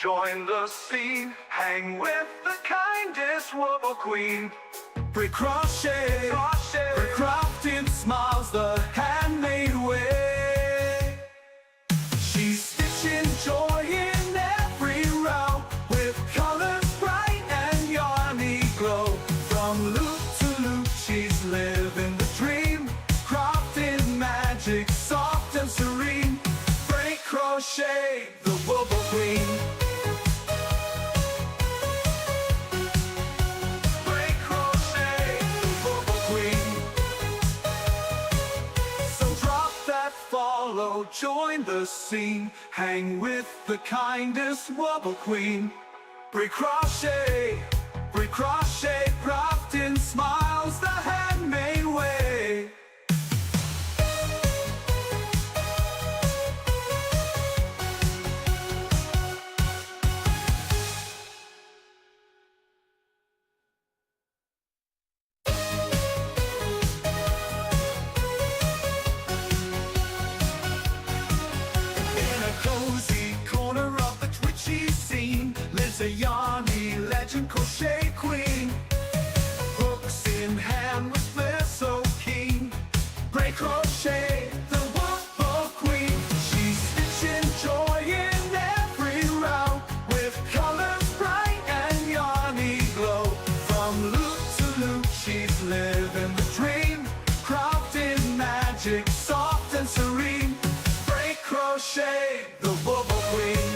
join the scene. Hang with the kindest wobble queen. Crochet, for crafting smiles the handmade way. She's stitching joy in every row, with colors bright and yarny glow. From loop to loop, she's living the dream, crafting magic, soft and serene. Break crochet, the wobble queen. Break crochet, the wobble queen. So drop that follow, join the scene. Hang with the kindest wobble queen. Break crochet, crafting smiles the handmade way. In a cozy corner of the twitchy scene lives a yarny legend crochet queen. Hooks in hand with flair so keen. Break crochet, the wobble queen. She's stitching joy in every row, with colors bright and yarny glow. From loop to loop, she's living the dream, crafting magic, soft and serene. Break crochet, the wobble queen.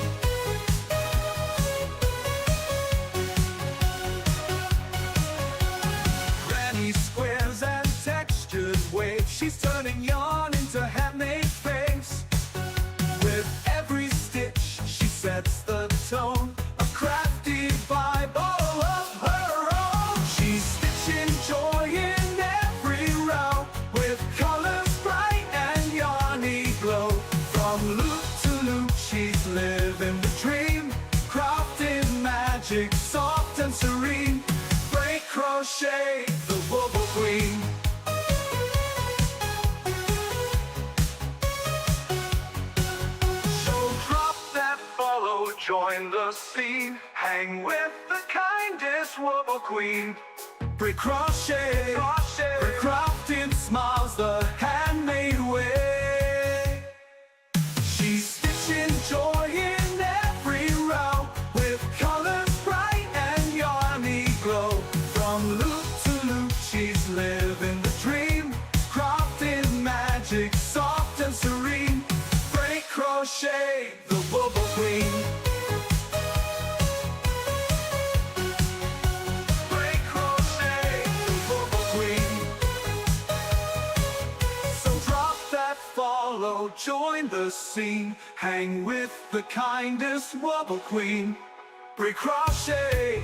Granny squares and textured waves, she's turning yarn into handmade face. With every stitch, she sets the tone, a crafty Bible of her own. She's stitching joy in every row, with colors bright and yarny glow. From loop to loop, she's living the dream, crafting magic, soft and serene. Break crochet, the wobble queen. So drop that follow, join the scene. Hang with the kindest wobble queen. Break crochet, for crafting smiles the handmade way. She's stitching joy in every row, with colors bright and yarny glow. From loop to loop, she's living the dream, crafting magic, soft and serene. Break crochet, the wobble queen. Break crochet, the wobble queen. So drop that follow, join the scene. Hang with the kindest wobble queen. Break crochet,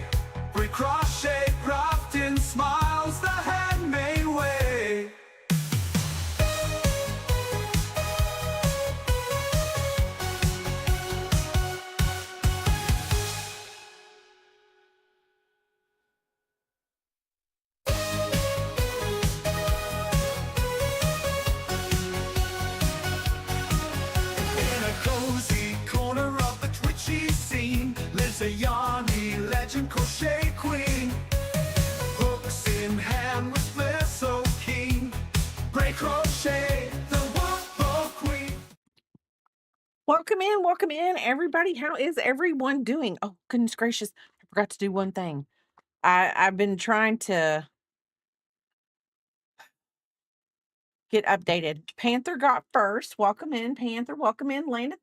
crafting smiles the handmade way. In a cozy corner of the twitchy scene lives a yarny legend crochet queen. Hooks in hand with flair so keen. Break crochet, the wobble queen. Welcome in, everybody. How is everyone doing? Oh, goodness gracious. I forgot to do one thing. I've been trying to get updated. Panther got first. Welcome in, Panther. Welcome in, Linda,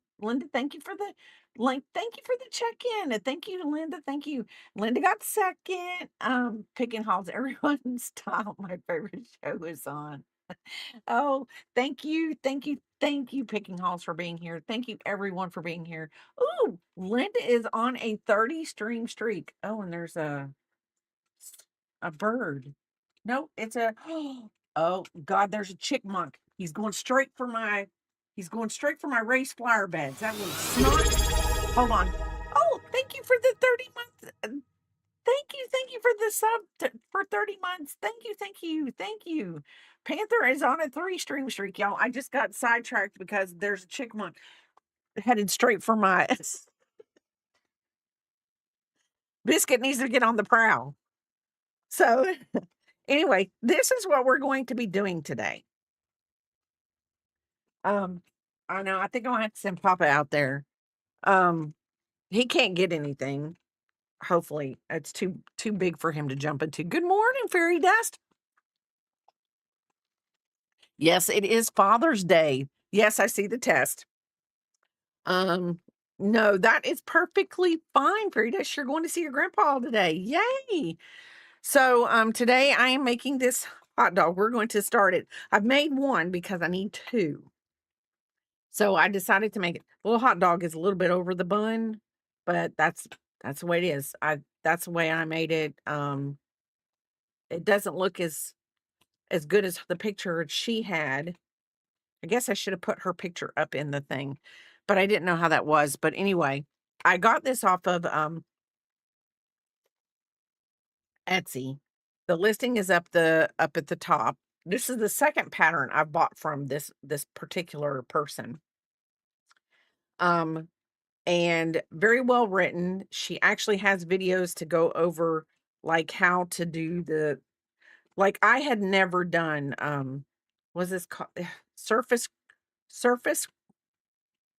thank you for the link. Thank you for the check-in. And thank you, Linda. Thank you. Linda got second. Picking Halls, everyone's style. My favorite show is on. Oh, thank you, Picking Halls, for being here. Thank you, everyone, for being here. Ooh, Linda is on a 30 stream streak. Oh, and there's a bird. No, it's a oh God, there's a chickmunk. He's going straight for my raised flower beds. That little snot. Hold on. Oh, thank you for the 30 months. Thank you for the for 30 months. Thank you. Panther is on a 3 stream streak, y'all. I just got sidetracked because there's a chickmunk headed straight for my Biscuit needs to get on the prowl. So, anyway, this is what we're going to be doing today. Um, I know, I think I'll have to send Papa out there. Um, he can't get anything. Hopefully, it's too big for him to jump into. Good morning, Fairy Dust. Yes, it is Father's Day. Yes, I see the test. Um, no, that is perfectly fine, Fairy Dust. You're going to see your grandpa today. Yay! So, today I am making this hot dog. We're going to start it. I've made one because I need two. So I decided to make it. The little hot dog is a little bit over the bun, but that's the way it is. That's the way I made it. It doesn't look as good as the picture she had. I guess I should have put her picture up in the thing, but I didn't know how that was. But anyway, I got this off of Etsy. The listing is up at the top. This is the second pattern I've bought from this particular person. And very well written. She actually has videos to go over like how to do like I had never done was this called surface surface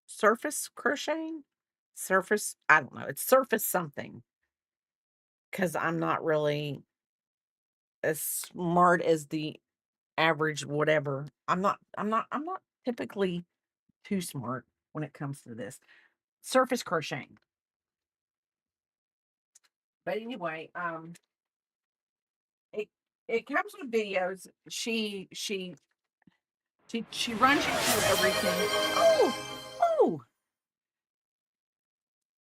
surface crocheting? Surface, I don't know. It's surface something because I'm not really as smart as the average whatever. I'm not typically too smart when it comes to this. Surface crocheting. But anyway, it it comes with videos. She runs you through everything. Oh, oh,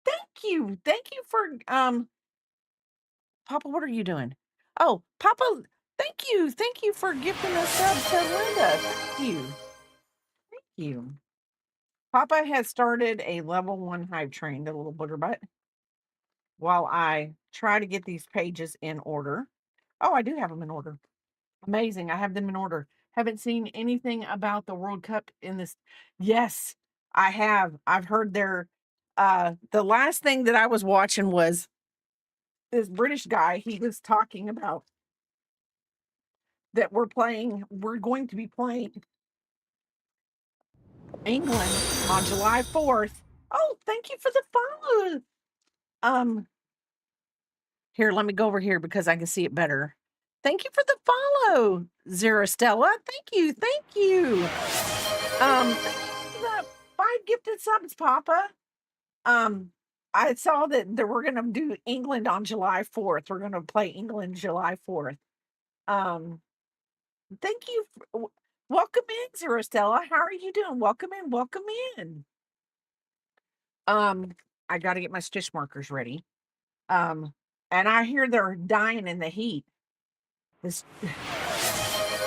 thank you for Papa. What are you doing? Oh, Papa, thank you for gifting a sub to Linda. Thank you. Papa has started a level 1 hive train, the little booger butt, while I try to get these pages in order. Oh, I do have them in order. Amazing. I have them in order. Haven't seen anything about the World Cup in this. Yes, I have. I've heard the last thing that I was watching was this British guy. He was talking about that we're going to be playing England on July 4th. Oh, thank you for the follow. Um, Here, let me go over here because I can see it better. Thank you for the follow, Zara Stella. Thank you. Thank you. Thank you for the 5 gifted subs, Papa. I saw that we're gonna do England on July 4th. We're gonna play England July 4th. Um, thank you. Welcome in, Zara Stella. How are you doing? Welcome in. Welcome in. Um, I got to get my stitch markers ready. And I hear they're dying in the heat. This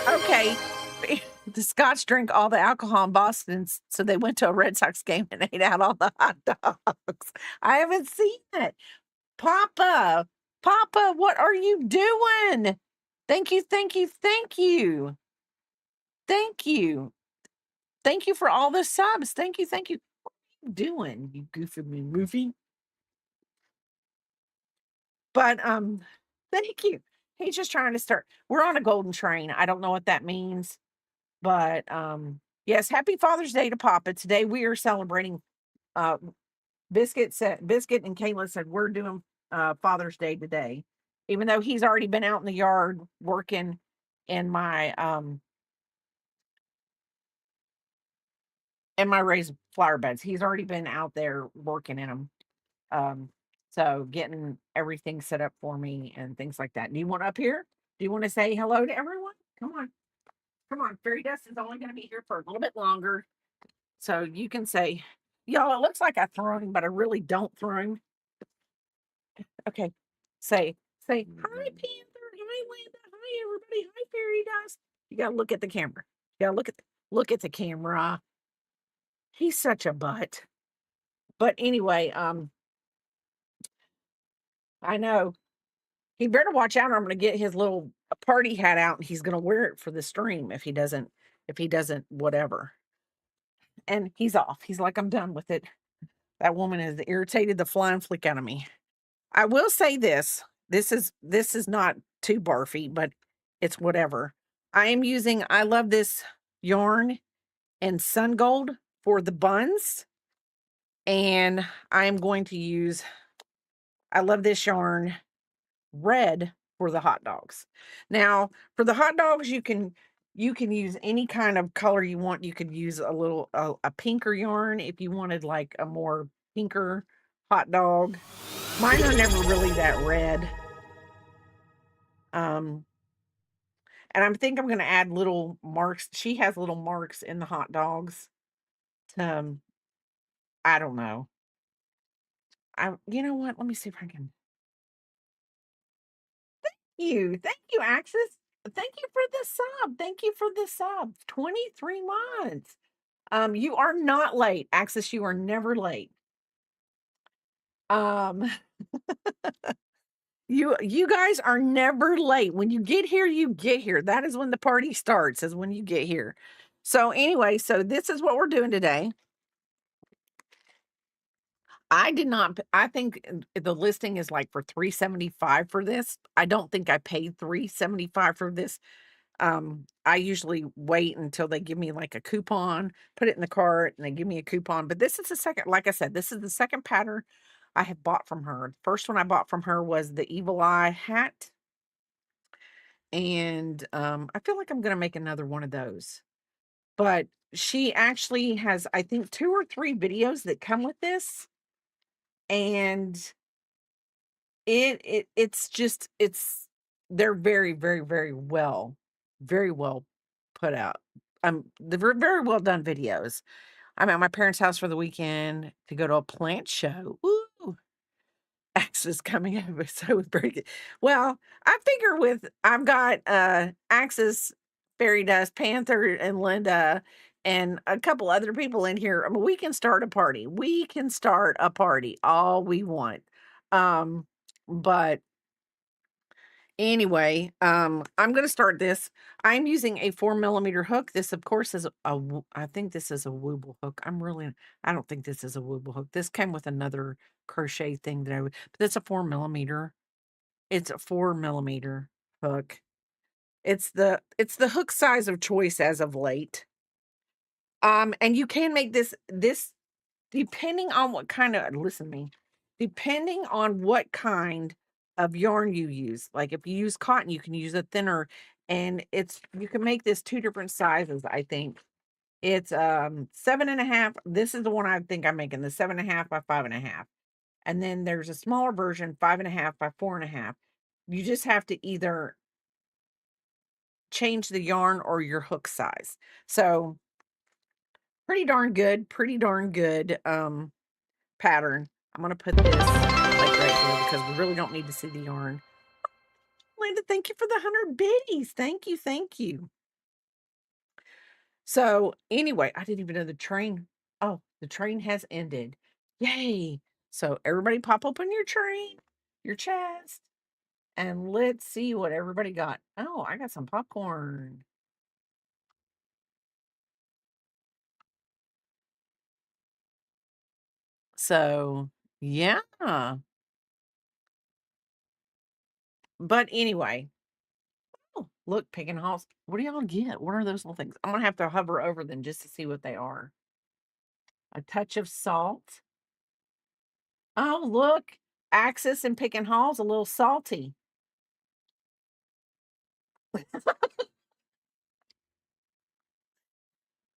okay. The Scots drink all the alcohol in Boston, so they went to a Red Sox game and ate out all the hot dogs. I haven't seen it. Papa, Papa, what are you doing? Thank you, thank you, thank you. Thank you. Thank you for all the subs. Thank you, thank you. What are you doing, you goofy movie? But thank you. He's just trying to start. We're on a golden train. I don't know what that means. But yes, happy Father's Day to Papa. Today we are celebrating uh Biscuit and Kayla said we're doing Father's Day today. Even though he's already been out in the yard working in my raised flower beds. He's already been out there working in them. Um so getting everything set up for me and things like that. Do you want up here? Do you want to say hello to everyone? Come on. Come on. Fairy Dust is only going to be here for a little bit longer. So you can say, y'all, it looks like I throw him, but I really don't throw him. Okay. Say, hi, Panther. Hi, Linda. Hi, everybody. Hi, Fairy Dust. You gotta look at the camera. You gotta look at the camera. He's such a butt. But anyway, I know he better watch out or I'm gonna get his little party hat out and he's gonna wear it for the stream if he doesn't whatever. And he's off. He's like, I'm done with it. That woman has irritated the flying flick out of me. I will say this. This is not too barfy, but it's whatever. I love this yarn and sun gold for the buns, and I'm going to use I love this yarn red for the hot dogs. Now, for the hot dogs, you can use any kind of color you want. You could use a pinker yarn if you wanted like a more pinker hot dog. Mine are never really that red. Um, and I think I'm gonna add little marks. She has little marks in the hot dogs. I don't know. You know what? Let me see if I can. Thank you, Axis. Thank you for the sub. Thank you for the sub. 23 months. You are not late, Axis. You are never late. Um, you guys are never late. When you get here, you get here. That is when the party starts, is when you get here. So anyway, so this is what we're doing today. I did not I think the listing is like for 375 for this. I don't think I paid 375 for this. I usually wait until they give me like a coupon, put it in the cart, and they give me a coupon. But this is the second, like I said, this is the second pattern I have bought from her. The first one I bought from her was the Evil Eye hat. And I feel like I'm gonna make another one of those. But she actually has, I think, 2 or 3 videos that come with this. And it's just they're very, very, very well put out. They're very well done videos. I'm at my parents' house for the weekend to go to a plant show. Ooh, Axis coming over, so it was very good. Well, I figure with I've got Axis, Fairy Dust, Panther, and Linda, and a couple other people in here. I mean, we can start a party. We can start a party all we want. But anyway, I'm gonna start this. I'm using a 4 millimeter hook. This, of course, is I think this is a Wooble hook. I don't think this is a Wooble hook. This came with another crochet thing that but it's a 4 millimeter. It's a 4 millimeter hook. It's the hook size of choice as of late. And you can make this depending on what kind of listen to me, depending on what kind of yarn you use. Like if you use cotton, you can use a thinner, and you can make this 2 different sizes, I think. It's 7.5. This is the one I think I'm making, the 7.5 by 5.5. And then there's a smaller version, 5.5 by 4.5. You just have to either change the yarn or your hook size. So pretty darn good pattern. I'm gonna put this like right here because we really don't need to see the yarn. Linda, thank you for the 100 biddies. Thank you, thank you. So anyway, I didn't even know the train. Oh, the train has ended. Yay. So everybody pop open your train, your chest, and let's see what everybody got. Oh, I got some popcorn. So yeah. But anyway, oh, look, picking holes. What do y'all get? What are those little things? I'm gonna have to hover over them just to see what they are. A touch of salt. Oh, look, Axis and picking holes a little salty.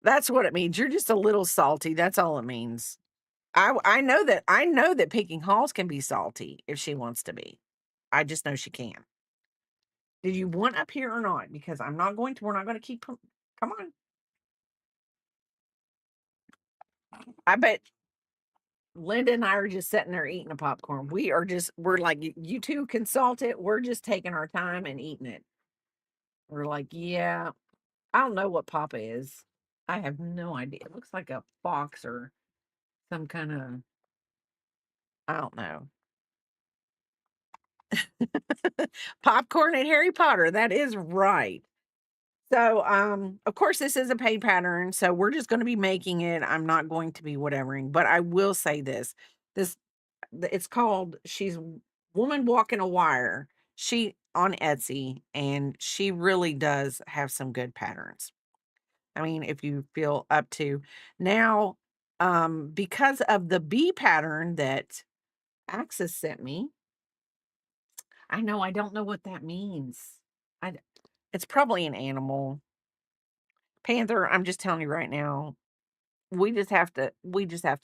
That's what it means. You're just a little salty. That's all it means. I know that picking holes can be salty if she wants to be. I just know she can. Did you want up here or not? Because we're not going to keep, come on. I bet Linda and I are just sitting there eating a popcorn. We're like, you two can salt it. We're just taking our time and eating it. We're like, yeah, I don't know what Papa is. I have no idea. It looks like a fox or some kind of, I don't know. Popcorn and Harry Potter. That is right. So, of course, this is a paid pattern, so we're just going to be making it. I'm not going to be whatevering, but I will say this. It's called She's Woman Walking a Wire. She on Etsy, and she really does have some good patterns. I mean, if you feel up to now, because of the bee pattern that Axis sent me, I know I don't know what that means. I d It's probably an animal. Panther, I'm just telling you right now, we just have to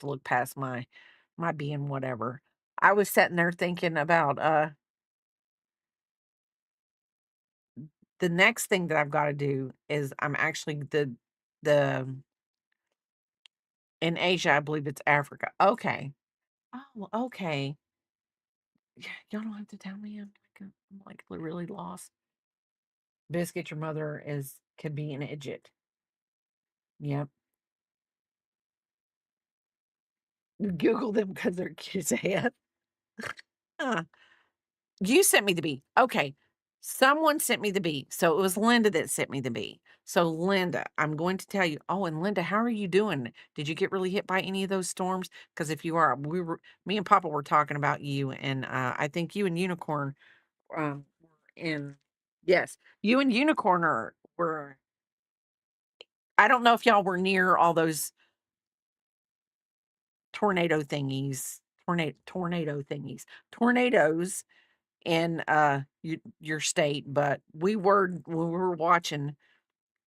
look past my being whatever. I was sitting there thinking about, the next thing that I've gotta do is I'm actually the in Asia, I believe it's Africa. Okay. Oh, okay. Yeah, y'all don't have to tell me. I'm like really lost. Biscuit, your mother is could be an idiot. Yep. Google them because they're kids' ass. Huh. You sent me the bee. Okay. Someone sent me the bee. So it was Linda that sent me the bee. So Linda, I'm going to tell you. Oh, and Linda, how are you doing? Did you get really hit by any of those storms? Because if you are, me and Papa were talking about you, and I think you and Unicorn were in. Yes, you and Unicorn were. I don't know if y'all were near all those tornado thingies, tornado thingies, tornadoes in your state, but we were watching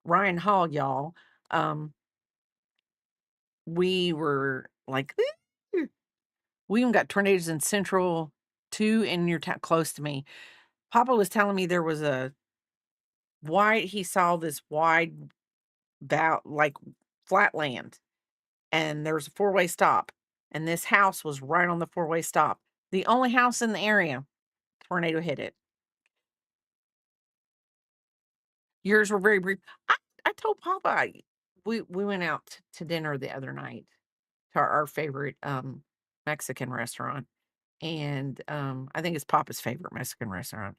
Ryan Hall, y'all. Um, we were like, "Ooh." We even got tornadoes in Central, two in your town close to me. Papa was telling me there was a wide. He saw this wide like flat land, and there was a four-way stop, and this house was right on the four-way stop. The only house in the area. Tornado hit it. Yours were very brief. I told Papa we went out to dinner the other night to our favorite, Mexican restaurant, and, I think it's Papa's favorite Mexican restaurant.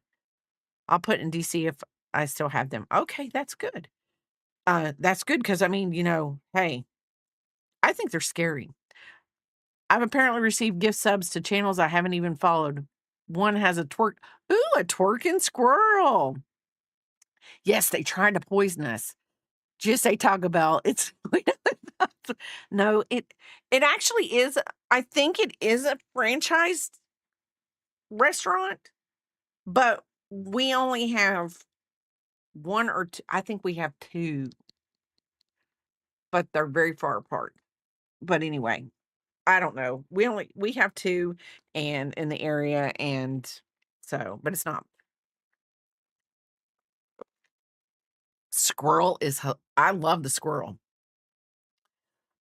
I'll put in DC if I still have them. Okay, that's good. That's good because I mean, hey, I think they're scary. I've apparently received gift subs to channels I haven't even followed. One has a twerking squirrel. Yes, they tried to poison us. Just say Taco Bell. It's no, it actually is. I think it is a franchised restaurant, but we only have 1 or 2. I think we have 2, but they're very far apart. But anyway, I don't know. We have 2 and in the area, and so but it's not. Squirrel is I love the squirrel.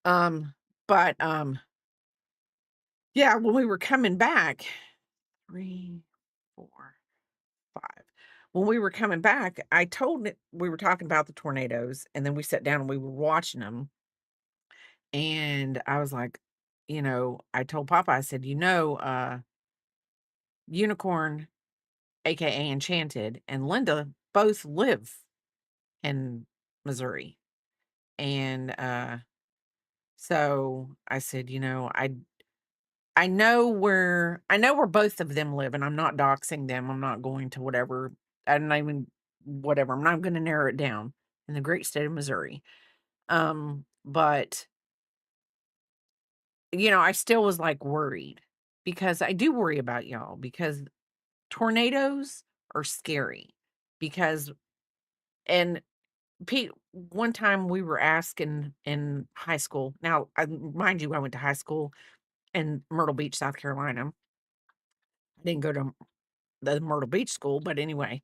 Um, but, yeah, when we were coming back 3, 4, 5. When we were coming back, I told it we were talking about the tornadoes, and then we sat down and we were watching them, and I was like, I told Papa, I said, Unicorn, AKA Enchanted, and Linda both live in Missouri. And so I said, I know where both of them live, and I'm not doxing them. I'm not going to whatever. I'm not even whatever. I'm not going to narrow it down in the great state of Missouri. But I still was like worried because I do worry about y'all because tornadoes are scary because and Pete, one time we were asked in high school. Now, mind you, I went to high school in Myrtle Beach, South Carolina. I didn't go to the Myrtle Beach school, but anyway.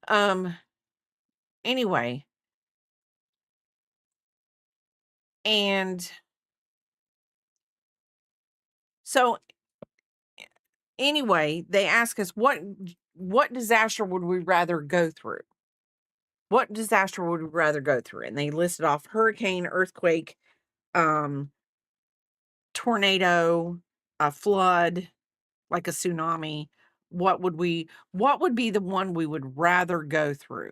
Um, anyway, and so anyway, they ask us what disaster would we rather go through? What disaster would we rather go through? And they listed off hurricane, earthquake, um, tornado, a flood, like a tsunami. What would be the one we would rather go through?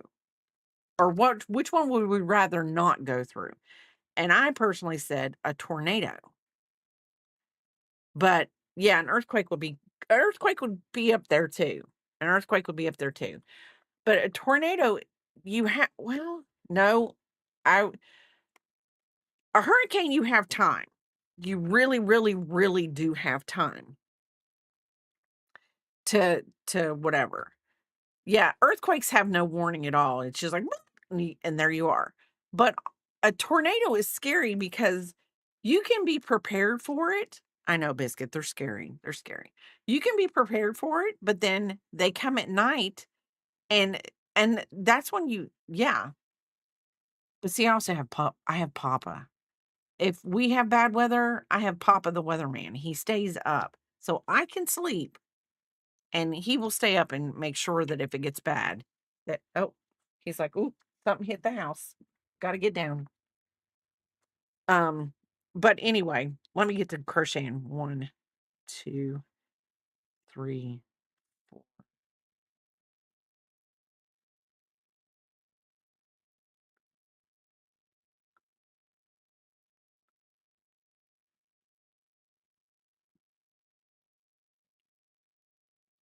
Or which one would we rather not go through? And I personally said a tornado. But yeah, an earthquake would be earthquake would be up there too. An earthquake would be up there too. But a tornado, you have well, no, I a hurricane, you have time. You really, really, really do have time to whatever. Yeah, earthquakes have no warning at all. It's just like, and there you are. But a tornado is scary because you can be prepared for it. I know, Biscuit, they're scary. They're scary. You can be prepared for it, but then they come at night and that's when yeah. But see, I also have I have Papa. If we have bad weather, I have Papa the weatherman. He stays up. So I can sleep and he will stay up and make sure that if it gets bad, that he's like, "Ooh, something hit the house. Got to get down." Um, but anyway, let me get to crocheting. 1, 2, 3, 4.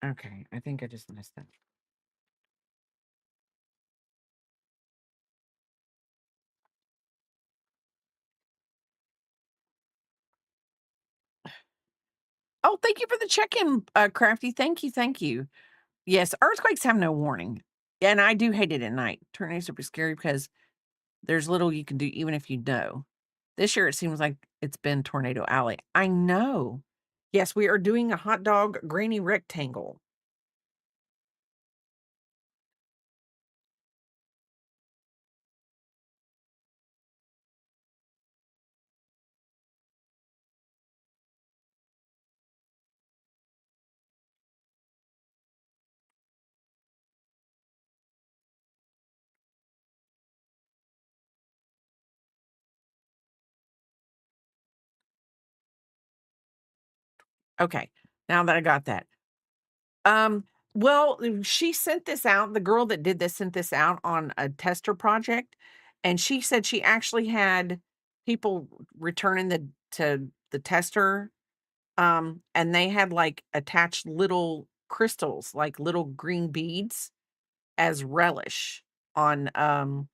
Okay, I think I just missed that. Oh, thank you for the check-in, Crafty. Thank you, thank you. Yes, earthquakes have no warning, and I do hate it at night. Tornadoes are scary because there's little you can do even if you know. This year, it seems like it's been Tornado Alley. I know. Yes, we are doing a hot dog granny rectangle. Okay, now that I got that. Um, well, she sent this out. The girl that did this sent this out on a tester project, and she said she actually had people returning to the tester, and they had like attached little crystals, like little green beads as relish on top.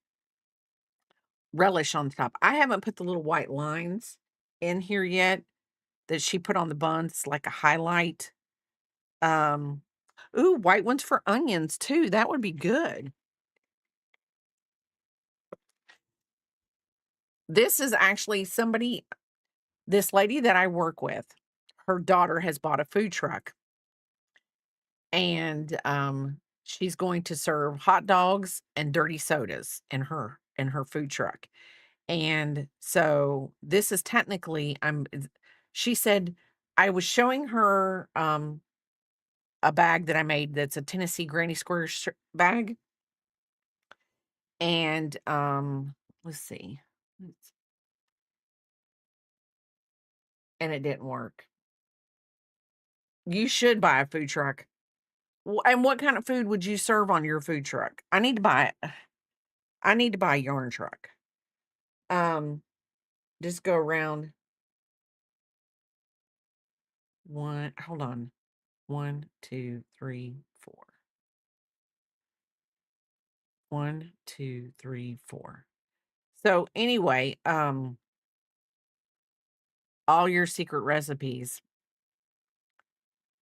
I haven't put the little white lines in here yet that she put on the buns, like a highlight. Um, ooh, white ones for onions too. That would be good. This is actually this lady that I work with, her daughter has bought a food truck and she's going to serve hot dogs and dirty sodas in her food truck. And so this is technically she said I was showing her a bag that I made that's a Tennessee Granny Square bag. And let's see. And it didn't work. You should buy a food truck. And what kind of food would you serve on your food truck? I need to buy a yarn truck. Um, just go around hold on. 1, 2, 3, 4. 1, 2, 3, 4. So anyway, all your secret recipes.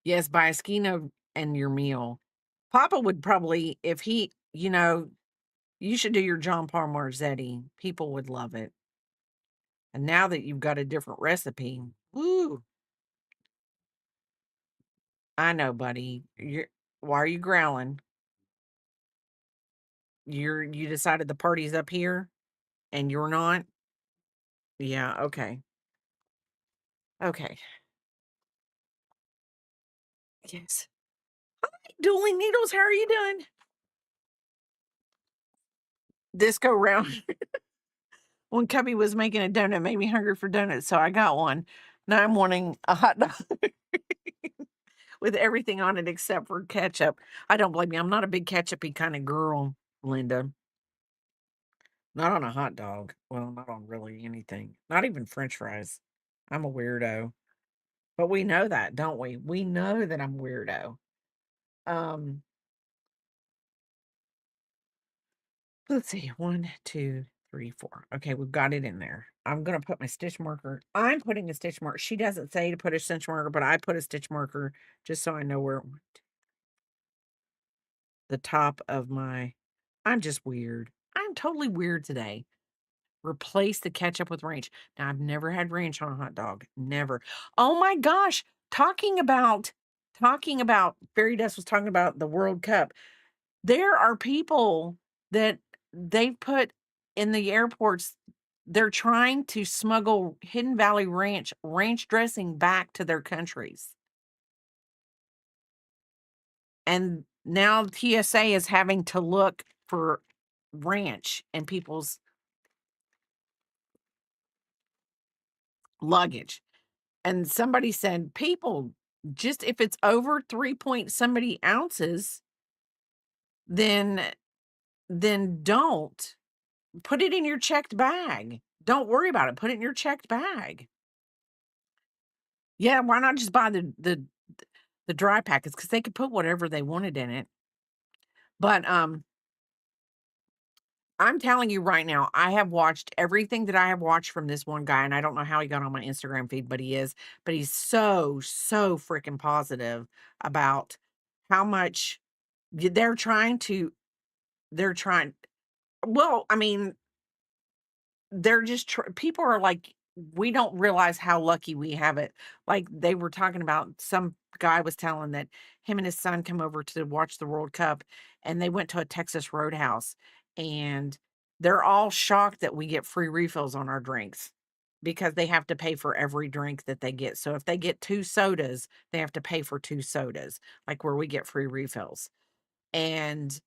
Yes, buy a Skino and your meal. Papa would probably, if he, you should do your John Paul Marzetti. People would love it. And now that you've got a different recipe, woo, I know, buddy. Why are you growling? You decided the party's up here and you're not? Yeah, okay. Okay. Yes. Dueling Needles, how are you doing? This go round when Cubby was making a donut, made me hungry for donuts, so I got one. Now I'm wanting a hot dog with everything on it except for ketchup. I don't blame you. I'm not a big ketchupy kind of girl, Linda. Not on a hot dog. Well, not on really anything. Not even French fries. I'm a weirdo. But we know that, don't we? We know that I'm weirdo. Um, let's see. 1, 2, 3, 4. Okay, we've got it in there. I'm gonna put my stitch marker. I'm putting a stitch marker. She doesn't say to put a stitch marker, but I put a stitch marker just so I know where the top of my I'm just weird. I'm totally weird today. Replace the ketchup with ranch. Now, I've never had ranch on a hot dog. Never. Oh my gosh. Talking about Fairy Dust was talking about the World Cup. There are people that they put in the airports. They're trying to smuggle Hidden Valley ranch dressing back to their countries. And now TSA is having to look for ranch in people's luggage. And somebody said, "People, just if it's over 3 point somebody ounces, then don't. Put it in your checked bag. Don't worry about it. Put it in your checked bag." Yeah, why not just buy the dry packets? Because they could put whatever they wanted in it. But, I'm telling you right now, I have watched everything that I have watched from this one guy, and I don't know how he got on my Instagram feed, but he is. But he's so, so freaking positive about how much they're trying to they're trying well, I mean, they're just people are like, we don't realize how lucky we have it. Like they were talking about some guy was telling that him and his son come over to watch the World Cup and they went to a Texas Roadhouse and they're all shocked that we get free refills on our drinks because they have to pay for every drink that they get. So if they get 2 sodas, they have to pay for 2 sodas, like where we get free refills. And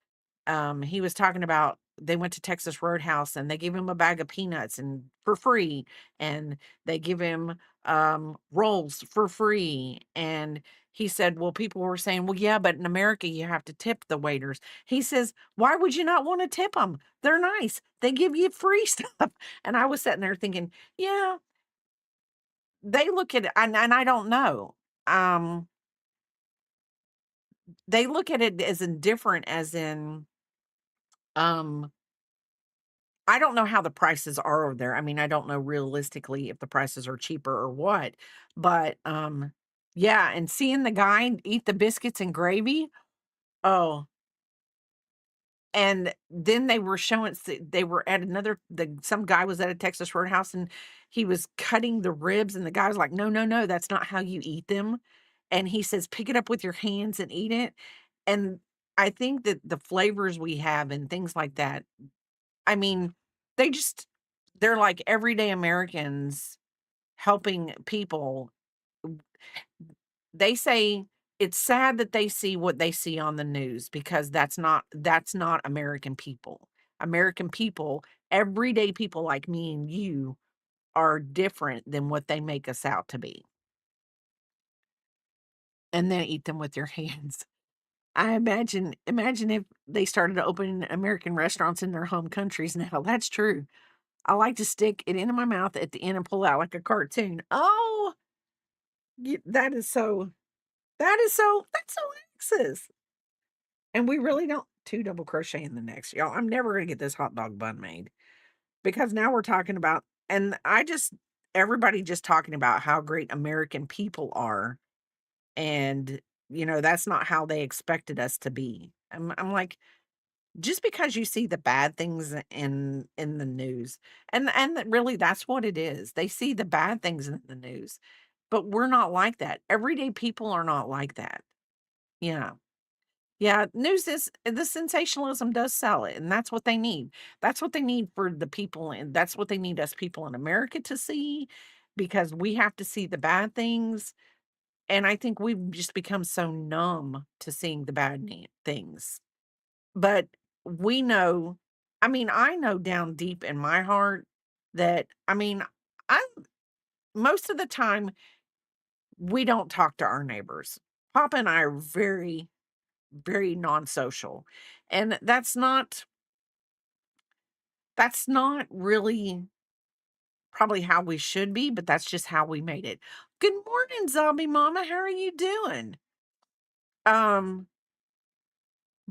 he was talking about they went to Texas Roadhouse and they give him a bag of peanuts and for free, and they give him rolls for free. And he said, well, people were saying, well, yeah, but in America you have to tip the waiters. He says, why would you not want to tip them? They're nice. They give you free stuff. And I was sitting there thinking, yeah, they look at it, and I don't know. Um, they look at it as indifferent, as in, um, I don't know how the prices are over there. I mean, I don't know realistically if the prices are cheaper or what, but, yeah, and seeing the guy eat the biscuits and gravy, oh, and then they were showing they were at some guy was at a Texas Roadhouse, and he was cutting the ribs, and the guy was like, "No, no, no, that's not how you eat them." And he says, "Pick it up with your hands and eat it." And I think that the flavors we have and things like that, I mean, they just they're like everyday Americans helping people. They say it's sad that they see what they see on the news because that's not American people. American people, everyday people like me and you are different than what they make us out to be. And then eat them with your hands. I imagine if they started opening American restaurants in their home countries now. That's true. I like to stick it into my mouth at the end and pull out like a cartoon. Oh, that's so X's. And we really don't 2 double crochet in the next, y'all. I'm never gonna get this hot dog bun made because now we're talking about, and everybody just talking about how great American people are, and, that's not how they expected us to be. I'm like, just because you see the bad things in the news, and really that's what it is. They see the bad things in the news, but we're not like that. Everyday people are not like that. Yeah. Yeah, news is the sensationalism does sell it, and that's what they need. That's what they need for the people, and that's what they need us people in America to see, because we have to see the bad things, and I think we've just become so numb to seeing the bad things. But we know, I mean, I know down deep in my heart that, I mean, I most of the time we don't talk to our neighbors. Papa and I are very, very non-social. And that's not really probably how we should be, but that's just how we made it. Good morning, zombie mama. How are you doing? Um,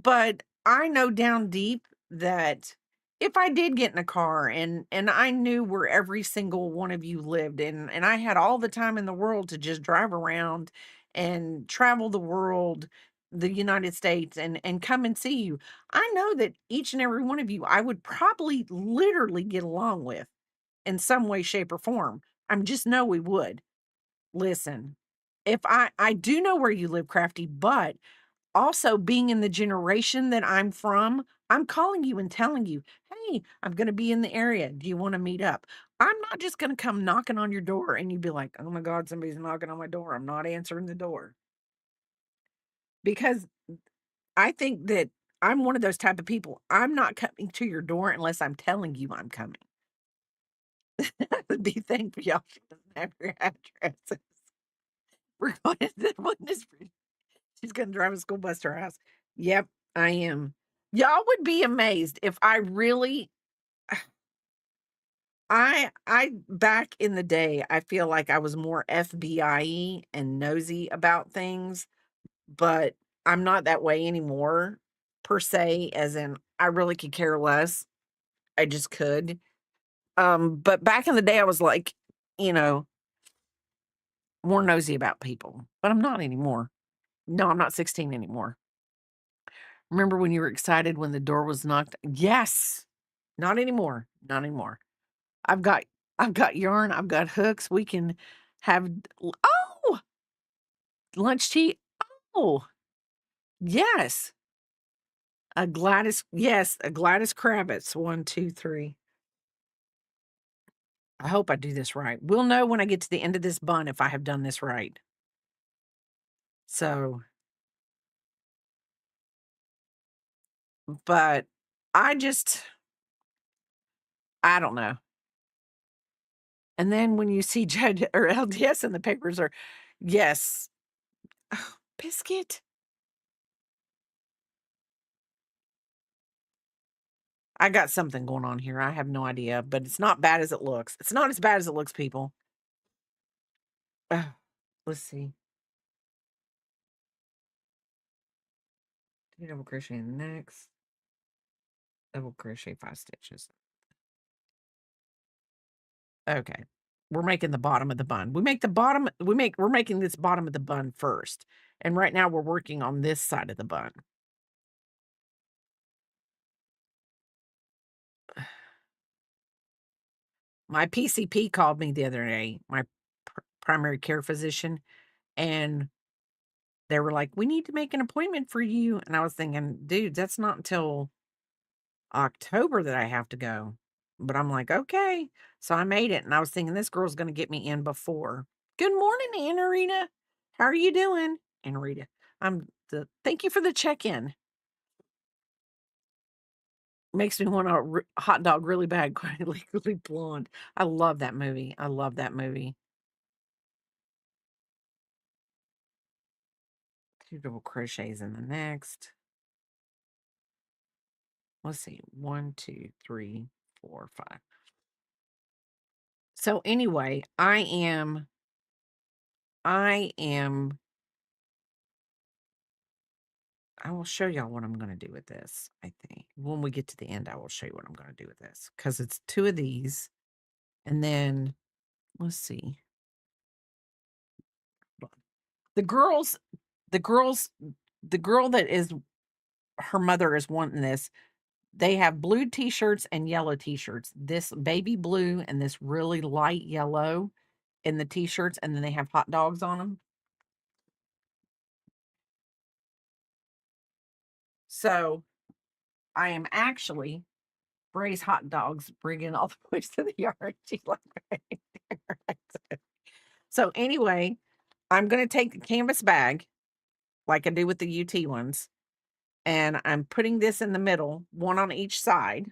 but I know down deep that if I did get in a car and I knew where every single one of you lived and I had all the time in the world to just drive around and travel the world, the United States and come and see you. I know that each and every one of you I would probably literally get along with in some way, shape, or form. I'm just know we would. Listen, if I do know where you live, Crafty, but also being in the generation that I'm from, I'm calling you and telling you, hey, I'm going to be in the area. Do you want to meet up? I'm not just going to come knocking on your door and you'd be like, oh my God, somebody's knocking on my door. I'm not answering the door because I think that I'm one of those type of people. I'm not coming to your door unless I'm telling you I'm coming. I would be thankful y'all she doesn't have your addresses. We're going to witness. She's gonna drive a school bus to her house. Yep, I am. Y'all would be amazed if I really I back in the day, I feel like I was more FBI and nosy about things, but I'm not that way anymore per se, as in I really could care less. I just could. But back in the day I was like, you know, more nosy about people, but I'm not anymore. No, I'm not 16 anymore. Remember when you were excited when the door was knocked? Yes. Not anymore. Not anymore. I've got I've got yarn, I've got hooks. We can have oh, lunch tea. Oh, yes. A Gladys Kravitz. 1, 2, 3. I hope I do this right. We'll know when I get to the end of this bun if I have done this right. So, but I just I don't know. And then when you see Judge or LDS in the papers or yes. Oh, biscuit. I got something going on here. I have no idea, but it's not bad as it looks. It's not as bad as it looks, people. Ugh, let's see. 2 double crochet in the next. Double crochet 5 stitches. Okay. We're making the bottom of the bun. We're making this bottom of the bun first. And right now we're working on this side of the bun. My PCP called me the other day, my primary care physician, and they were like, "We need to make an appointment for you." And I was thinking, "Dude, that's not until October that I have to go." But I'm like, "Okay." So I made it, and I was thinking this girl's gonna get me in before. Good morning, Anna Rita. How are you doing? Anna Rita. Thank you for the check-in. Makes me want a hot dog really bad, quite legally blonde. I love that movie. I love that movie. 2 double crochets in the next. Let's see. 1, 2, 3, 4, 5. So anyway, I am I will show y'all what I'm gonna do with this, I think. When we get to the end, I will show you what I'm gonna do with this because it's 2 of these, and then let's see. The girls the girls the girl that is her mother is wanting this. They have blue T-shirts and yellow T-shirts. This baby blue and this really light yellow in the T-shirts, and then they have hot dogs on them. So, I am actually Bray's hot dogs bringing all the boys to the yard. She's like, so anyway, I'm gonna take the canvas bag like I do with the UT ones, and I'm putting this in the middle, one on each side.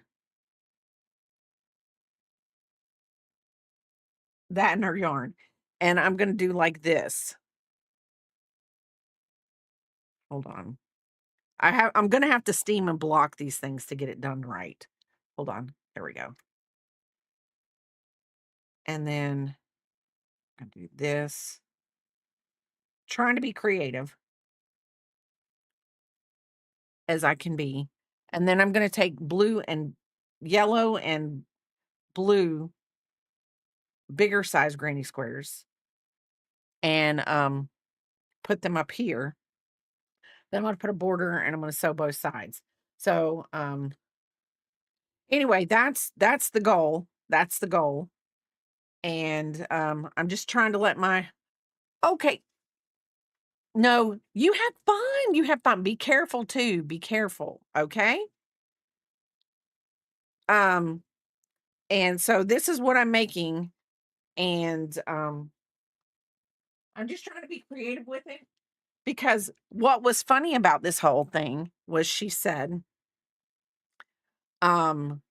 That and her yarn. And I'm gonna do like this. Hold on. I'm gonna have to steam and block these things to get it done right. Hold on. There we go. And then I do this. Trying to be creative as I can be. And then I'm gonna take blue and yellow and blue, bigger size granny squares, and put them up here. Then I'm gonna put a border and I'm gonna sew both sides. So anyway, that's the goal. That's the goal. And I'm just trying to let my okay. No, you have fun. You have fun. Be careful too. Be careful. Okay. Um, and so this is what I'm making. And I'm just trying to be creative with it because what was funny about this whole thing was she said, um,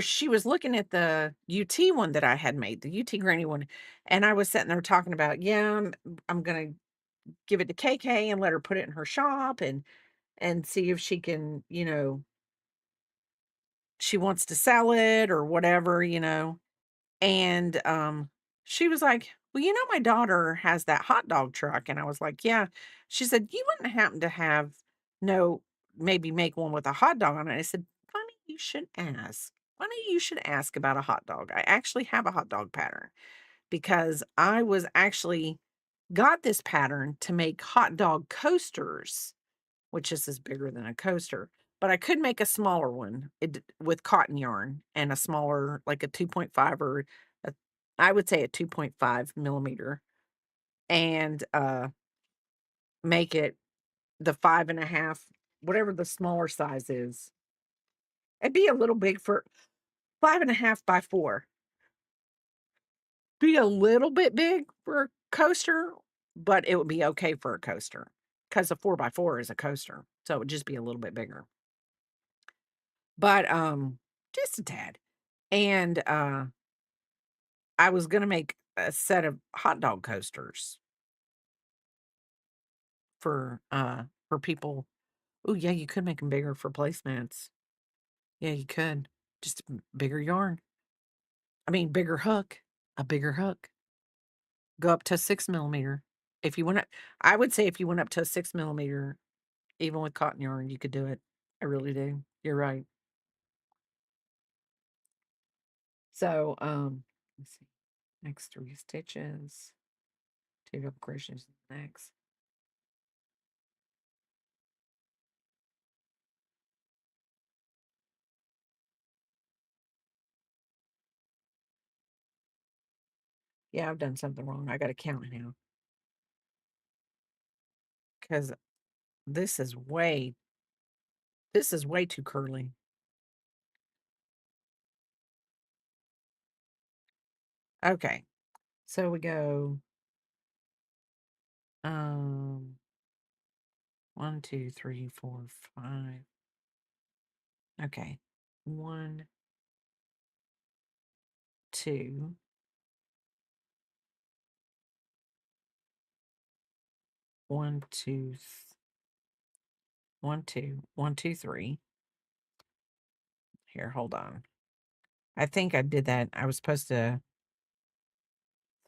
she was looking at the UT one that I had made, the UT granny one, and I was sitting there talking about, yeah, I'm gonna give it to KK and let her put it in her shop and see if she can, she wants to sell it or whatever, And, she was like, "Well, my daughter has that hot dog truck." And I was like, "Yeah." She said, "You wouldn't happen to have no maybe make one with a hot dog on it." I said, "Funny you should ask. Funny you should ask about a hot dog. I actually have a hot dog pattern because I was actually got this pattern to make hot dog coasters, which is bigger than a coaster, but I could make a smaller one with cotton yarn and a smaller, like a 2.5 or a, I would say a 2.5 millimeter, and make it the 5.5, whatever the smaller size is. It'd be a little big for 5.5 by 4. Be a little bit big for a coaster, but it would be okay for a coaster because a 4 by 4 is a coaster. So it would just be a little bit bigger. But just a tad. And I was gonna make a set of hot dog coasters for people. Oh yeah, you could make them bigger for placemats. Yeah, you could. Just bigger yarn. I mean, bigger hook. A bigger hook. Go up to 6 millimeter. If you want to, I would say if you went up to a 6 millimeter, even with cotton yarn, you could do it. I really do. You're right. So, let's see. Next 3 stitches. 2 double crochets next. Yeah, I've done something wrong. I gotta count now. Because this is way too curly. Okay. So we go, um, 1, 2, 3, 4, 5. Okay. 1, 2, 1, 2, 1, 2, 1, 2, 3. Here, hold on. I think I did that. I was supposed to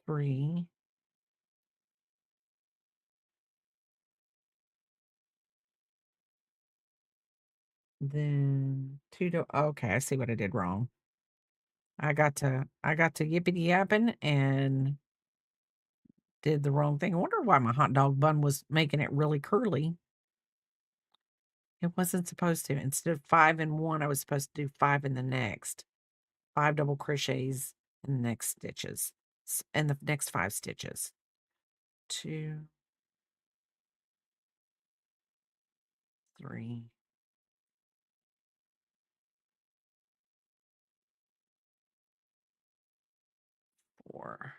3, then 2 to okay, I see what I did wrong. I got to yippity yapping and did the wrong thing. I wonder why my hot dog bun was making it really curly. It wasn't supposed to. Instead of 5 in one, I was supposed to do 5 in the next. 5 double crochets in the next stitches. And the next 5 stitches. 2, 3, 4,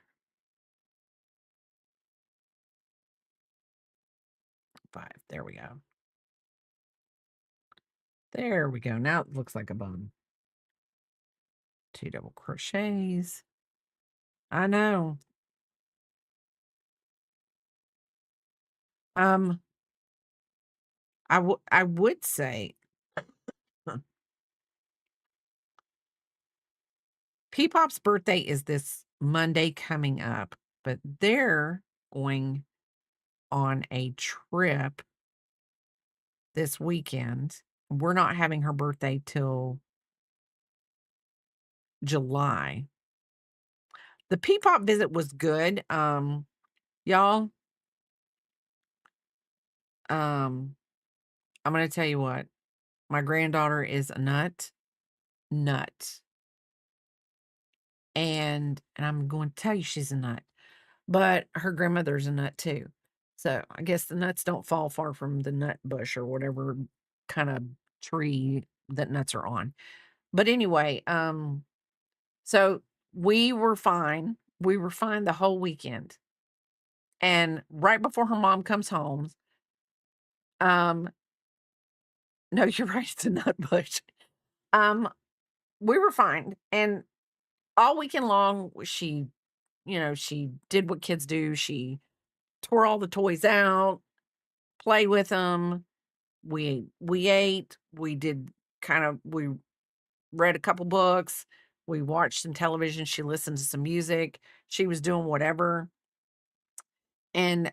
5. There we go. There we go. Now it looks like a bun. 2 double crochets. I know. Um, I would say Peepop's birthday is this Monday coming up, but they're going on a trip this weekend. We're not having her birthday till July. The Peepop visit was good. Y'all, um, I'm gonna tell you what, my granddaughter is a nut. And I'm going to tell you she's a nut, but her grandmother's a nut too. So I guess the nuts don't fall far from the nut bush or whatever kind of tree that nuts are on. But anyway, so we were fine. We were fine the whole weekend. And right before her mom comes home, um, no, you're right, it's a nut bush. Um, we were fine. And all weekend long, she did what kids do. She tore all the toys out, play with them. We ate, we read a couple books, we watched some television, she listened to some music, she was doing whatever, and,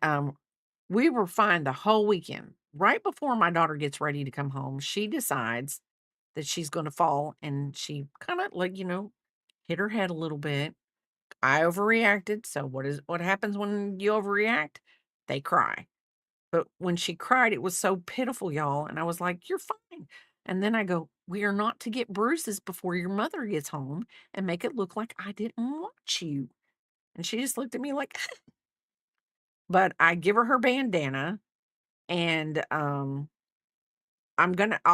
we were fine the whole weekend. Right before my daughter gets ready to come home, she decides that she's gonna fall, and she kinda, like, hit her head a little bit. I overreacted, so what happens when you overreact? They cry. But when she cried, it was so pitiful, y'all, and I was like, "You're fine." And then I go, "We are not to get bruises before your mother gets home and make it look like I didn't want you." And she just looked at me like but I give her bandana, and, I'll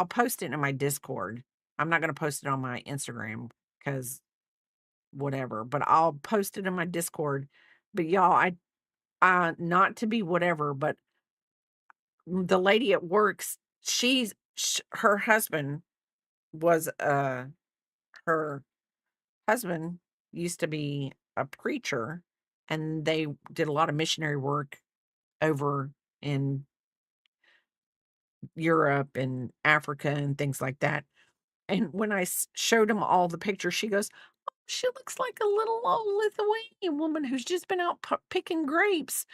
post it in my Discord. I'm not gonna post it on my Instagram because whatever, but I'll post it in my Discord. But y'all, not to be whatever, but the lady at works, her was, her husband used to be a preacher, and they did a lot of missionary work over in Europe and Africa and things like that. And when I showed him all the pictures, she goes, "Oh, she looks like a little old Lithuanian woman who's just been out picking grapes."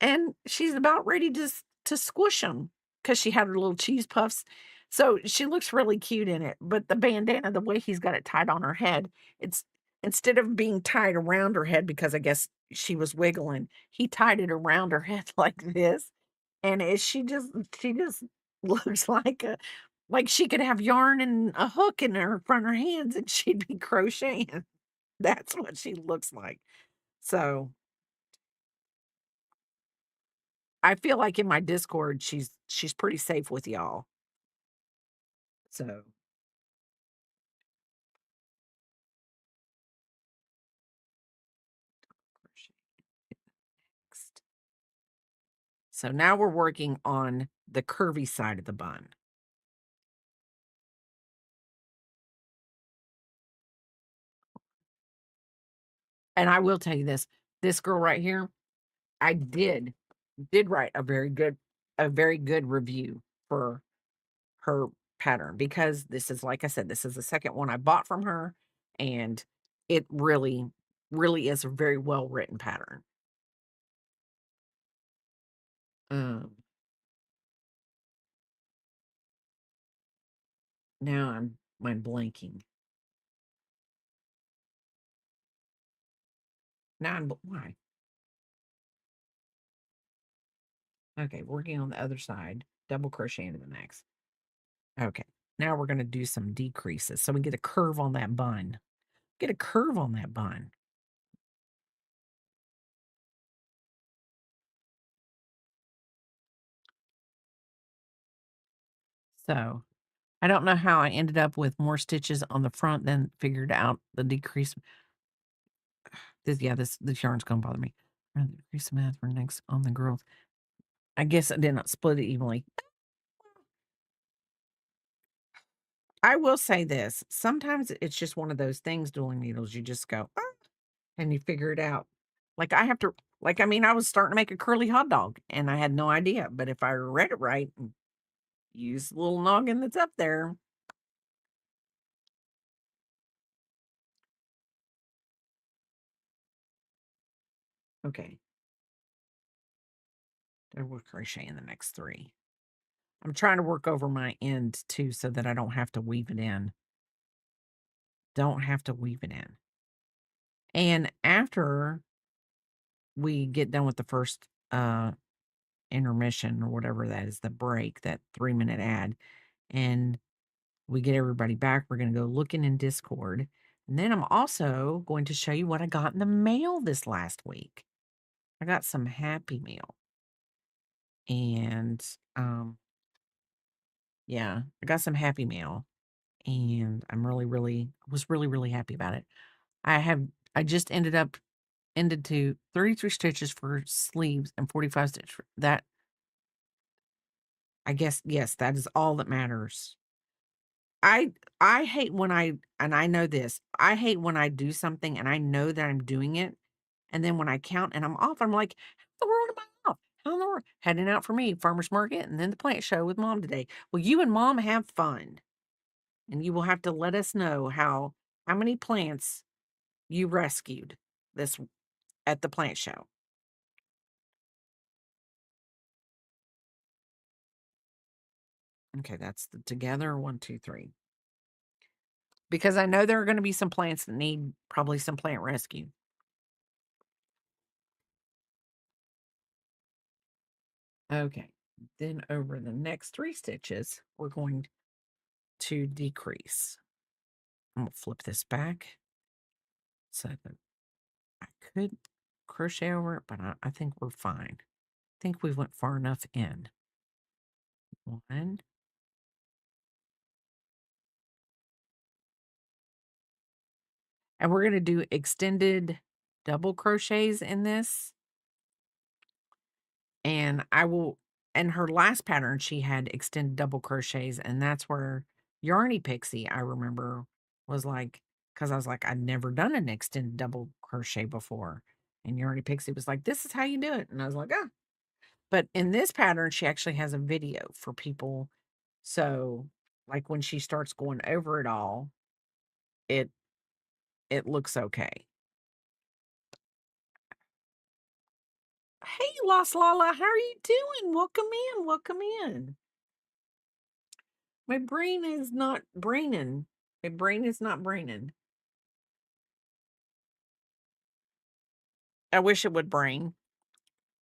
And she's about ready to squish them because she had her little cheese puffs. So she looks really cute in it, but the bandana, the way he's got it tied on her head, it's instead of being tied around her head because I guess she was wiggling, he tied it around her head like this, and she just looks like she could have yarn and a hook in her front of her hands, and she'd be crocheting. That's what she looks like. So I feel like in my Discord, she's pretty safe with y'all. So, next. So now we're working on the curvy side of the bun. And I will tell you this girl right here, I did write a very good review for her pattern because this is like I said, this is the second one I bought from her, and it really, really is a very well written pattern. Um, now I'm blanking. Why? Okay, working on the other side, double crochet into the next. Okay, now we're gonna do some decreases so we get a curve on that bun. Get a curve on that bun. So I don't know how I ended up with more stitches on the front than figured out the decrease. This yarn's gonna bother me. Decrease math for next on the girls. I guess I did not split it evenly. I will say this. Sometimes it's just one of those things, dueling needles. You just go, "Ah," and you figure it out. Like I have to like, I mean, I was starting to make a curly hot dog and I had no idea, but if I read it right and use the little noggin that's up there, Okay. Double crochet in the next 3. I'm trying to work over my end too so that I don't have to weave it in. Don't have to weave it in. And after we get done with the first intermission or whatever that is, the break, that 3-minute ad, and we get everybody back, we're going to go looking in Discord. And then I'm also going to show you what I got in the mail this last week. I got some Happy Meal. And yeah, I got some Happy Meal. And I'm was really happy about it. I just ended to 33 stitches for sleeves and 45 stitch for that. I guess, yes, that is all that matters. I I hate when I know this. I hate when I do something and I know that I'm doing it, and then when I count and I'm off, I'm like, "How in the world am I off? How in the world?" Heading out for me, farmer's market, and then the plant show with mom today. Well, you and mom have fun, and you will have to let us know how many plants you rescued this at the plant show. Okay, that's the together 1, 2, 3. Because I know there are gonna be some plants that need probably some plant rescue. Okay. Then over the next 3 stitches, we're going to decrease. I'm gonna flip this back so that I could crochet over it, but I think we're fine. I think we went far enough in. 1, and we're gonna do extended double crochets in this. And I will in her last pattern, she had extended double crochets, and that's where Yarny Pixie, I remember, was like, because I was like, "I'd never done an extended double crochet before." And Yarny Pixie was like, "This is how you do it." And I was like, "Ah." But in this pattern, she actually has a video for people. So, like, when she starts going over it all, it it looks okay. Hey, Lost Lala, how are you doing? Welcome in, welcome in. My brain is not braining. My brain is not braining. I wish it would brain,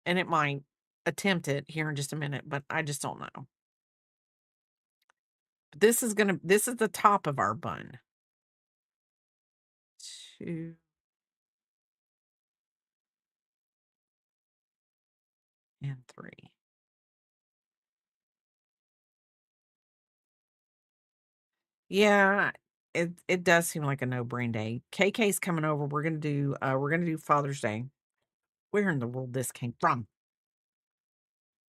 and it might attempt it here in just a minute, but I just don't know. But this is the top of our bun. 2 and 3. Yeah, it does seem like a no-brain day. KK's coming over. We're gonna do Father's Day. Where in the world this came from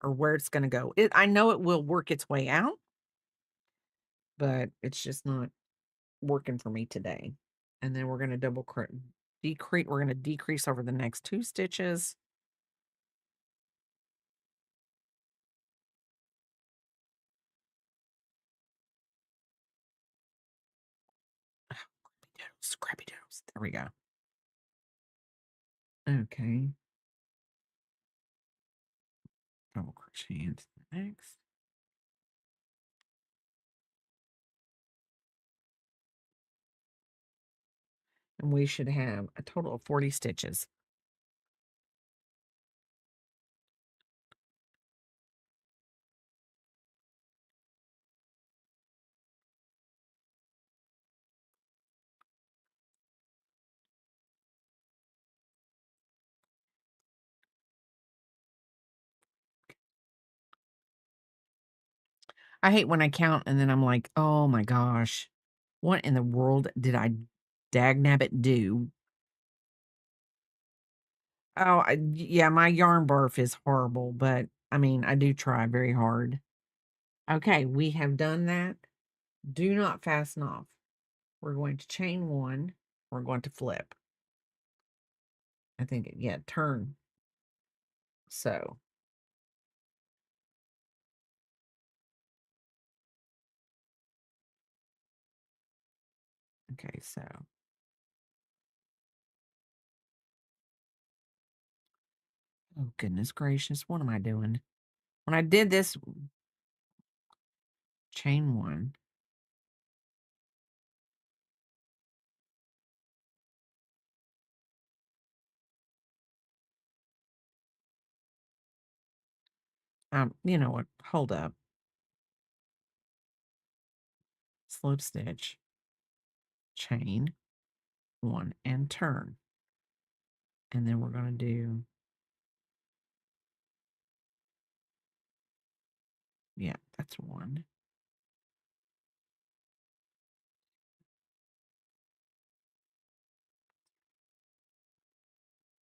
or where it's gonna go. I know it will work its way out, but it's just not working for me today. And then we're gonna decrease. We're gonna decrease over the next 2 stitches. Scrappy doodles. There we go. Okay. Double crochet into the next. And we should have a total of 40 stitches. I hate when I count and then I'm like, oh my gosh, what in the world did I dagnabbit do? Oh, yeah, my yarn barf is horrible, but I mean, I do try very hard. Okay, we have done that. Do not fasten off. We're going to chain 1. We're going to flip. I think, yeah, turn. So, okay, so Oh, goodness gracious. What am I doing? When I did this, chain 1. You know what? Hold up. Slip stitch, chain 1, and turn. And then we're going to do, yeah, that's 1.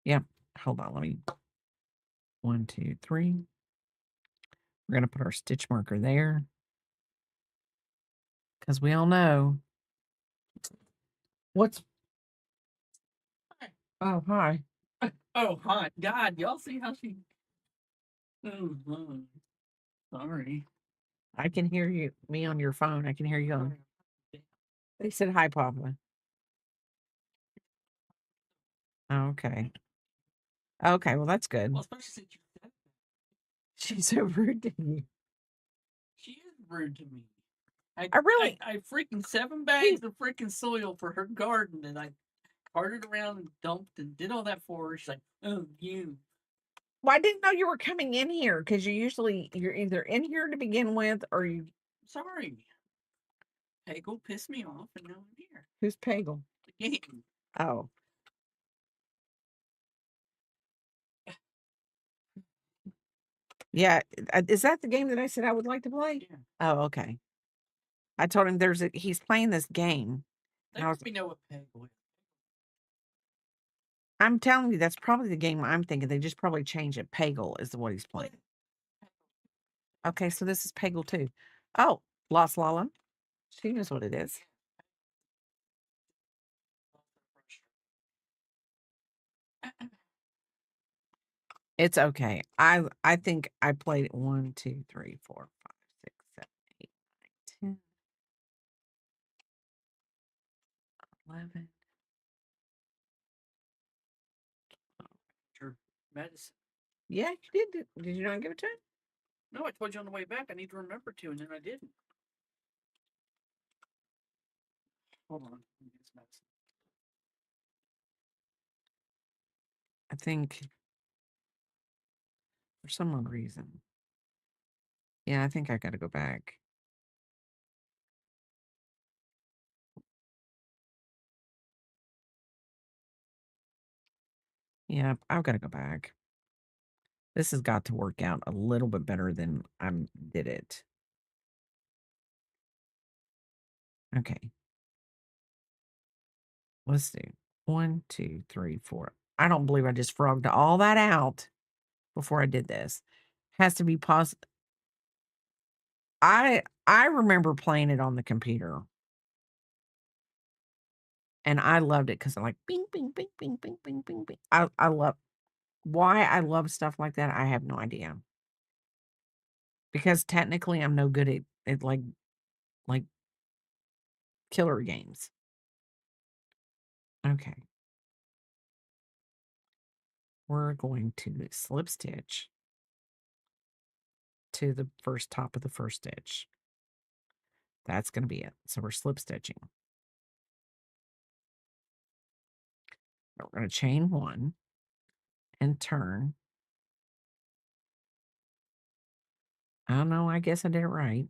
Yep. Hold on. Let me, 1, 2, 3. We're going to put our stitch marker there because we all know what's. Oh, hi. Oh, hi. God, y'all see how she. Oh, sorry. I can hear me on your phone. I can hear you on. They said hi, Papa. Okay. Okay, well, that's good. Well, especially since you said that. She's so rude to you. She is rude to me. I really. I freaking 7 bags of freaking soil for her garden, and I carted around and dumped and did all that for her. She's like, oh, you. Well, I didn't know you were coming in here because you're either in here to begin with or you. Sorry. Peggle pissed me off, and now I'm here. Who's Pagel? The game. Oh. Yeah, is that the game that I said I would like to play? Yeah. Oh, okay. I told him he's playing this game. Let me know what Peggle is. I'm telling you, that's probably the game I'm thinking. They just probably changed it. Pagel is what he's playing. Okay, so this is Pagel 2. Oh, Lost Lala. She knows what it is. It's okay. I think I played it 1, 2, 3, 4, 5, 6, 7, 8, 9, 10, 11. Your medicine. Yeah, you did. Did you not give it to him? No, I told you on the way back. I need to remember to, and then I didn't. Hold on. Let me get this medicine. I think for some odd reason. Yeah, I think I got to go back. Yeah, I've got to go back. This has got to work out a little bit better than I did it. Okay. Let's do 1, 2, 3, 4. I don't believe I just frogged all that out before I did this. Has to be positive. I remember playing it on the computer. And I loved it because I like bing, bing, bing, bing, bing, bing, bing, bing. I love why I love stuff like that. I have no idea. Because technically I'm no good at like killer games. Okay. We're going to slip stitch to the first top of the first stitch. That's going to be it. So we're slip stitching. We're going to chain 1 and turn. I don't know. I guess I did it right.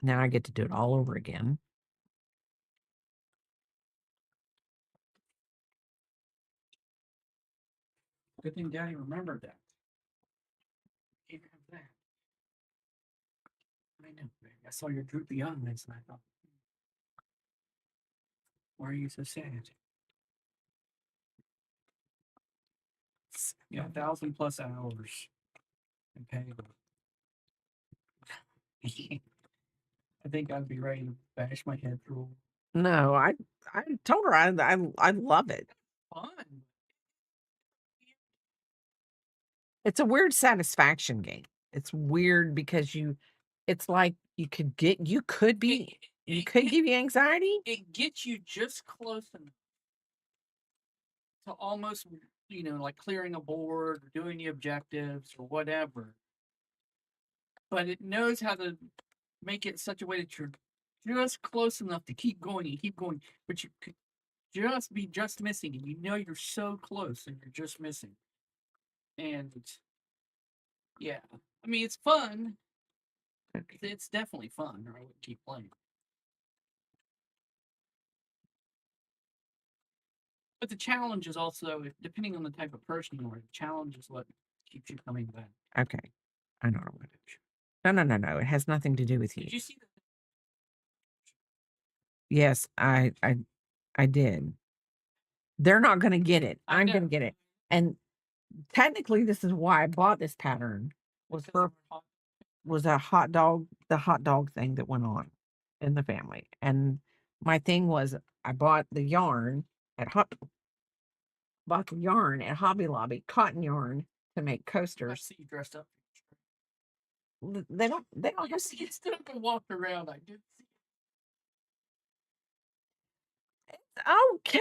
Now I get to do it all over again. Good thing Daddy remembered that. Can't have that. I know, baby. I saw your droopy eyes and I thought, why are you so sad? Yeah, 1,000 plus hours and pay. I think I'd be ready to bash my head through. No, I told her I love it. Fun. It's a weird satisfaction game. It's weird because it's like you could give you anxiety. It gets you just close enough to almost like clearing a board or doing the objectives or whatever. But it knows how to make it such a way that you're just close enough to keep going and keep going, but you could just be just missing, and you're so close and you're just missing. And yeah, I mean, it's fun. It's definitely fun, or I would keep playing. But the challenge is also, depending on the type of person you are, the challenge is what keeps you coming back. Okay. I know what it is. No. It has nothing to do with you. Did you see that? Yes, I did. They're not going to get it. I'm going to get it. And technically, this is why I bought this pattern. Was a hot dog, the hot dog thing that went on in the family. And my thing was, I bought the yarn at Hobby Lobby, cotton yarn to make I coasters. see you dressed up. They don't You have see it still can walk around. I did see okay.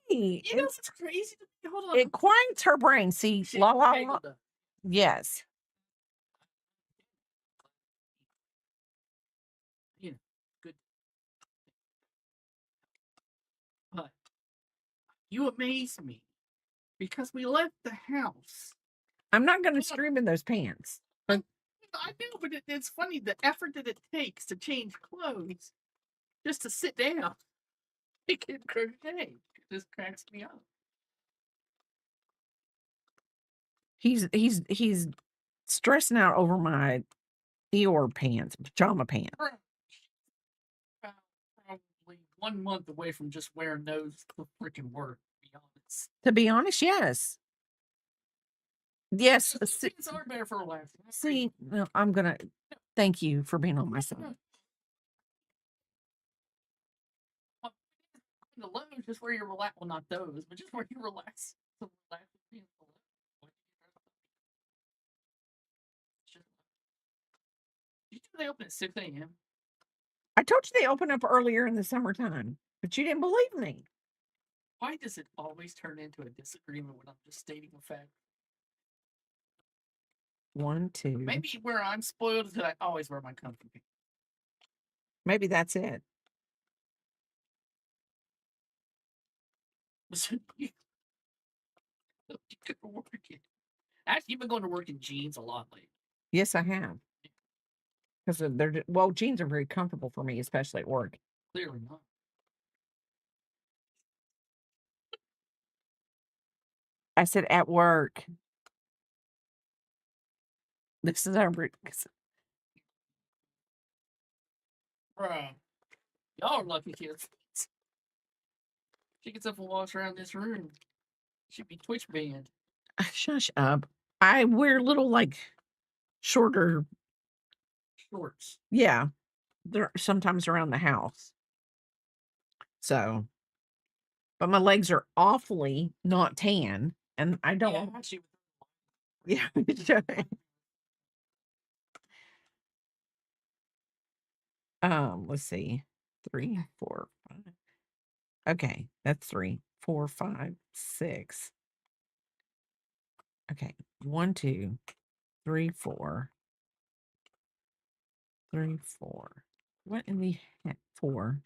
it. It's crazy to me. Hold on. It quiets her brain. See, la la la. Yes. Good. But you amaze me because we left the house. I'm not going to scream in those pants. But I know, but it's funny the effort that it takes to change clothes just to sit down. It can crochet. It just cracks me up. he's stressing out over my Eeyore pants, pajama pants. Probably 1 month away from just wearing those to freaking work, to be honest. To be honest, yes. Yes. It's are better for relaxing. See, I'm gonna thank you for being on my side. The lows, just where you relax. Well, not those, but just where you relax. So relax. Did you know they open at 6 a.m.? I told you they open up earlier in the summertime, but you didn't believe me. Why does it always turn into a disagreement when I'm just stating a fact? 1, 2. Maybe where I'm spoiled is that I always wear my comfy pants. Maybe that's it. Actually, you've been going to work in jeans a lot lately. Yes, I have. Because jeans are very comfortable for me, especially at work. Clearly not. I said at work. This is our Bruh. Y'all are lucky kids. She gets up and walks around this room. She'd be Twitch banned. Shush up. I wear little shorter shorts. Yeah. They're sometimes around the house. So, but my legs are awfully not tan, and I don't. Yeah. Let's see. 3, 4, 5. Okay, that's 3, 4, 5, 6. Okay, 1, 2, 3, 4. 3, 4. What in the heck? 4,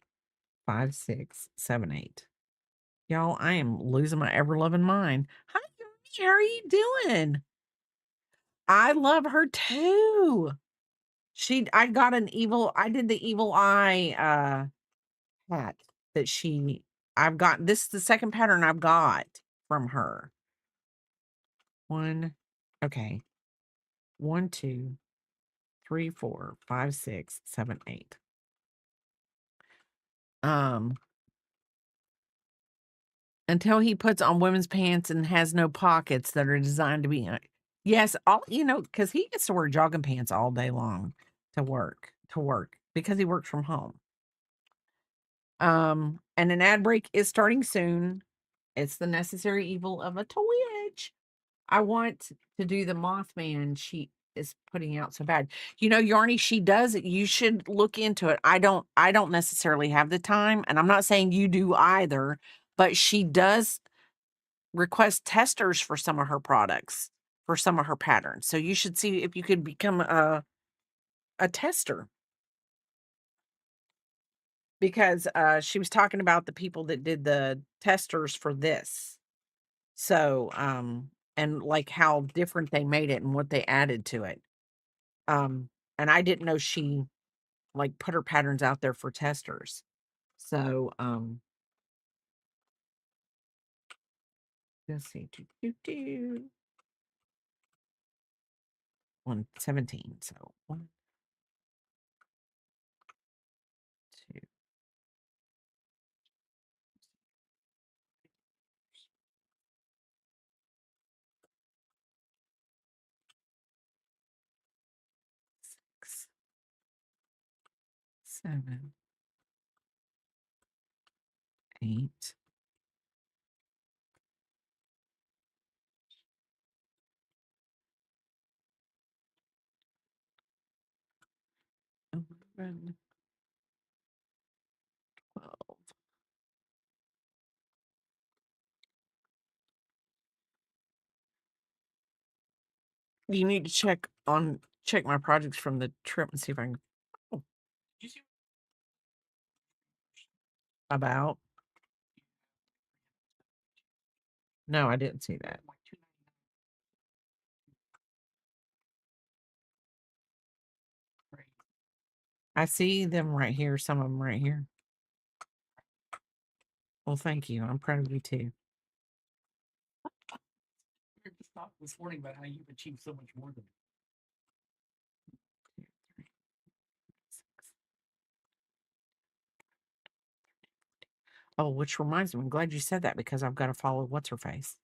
5, 6, 7, 8. Y'all, I am losing my ever loving mind. Hi, Yoni, how are you doing? I love her too. I did the evil eye hat that I've got. This is the second pattern I've got from her. Okay. 1, 2, 3, 4, 5, 6, 7, 8. Until he puts on women's pants and has no pockets that are designed to be. Yes, because he gets to wear jogging pants all day long to work because he works from home. And an ad break is starting soon. It's the necessary evil of a Twitch. I want to do the Mothman she is putting out so bad. Yarny, she does it. You should look into it. I don't necessarily have the time, and I'm not saying you do either, but she does request testers for some of her products, for some of her patterns. So you should see if you could become a tester. Because, she was talking about the people that did the testers for this. So, and, like, how different they made it and what they added to it. And I didn't know she, like, put her patterns out there for testers. So, let's see. 117, so 1, 2, 6, 7, 8, 11, 12. You need to check my projects from the trip and see if I can Did you see about. No, I didn't see that. like 299? Right. I see them right here, some of them right here. Well, thank you. I'm proud of you too. We were just talking this morning about how you've achieved so much more than me. 2, 3, 6. Oh, which reminds me, I'm glad you said that because I've got to follow what's her face.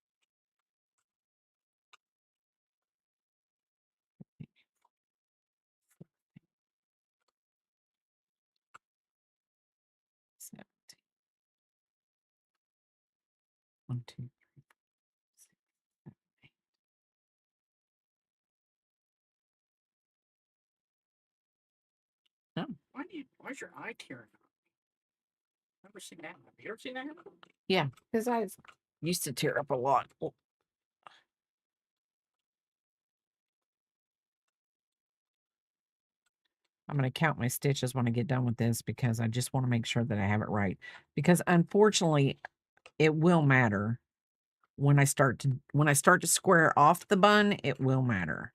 Seven, 1, 2, 3, 6, 7, 8. No, Why's your eye tearing up? Never seen that. Have you ever seen that happen? yeah, his eyes used to tear up a lot. Well, I'm going to count my stitches when I get done with this because I just want to make sure that I have it right. Because unfortunately, it will matter when I start to square off the bun, it will matter.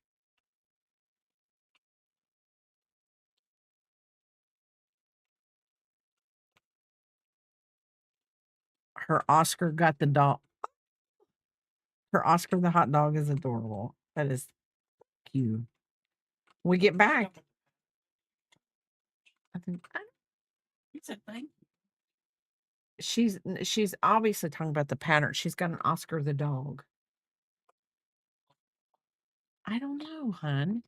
Her Oscar got the dog. Her Oscar the hot dog is adorable. That is cute. We get back. I think It's a thing. she's obviously talking about the pattern. She's got an Oscar the dog. I don't know, hun.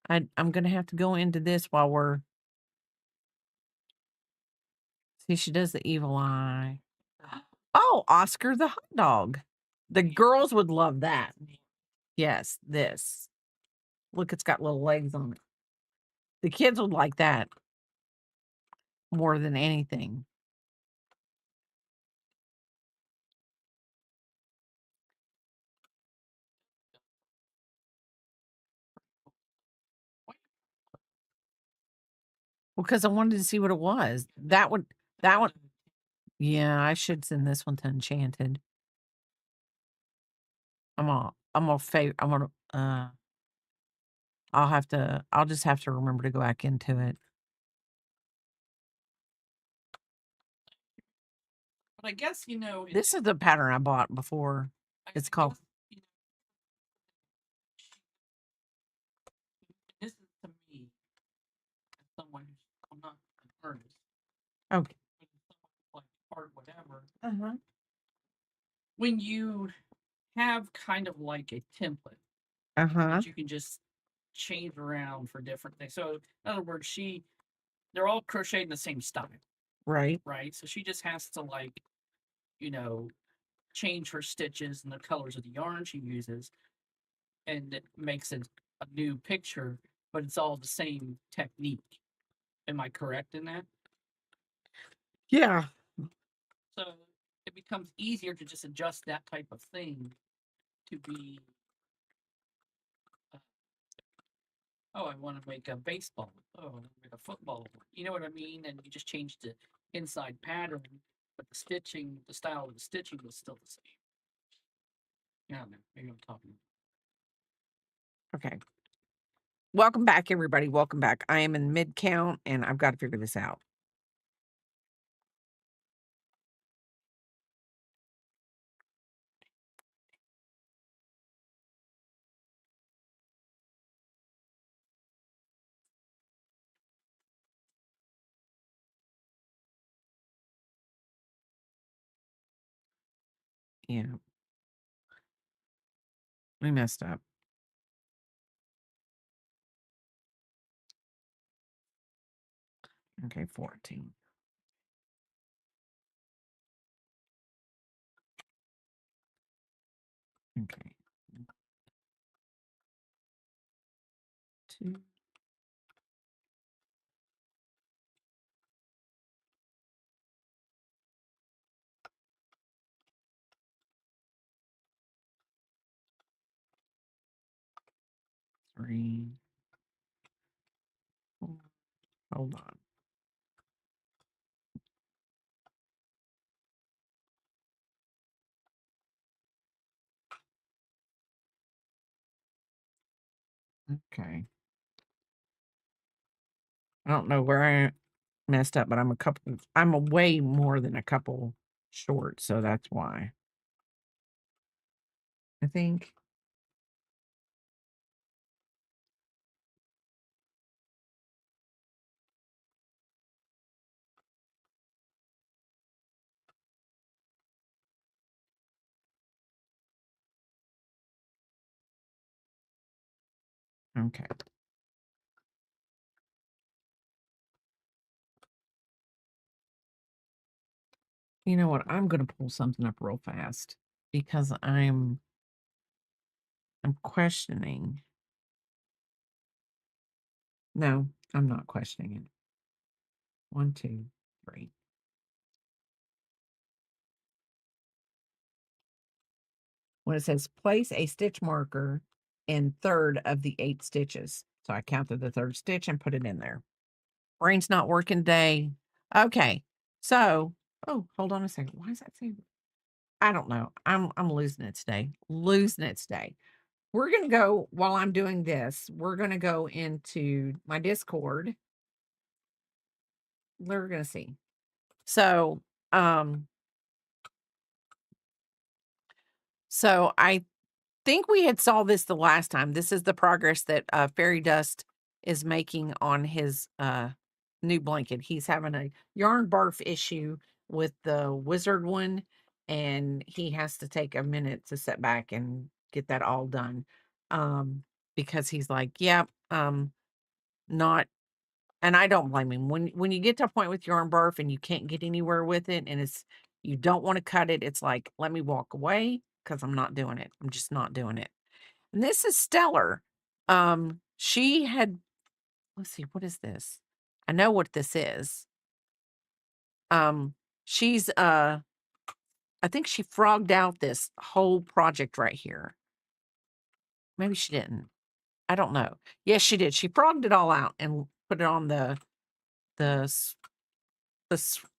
I'm gonna have to go into this while we're see. She does the evil eye. Oh, Oscar the hot dog. The girls would love that. Yes, this. Look, it's got little legs on it. The kids would like that more than anything. Well, because I wanted to see what it was. That one, yeah, I should send this one to Enchanted. I'll just have to remember to go back into it. But I guess This is the pattern I bought before. It's called, this is to me, as someone who's I'm not an artist, okay. but as someone who likes art, whatever. Uh-huh. When you have kind of like a template Uh-huh. that you can just change around for different things. So in other words, they're all crocheted in the same style, Right. right? So she just has to you know, change her stitches and the colors of the yarn she uses, and it makes it a new picture, but it's all the same technique. Am I correct in that? Yeah. So it becomes easier to just adjust that type of thing to be, oh, I want to make a baseball. Oh, I want to make a football. You know what I mean? And you just change the inside pattern, but the stitching, the style of the stitching was still the same. Yeah, maybe I'm talking. Okay. Welcome back, everybody. Welcome back. I am in mid count and I've got to figure this out. Yeah. We messed up. Okay, 14. Okay. 2. Three. 4. Hold on. Okay. I don't know where I messed up, but I'm a way more than a couple short, so that's why. I think. Okay. You know what? I'm going to pull something up real fast because I'm questioning. No, I'm not questioning it. 1, 2, 3. When it says place a stitch marker in third of the 8 stitches. So I counted the third stitch and put it in there. Brain's not working today. Okay. So, oh, hold on a second. Why is that saying? I don't know. I'm losing it today. Losing it today. We're going to go, while I'm doing this, we're going to go into my Discord. We're going to see. So, I think we had saw this the last time. This is the progress that Fairy Dust is making on his new blanket. He's having a yarn barf issue with the wizard one, and he has to take a minute to sit back and get that all done. Because he's like, yeah, not, and I don't blame him. When you get to a point with yarn barf and you can't get anywhere with it, and you don't want to cut it, it's like, let me walk away because I'm not doing it. I'm just not doing it. And this is Stellar. She had, let's see, what is this? I know what this is. She's I think she frogged out this whole project right here. Maybe she didn't. I don't know. Yes, she did. She frogged it all out and put it on the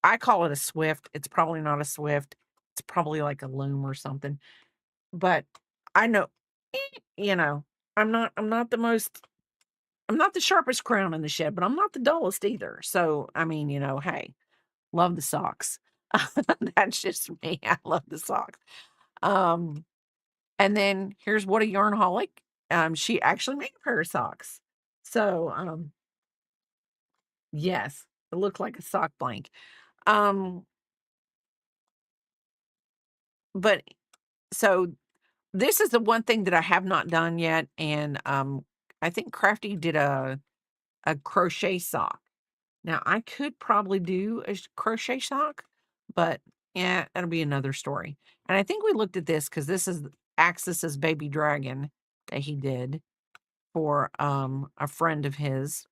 I call it a Swift. It's probably not a Swift. It's probably like a loom or something. But I know, you know, I'm not the sharpest crown in the shed, but I'm not the dullest either. So, I mean, hey, love the socks. That's just me. I love the socks. And then here's what a yarnaholic. She actually made a pair of socks. So, yes, it looked like a sock blank. But so this is the one thing that I have not done yet, and I think Crafty did a crochet sock. Now I could probably do a crochet sock, but yeah, that'll be another story. And I think we looked at this because this is Axis's baby dragon that he did for a friend of his.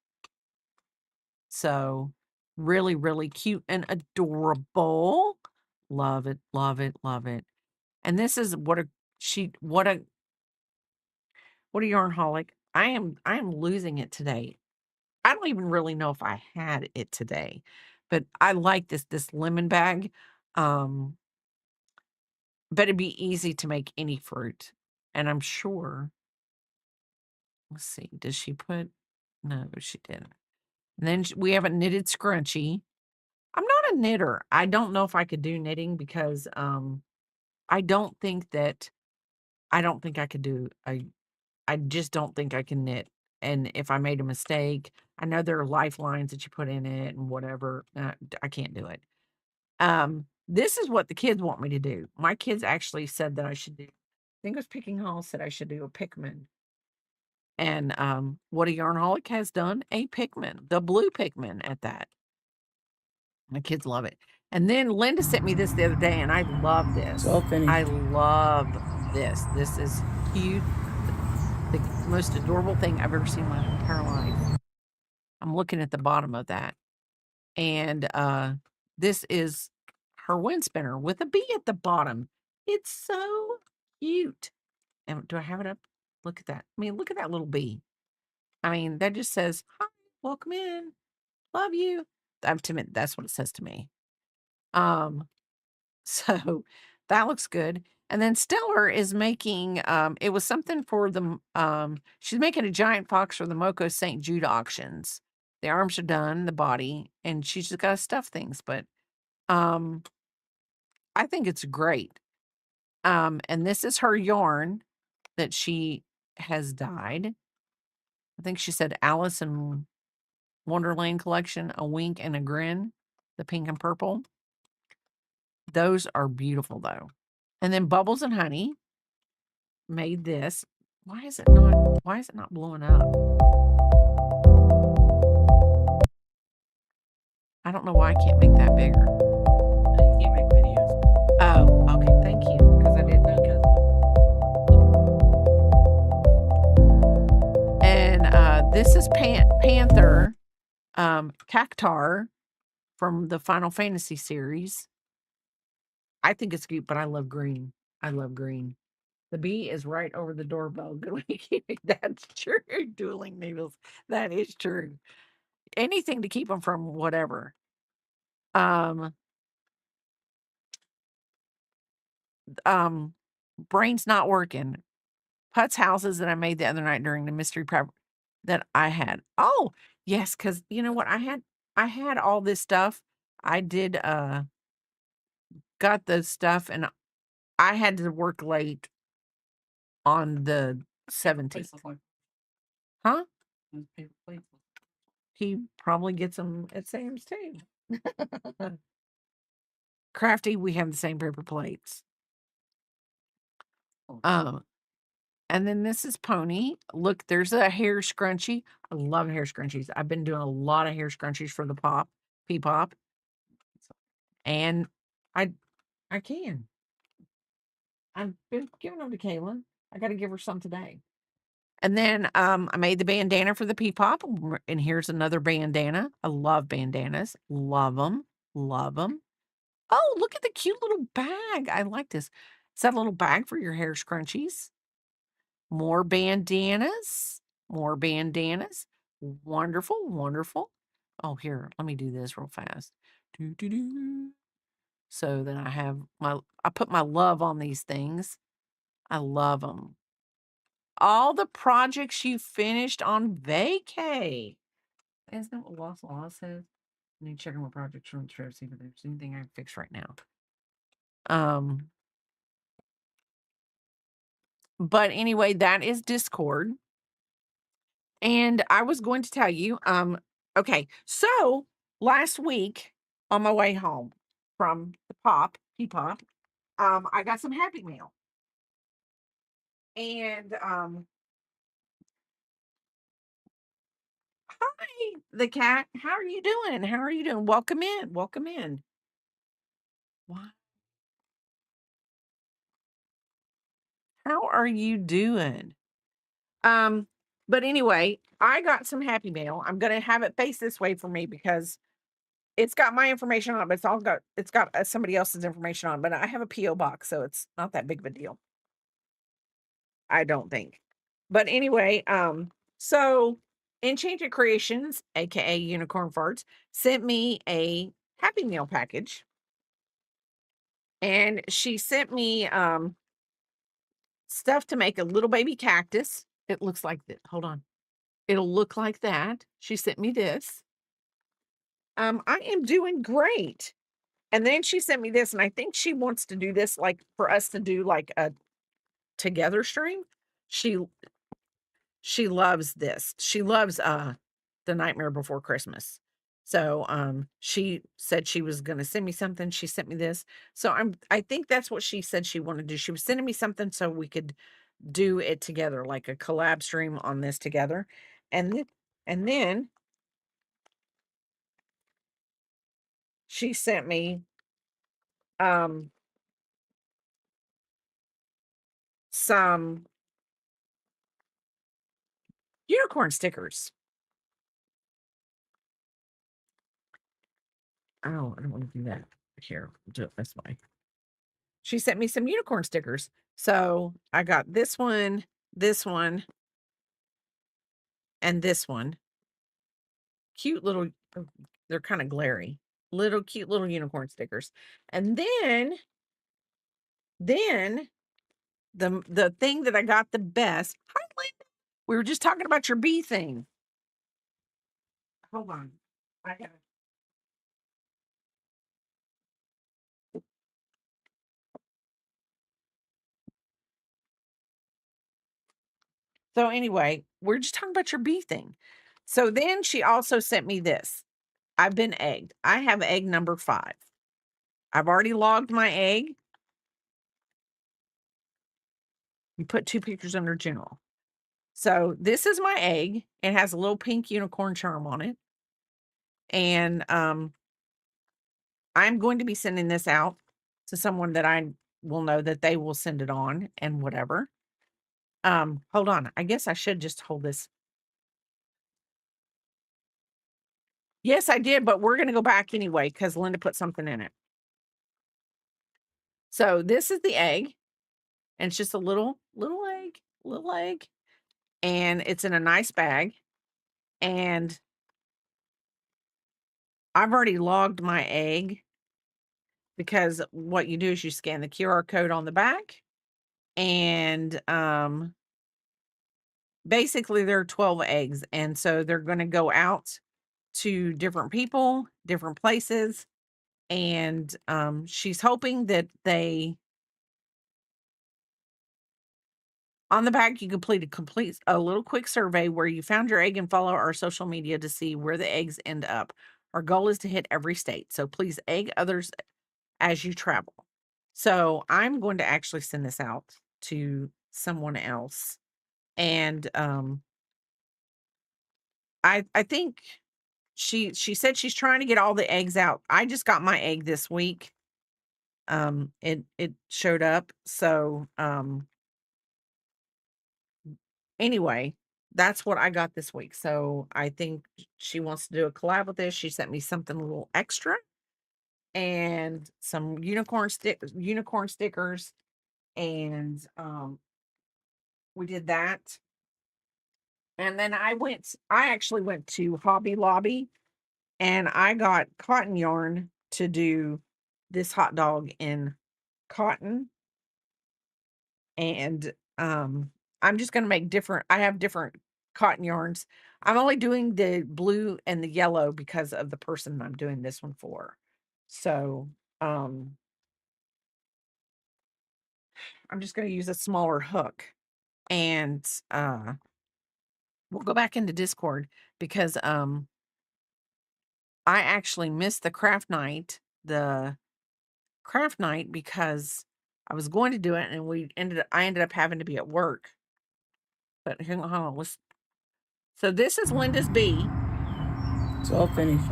So really, really cute and adorable. Love it, love it, love it. And this is what a yarnholic. I am losing it today. I don't even really know if I had it today, but I like this lemon bag. Um, but it'd be easy to make any fruit. And I'm sure, let's see, does she put, no, she didn't. And then we have a knitted scrunchie. I'm not a knitter. I don't know if I could do knitting because I don't think I could do I just don't think I can knit. And if I made a mistake, I know there are lifelines that you put in it and whatever. I can't do it. This is what the kids want me to do. My kids actually said that I should do. I think it was Picking Hall said I should do a Pikmin. And what a Yarnholic has done, a Pikmin, the blue Pikmin at that. My kids love it. And then Linda sent me this the other day, and I love this. It's all finished. I love this. This is cute. The most adorable thing I've ever seen in my entire life. I'm looking at the bottom of that. And this is her wind spinner with a bee at the bottom. It's so cute. And do I have it up? Look at that. I mean, look at that little bee. I mean, that just says, hi, welcome in. Love you. That's what it says to me. So that looks good. And then Stellar is making, it was something for the, she's making a giant fox for the Moco St. Jude auctions. The arms are done, the body, and she's just got to stuff things. But I think it's great. And this is her yarn that she has dyed. I think she said Alice in Wonderland collection, a wink and a grin, the pink and purple. Those are beautiful though. And then Bubbles and Honey made this. Why is it not blowing up? I don't know why I can't make that bigger. You can't make videos. Oh, okay, thank you. Because I didn't know. And this is Panther Cactar from the Final Fantasy series. I think it's cute, but I love green. I love green. The bee is right over the doorbell. That's true. Dueling needles. That is true. Anything to keep them from whatever. Brain's not working. Putz houses that I made the other night during the mystery prep that I had. Oh, yes, because you know what? I had all this stuff. I did got the stuff and I had to work late on the 17th. Huh? Those paper plates. He probably gets them at Sam's too. Crafty, we have the same paper plates. And then this is Pony. Look, there's a hair scrunchie. I love hair scrunchies. I've been doing a lot of hair scrunchies for the P-Pop. And I can. I've been giving them to Kayla. I got to give her some today. And then I made the bandana for the P-Pop. And here's another bandana. I love bandanas. Love them. Love them. Oh, look at the cute little bag. I like this. Is that a little bag for your hair scrunchies? More bandanas. More bandanas. Wonderful, wonderful. Oh, here, let me do this real fast. So then I put my love on these things. I love them. All the projects you finished on vacay. Isn't that what Lost Law says? I need to check on my projects from the trip, see if there's anything I can fix right now. But anyway, that is Discord. And I was going to tell you, okay, so last week on my way home from the P-Pop, I got some Happy Meal. And hi, the cat. How are you doing? How are you doing? Welcome in. Welcome in. What? How are you doing? But anyway, I got some Happy Mail. I'm gonna have it face this way for me because it's got my information on it, but it's got somebody else's information on it, but I have a PO box, so it's not that big of a deal. I don't think. But anyway, so Enchanted Creations, aka Unicorn Farts, sent me a Happy Meal package. And she sent me stuff to make a little baby cactus. It looks like that. Hold on. It'll look like that. She sent me this. I am doing great. And then she sent me this, and I think she wants to do this like for us to do like a together stream. She loves this. She loves The Nightmare Before Christmas. So she said she was going to send me something. She sent me this. So I think that's what she said she wanted to do. She was sending me something so we could do it together, like a collab stream on this together. And then she sent me some unicorn stickers. Oh, I don't want to do that. Here, we'll do it this way. She sent me some unicorn stickers. So I got this one, and this one. Cute little, they're kind of glary. Cute little unicorn stickers. And then the thing that I got the best. Hi, Linda. We were just talking about your bee thing. Hold on. I got So anyway, we're just talking about your bee thing. So then she also sent me this. I've been egged. I have egg number 5. I've already logged my egg. You put 2 pictures under general. So this is my egg. It has a little pink unicorn charm on it. And I'm going to be sending this out to someone that I will know that they will send it on and whatever. Hold on. I guess I should just hold this. Yes, I did, but we're going to go back anyway because Linda put something in it. So this is the egg, and it's just a little egg, and it's in a nice bag. And I've already logged my egg because what you do is you scan the QR code on the back, and basically there are 12 eggs, and so they're going to go out to different people, different places, and she's hoping that they on the back you complete a little quick survey where you found your egg and follow our social media to see where the eggs end up. Our goal is to hit every state, so please egg others as you travel. So I'm going to actually send this out to someone else, and I think she said she's trying to get all the eggs out. I just got my egg this week. It showed up. So anyway, that's what I got this week. So I think she wants to do a collab with this. She sent me something a little extra and some unicorn stickers, and we did that. And then I actually went to Hobby Lobby, and I got cotton yarn to do this hot dog in cotton. And I'm just going to make I have different cotton yarns. I'm only doing the blue and the yellow because of the person I'm doing this one for. So I'm just going to use a smaller hook, and we'll go back into Discord because I actually missed the craft night because I was going to do it, and I ended up having to be at work. But hang on, so this is Linda's bee. It's all finished.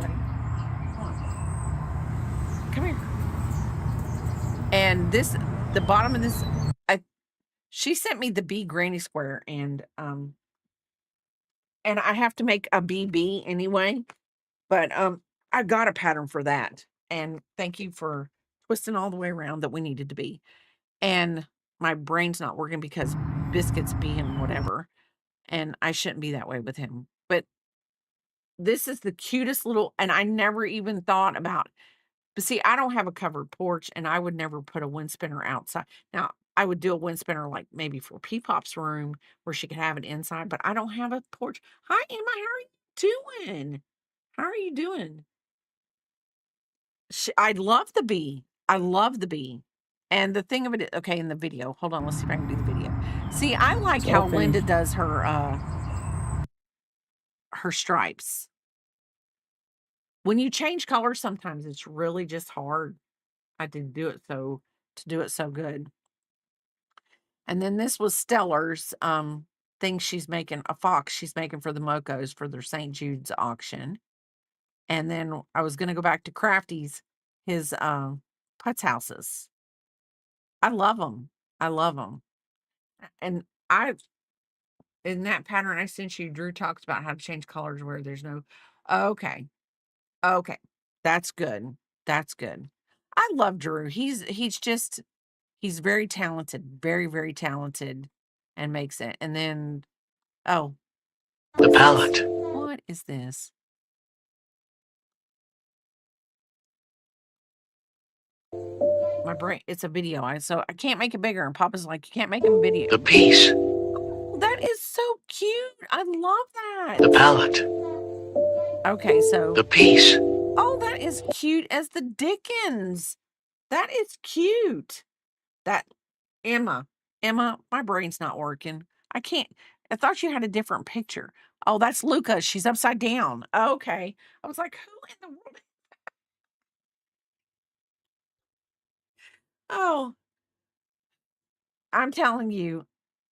Come here. And the bottom of this, she sent me the bee granny square, and I have to make a BB anyway. But I got a pattern for that. And thank you for twisting all the way around that we needed to be. And my brain's not working because Biscuit's being whatever. And I shouldn't be that way with him. But this is the cutest little, and I never even thought about, but see, I don't have a covered porch and I would never put a wind spinner outside. Now, I would do a wind spinner like maybe for Peepop's room where she could have it inside, but I don't have a porch. Hi, Emma. How are you doing? How are you doing? I love the bee. I love the bee. And the thing of it, okay, in the video, hold on, let's see if I can do the video. See, I like It's how all Linda finished. does her stripes. When you change colors, sometimes it's really just hard. I did do it to do it so good. And then this was Stellar's thing she's making, a fox she's making for the Mocos for their St. Jude's auction. And then I was gonna go back to Crafty's, his putz houses. I love them. I love them. And I in that pattern I sent you, Drew talks about how to change colors where there's no. Okay. Okay. That's good. That's good. I love Drew. He's very talented, very, very talented, and makes it. And then, oh, The palette. what is this? My brain, it's a video. So I can't make it bigger. And Papa's like, you can't make him video. The piece. Oh, that is so cute. I love The that. palette. Okay, so, The piece. oh, that is cute as the dickens. That is cute. That, Emma, my brain's not working. I can't. I thought you had a different picture. Oh, that's Luca. She's upside down. Okay. I was like, who in the world? Oh, I'm telling you,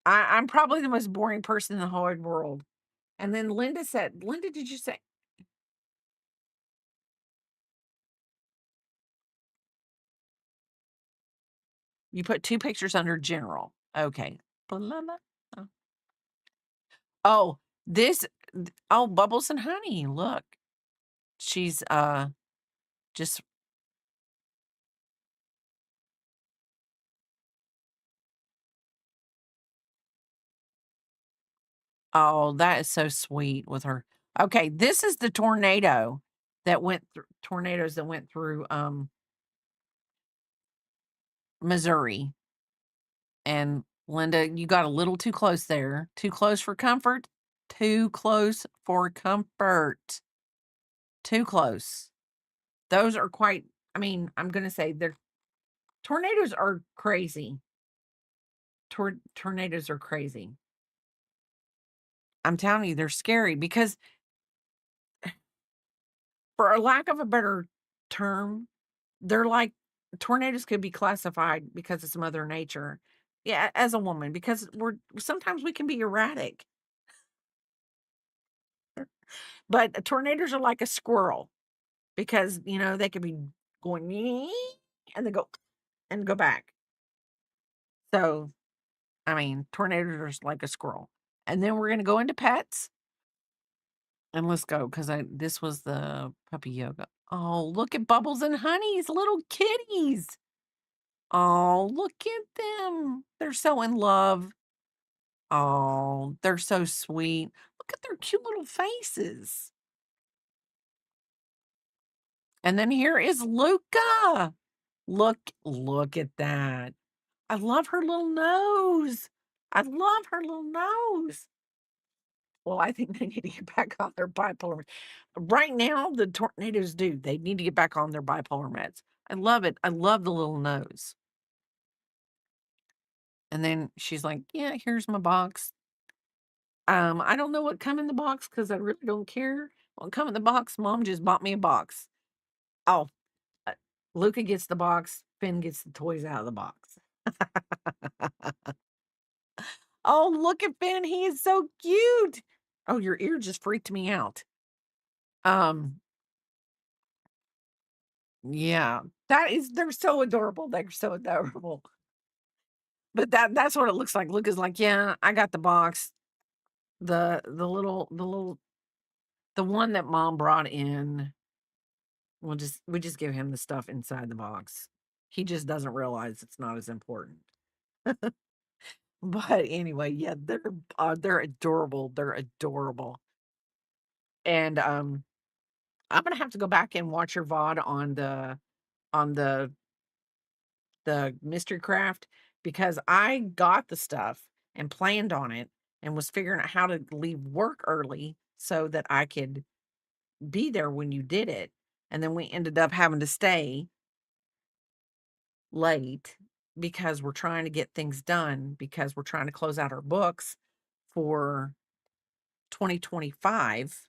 I'm probably the most boring person in the whole wide world. And then Linda said, Linda, did you say? You put 2 pictures under general. Okay. Blah. Oh, this, oh, Bubbles and Honey. Look. She's just, oh, that is so sweet with her. Okay, this is the tornadoes that went through Missouri. And Linda, you got a little too close there. Too close for comfort. Too close for comfort. Too close. Those are quite, I mean, I'm going to say tornadoes are crazy. Tornadoes are crazy. I'm telling you, they're scary because, for a lack of a better term, they're like tornadoes could be classified because it's Mother Nature. Yeah, as a woman, because sometimes we can be erratic. But tornadoes are like a squirrel because, they could be going and then go back. So, I mean, tornadoes are just like a squirrel. And then we're gonna go into pets. And let's go because this was the puppy yoga. Oh, look at Bubbles and Honey's little kitties. Oh, look at them. They're so in love. Oh, they're so sweet. Look at their cute little faces. And then here is Luca. Look at that. I love her little nose. I love her little nose. Well, I think they need to get back on their bipolar. Right now, the tornadoes do. They need to get back on their bipolar meds. I love it. I love the little nose. And then she's like, yeah, here's my box. I don't know what come in the box because I really don't care. What come in the box? Mom just bought me a box. Oh, uh, Luca gets the box. Finn gets the toys out of the box. Oh, look at Finn. He is so cute. Oh, your ear just freaked me out. Yeah, they're so adorable. They're so adorable. But that's what it looks like. Luca's like, yeah, I got the box. The one that mom brought in. we just give him the stuff inside the box. He just doesn't realize it's not as important. But anyway, yeah, they're adorable. They're adorable. And I'm gonna have to go back and watch your VOD on the mystery craft, because I got the stuff and planned on it and was figuring out how to leave work early so that I could be there when you did it. And then we ended up having to stay late because we're trying to get things done, because we're trying to close out our books for 2025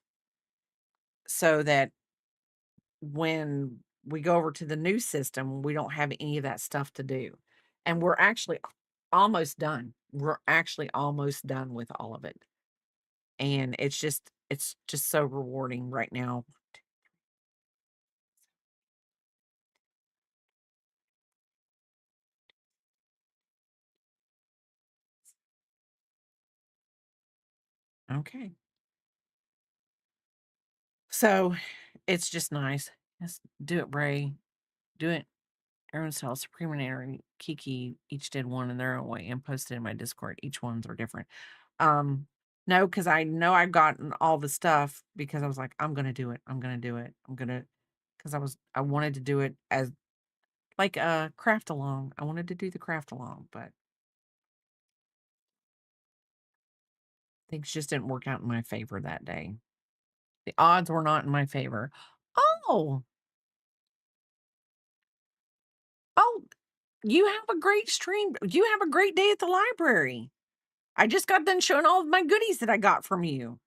so that when we go over to the new system, we don't have any of that stuff to do. And we're actually almost done. We're actually almost done with all of it. And it's just so rewarding right now. Okay. So it's just nice. Just do it, Bray. Do it. Aaron Cell, Supreme and Aaron, Kiki each did one in their own way and posted in my Discord. Each ones are different. Um, no, because I know I've gotten all the stuff because I was like, I'm gonna do it. I'm gonna do it. I'm gonna, because I wanted to do it as like a craft along. I wanted to do the craft along, but things just didn't work out in my favor that day. The odds were not in my favor. Oh, oh, you have a great stream. You have a great day at the library. I just got done showing all of my goodies that I got from you.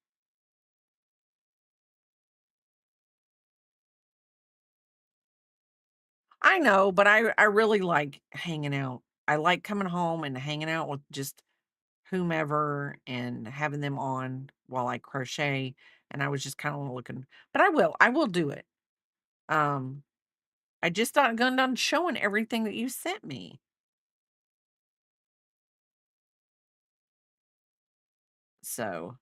I know, but I really like hanging out. I like coming home and hanging out with just whomever and having them on while I crochet, and I was just kinda looking, but I will do it. Um, I just not got done showing everything that you sent me. So,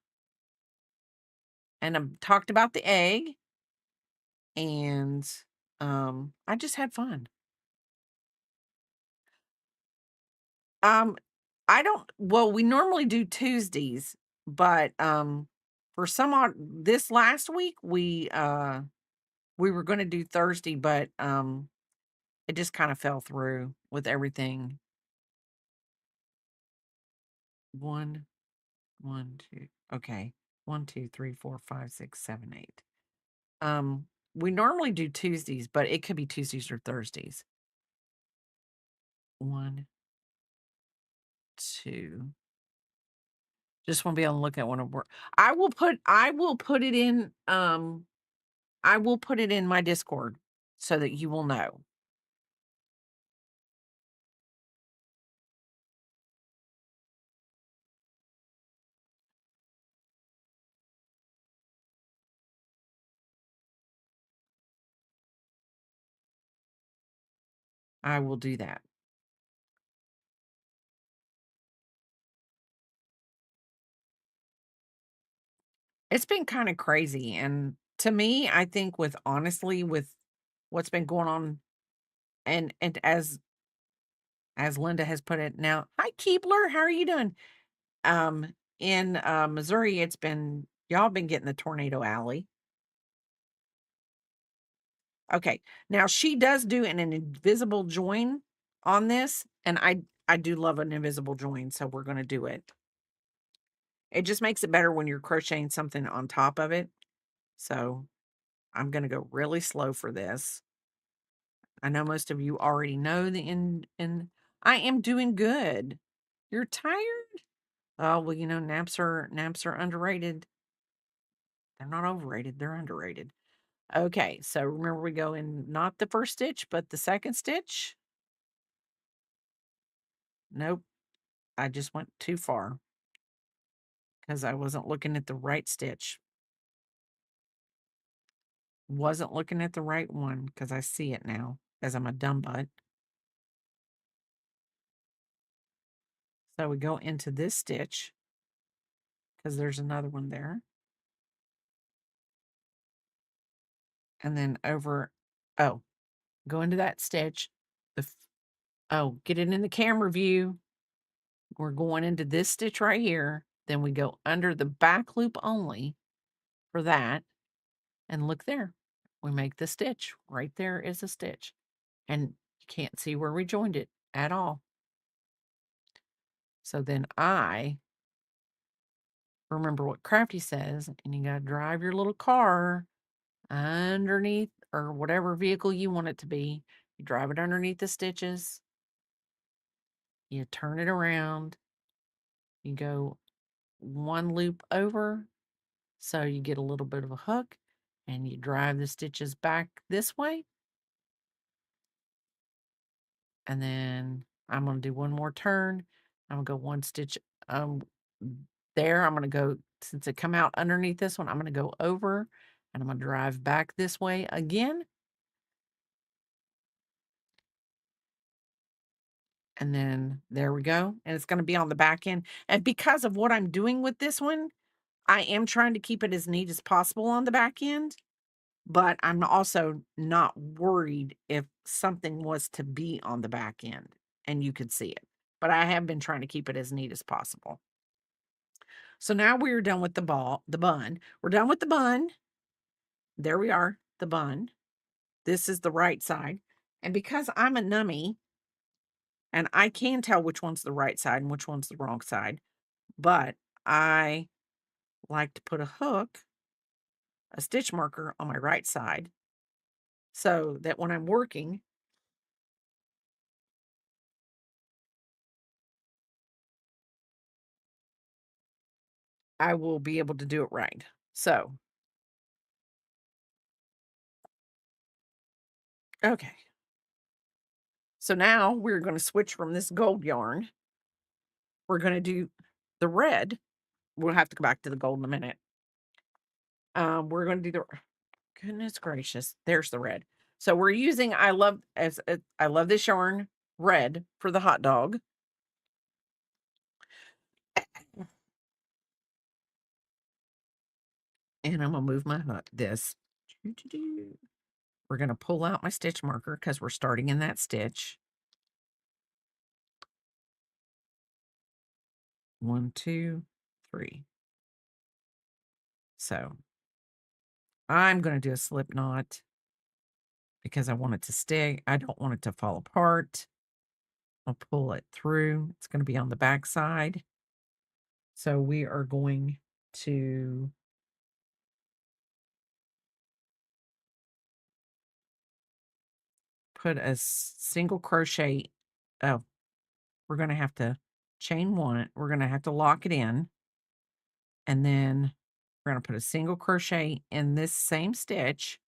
and I talked about the egg, and, I just had fun. Um, I don't well, we normally do Tuesdays, but, for some odd this last week, we were gonna do Thursday, but, it just kinda fell through with everything. 1, 1, 2 okay. 1, 2, 3, 4, 5, 6, 7, 8. We normally do Tuesdays, but it could be Tuesdays or Thursdays. 1, 2. Just wanna be able to look at one of work. I will put it in, I will put it in my Discord so that you will know. I will do that. It's been kinda crazy, and to me, I think with honestly, with what's been going on, and as Linda has put it now, "Hi, Keebler, how are you doing?" In, Missouri, it's been y'all been getting the tornado alley. Okay, now she does do an invisible join on this, and I do love an invisible join, so we're gonna do it. It just makes it better when you're crocheting something on top of it, so I'm gonna go really slow for this. I know most of you already know the in I am doing good. You're tired? Oh, well, naps are underrated. They're not overrated, they're underrated. Okay, so remember we go in not the first stitch, but the second stitch? Nope, I just went too far because I wasn't looking at the right stitch. Wasn't looking at the right one because I see it now, as I'm a dumb butt. So we go into this stitch because there's another one there. And then over Oh, go into that stitch. Get it in the camera view. We're going into this stitch right here. Then we go under the back loop only for that. And look there. We make the stitch. Right there is a stitch. And you can't see where we joined it at all. So then I remember what Crafty says, and you got to drive your little car underneath or whatever vehicle you want it to be. You drive it underneath the stitches. You turn it around. You go one loop over. So you get a little bit of a hook and you drive the stitches back this way. And then I'm going to do one more turn. I'm going to go one stitch there. I'm going to go, since it come out underneath this one, I'm going to go over and I'm going to drive back this way again. And then there we go. And it's going to be on the back end. And because of what I'm doing with this one, I am trying to keep it as neat as possible on the back end. But I'm also not worried if something was to be on the back end and you could see it. But I have been trying to keep it as neat as possible. So now we're done with the bun. We're done with the bun. There we are, the bun. This is the right side. And because I'm a numbie, and I can tell which one's the right side and which one's the wrong side, but I like to put a hook, a stitch marker on my right side, so that when I'm working, I will be able to do it right. So, okay. So now we're going to switch from this gold yarn. We're going to do the red. We'll have to go back to the gold in a minute. We're going to do the, goodness gracious, there's the red. So we're using, I love this yarn, red, for the hot dog. And I'm going to move my hook, this. We're going to pull out my stitch marker because we're starting in that stitch. 1, 2, 3. So I'm going to do a slip knot because I want it to stay. I don't want it to fall apart. I'll pull it through. It's going to be on the back side. So we are going to put a single crochet. Oh, we're going to have to chain one. We're going to have to lock it in. And then we're going to put a single crochet in this same stitch.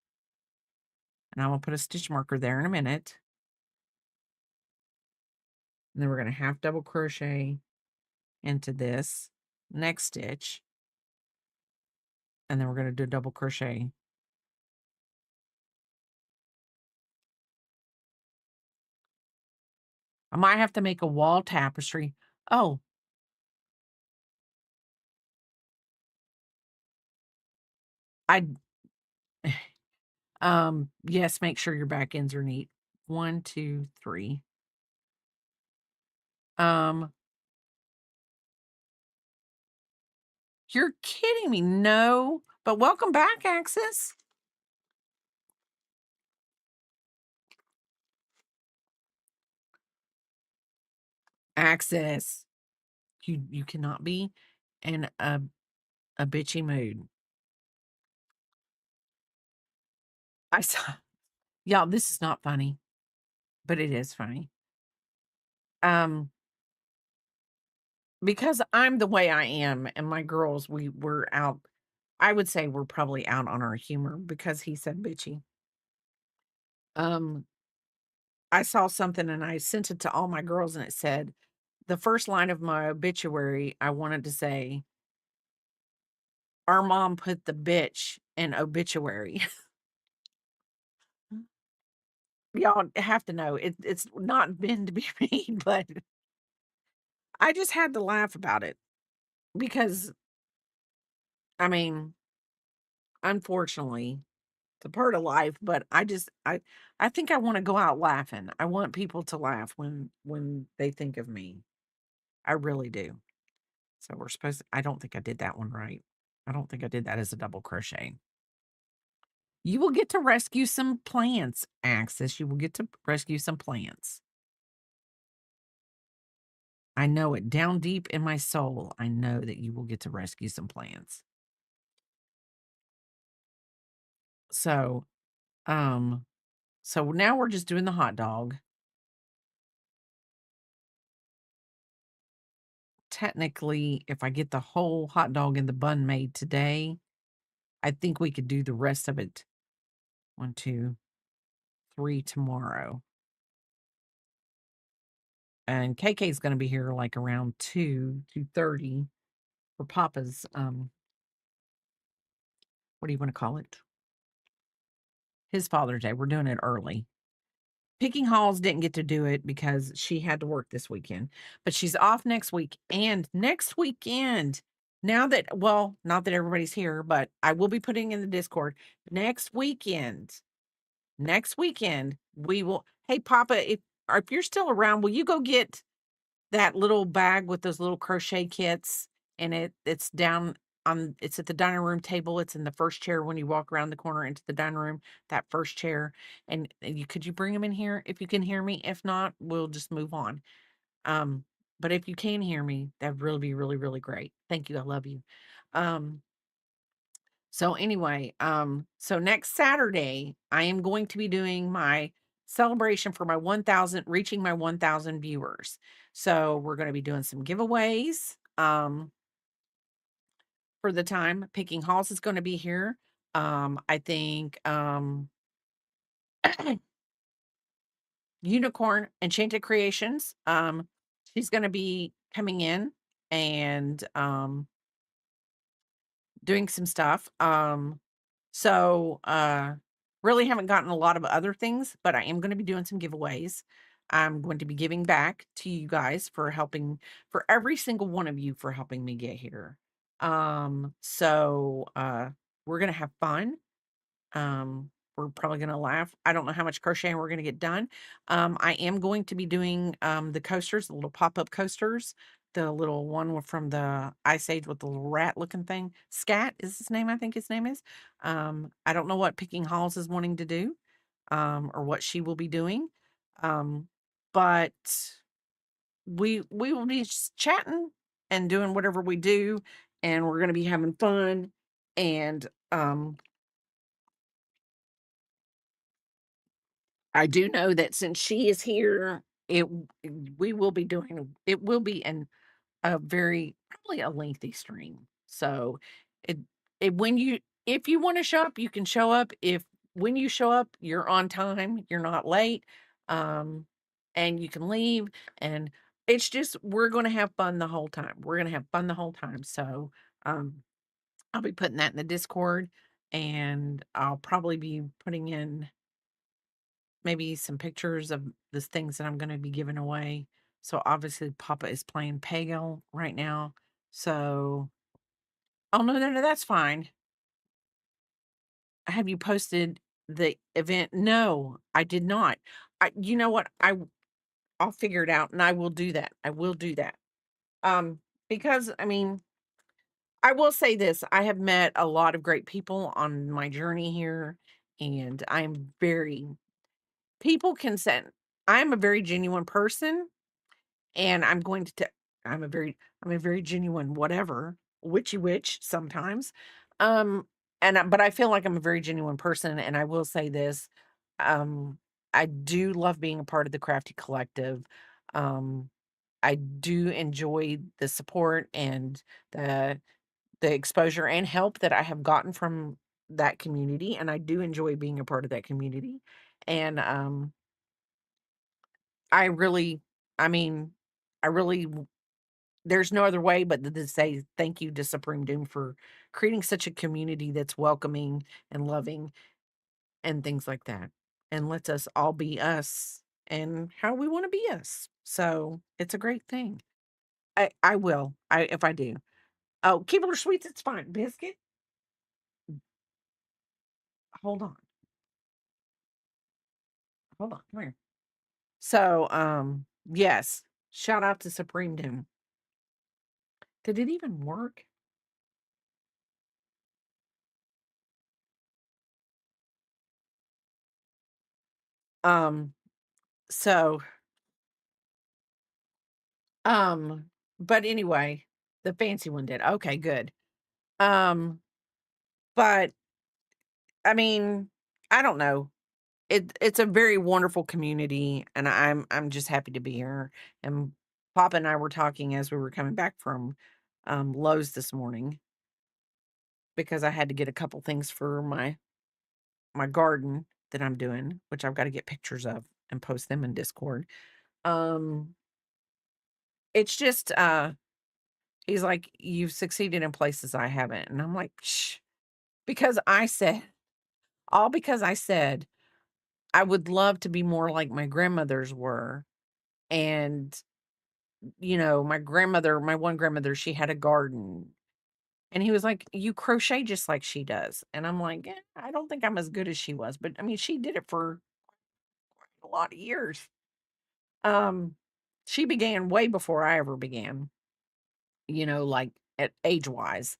And I will put a stitch marker there in a minute. And then we're going to half double crochet into this next stitch. And then we're going to do a double crochet. I might have to make a wall tapestry. Oh. Yes, make sure your back ends are neat. 1, 2, 3. You're kidding me. No, but welcome back, Axis. Axis. You cannot be in a bitchy mood. I saw y'all, this is not funny, but it is funny. Because I'm the way I am, and my girls, we're out. I would say we're probably out on our humor because he said bitchy. I saw something and I sent it to all my girls, and it said, the first line of my obituary, I wanted to say, our mom put the bitch in obituary. Y'all have to know it's not been to be mean, but I just had to laugh about it because, I mean, unfortunately, It's a part of life, but I think I wanna go out laughing. I want people to laugh when they think of me. I really do. So we're supposed to, I don't think I did that one right. I don't think I did that as a double crochet. You will get to rescue some plants, Axis. You will get to rescue some plants. I know it down deep in my soul. I know that you will get to rescue some plants. So, um, so now we're just doing the hot dog. Technically, if I get the whole hot dog and the bun made today, I think we could do the rest of it 1, 2, 3 tomorrow. And KK's gonna be here like around 2:30 for Papa's what do you want to call it? His Father's Day. We're doing it early. Picking Halls didn't get to do it because she had to work this weekend, but she's off next week. And next weekend, now that, well, not that everybody's here, but I will be putting in the Discord next weekend, we will, hey, Papa, if you're still around, will you go get that little bag with those little crochet kits? And it's down on, it's at the dining room table. It's in the first chair when you walk around the corner into the dining room, that first chair. And could you bring them in here if you can hear me? If not, we'll just move on. Um, but if you can hear me, that'd really be really, really great. Thank you. I love you. Um, so anyway, so next Saturday, I am going to be doing my celebration for my 1,000, reaching my 1,000 viewers. So we're going to be doing some giveaways. For the time, Picking Halls is going to be here. I think Unicorn Enchanted Creations. She's going to be coming in and doing some stuff. So really haven't gotten a lot of other things, but I am going to be doing some giveaways. I'm going to be giving back to you guys for helping, for every single one of you for helping me get here. So we're going to have fun. We're probably going to laugh. I don't know how much crocheting we're going to get done. I am going to be doing the coasters, the little pop-up coasters, the little one from the Ice Age with the little rat looking thing. Scat is his name, I think his name is. I don't know what Picking Halls is wanting to do, or what she will be doing. But we will be just chatting and doing whatever we do, and we're going to be having fun. And I do know that since she is here, we will be doing, it will be a very, probably a lengthy stream. So it it when you, if you want to show up, you can show up. If when you show up, you're on time, you're not late, um, and you can leave. And it's just, we're going to have fun the whole time. We're going to have fun the whole time. So um, I'll be putting that in the Discord, and I'll probably be putting in maybe some pictures of the things that I'm gonna be giving away. So obviously Papa is playing Pago right now. So, oh no, no, no, that's fine. Have you posted the event? No, I did not. You know what? I'll figure it out and I will do that. I will do that. Um, because I mean, I will say this, I have met a lot of great people on my journey here, and I'm very, people can send, I'm a very genuine person. And I'm going to I'm a very genuine whatever, witchy witch sometimes. Um, but I feel like I'm a very genuine person, and I will say this, um, I do love being a part of the Crafty Collective. Um, I do enjoy the support and the the exposure and help that I have gotten from that community, and I do enjoy being a part of that community. And I really, I mean, I really there's no other way but to say thank you to Supreme Doom for creating such a community that's welcoming and loving and things like that, and lets us all be us and how we want to be us. So it's a great thing. I will. I if I do. Oh, Keebler Sweets, it's fine. Biscuit, hold on. Hold on, come here. So, yes, shout out to Supreme Doom. Did it even work? Um, so, um, but anyway, the fancy one did. Okay, good. Um, but I mean, I don't know. It's a very wonderful community, and I'm just happy to be here. And Papa and I were talking as we were coming back from Lowe's this morning because I had to get a couple things for my garden that I'm doing, which I've got to get pictures of and post them in Discord. Um, it's just he's like, "You've succeeded in places I haven't." And I'm like, "Shh." Because I said, all because I said I would love to be more like my grandmothers were. And my one grandmother, she had a garden. And he was like, "You crochet just like she does." And I'm like, I don't think I'm as good as she was, but I mean, she did it for a lot of years. Um, she began way before I ever began, like at age wise.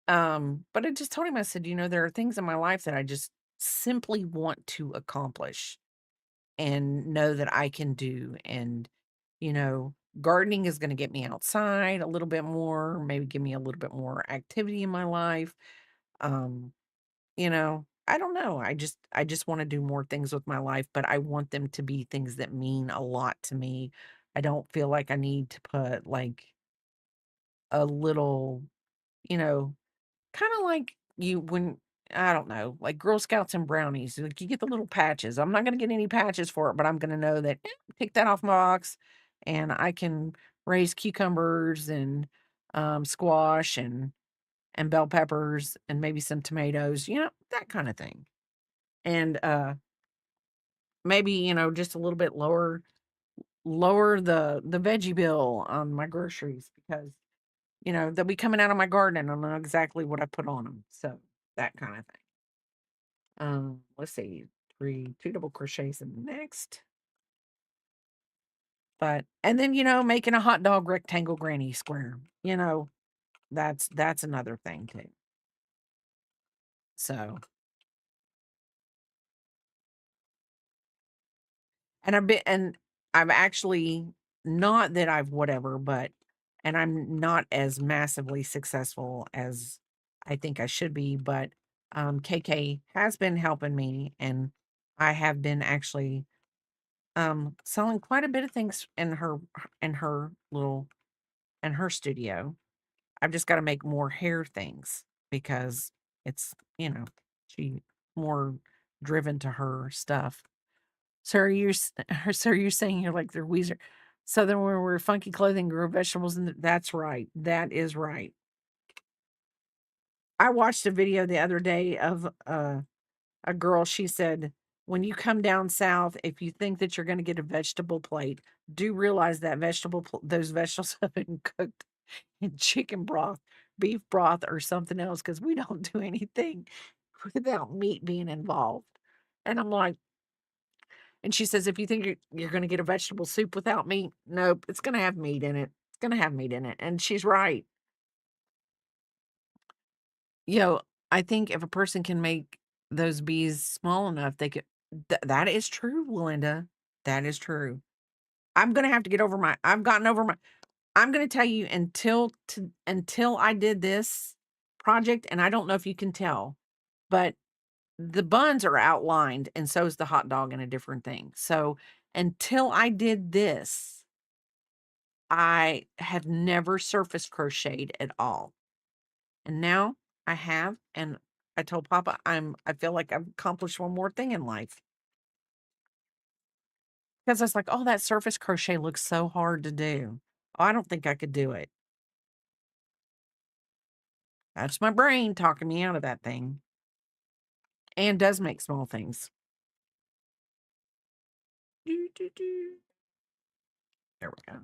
But I just told him, I said, there are things in my life that I just simply want to accomplish and know that I can do. And, you know, gardening is going to get me outside a little bit more, maybe give me a little bit more activity in my life. Um, I don't know. I just want to do more things with my life, but I want them to be things that mean a lot to me. I don't feel like I need to put like a little, you know, kind of like you when I don't know, like Girl Scouts and brownies. Like you get the little patches. I'm not gonna get any patches for it, but I'm gonna know that take that off my box and I can raise cucumbers and squash and bell peppers and maybe some tomatoes, that kind of thing. And maybe, just a little bit lower the veggie bill on my groceries because they'll be coming out of my garden and I know exactly what I put on them. So that kind of thing. Let's see, two double crochets in the next. But and then making a hot dog rectangle granny square. That's another thing too. So and I've actually not that I've whatever, but and I'm not as massively successful as I think I should be, but KK has been helping me and I have been actually selling quite a bit of things in her studio. I've just got to make more hair things because it's, she more driven to her stuff. So are you so you're saying you're like the Weezer. So then when we're funky clothing, grow vegetables, and that's right. That is right. I watched a video the other day of a girl. She said, "When you come down south, if you think that you're going to get a vegetable plate, do realize that those vegetables have been cooked in chicken broth, beef broth, or something else because we don't do anything without meat being involved." And I'm like, and she says, if you think you're going to get a vegetable soup without meat, nope, it's going to have meat in it. It's going to have meat in it. And she's right. You know, I think if a person can make those bees small enough, they could. That is true, Linda. That is true. I'm gonna have to get over my. I've gotten over my. I'm gonna tell you until I did this project, and I don't know if you can tell, but the buns are outlined, and so is the hot dog and a different thing. So until I did this, I have never surface crocheted at all. And now I have, and I told Papa I feel like I've accomplished one more thing in life. Because I was like, oh, that surface crochet looks so hard to do. Oh, I don't think I could do it. That's my brain talking me out of that thing. And does make small things. Doo, doo, doo. There we go.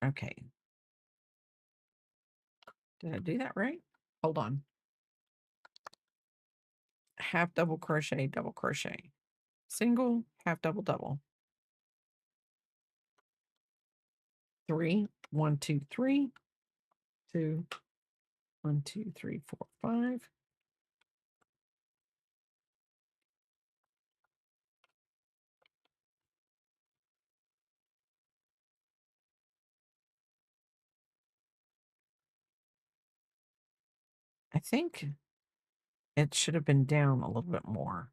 Okay. Did I do that right? Hold on. Half double crochet, double crochet. Single, half double, double. 3, 1, 2, 3, 2, 1, 2, 3, 4, 5. I think it should have been down a little bit more.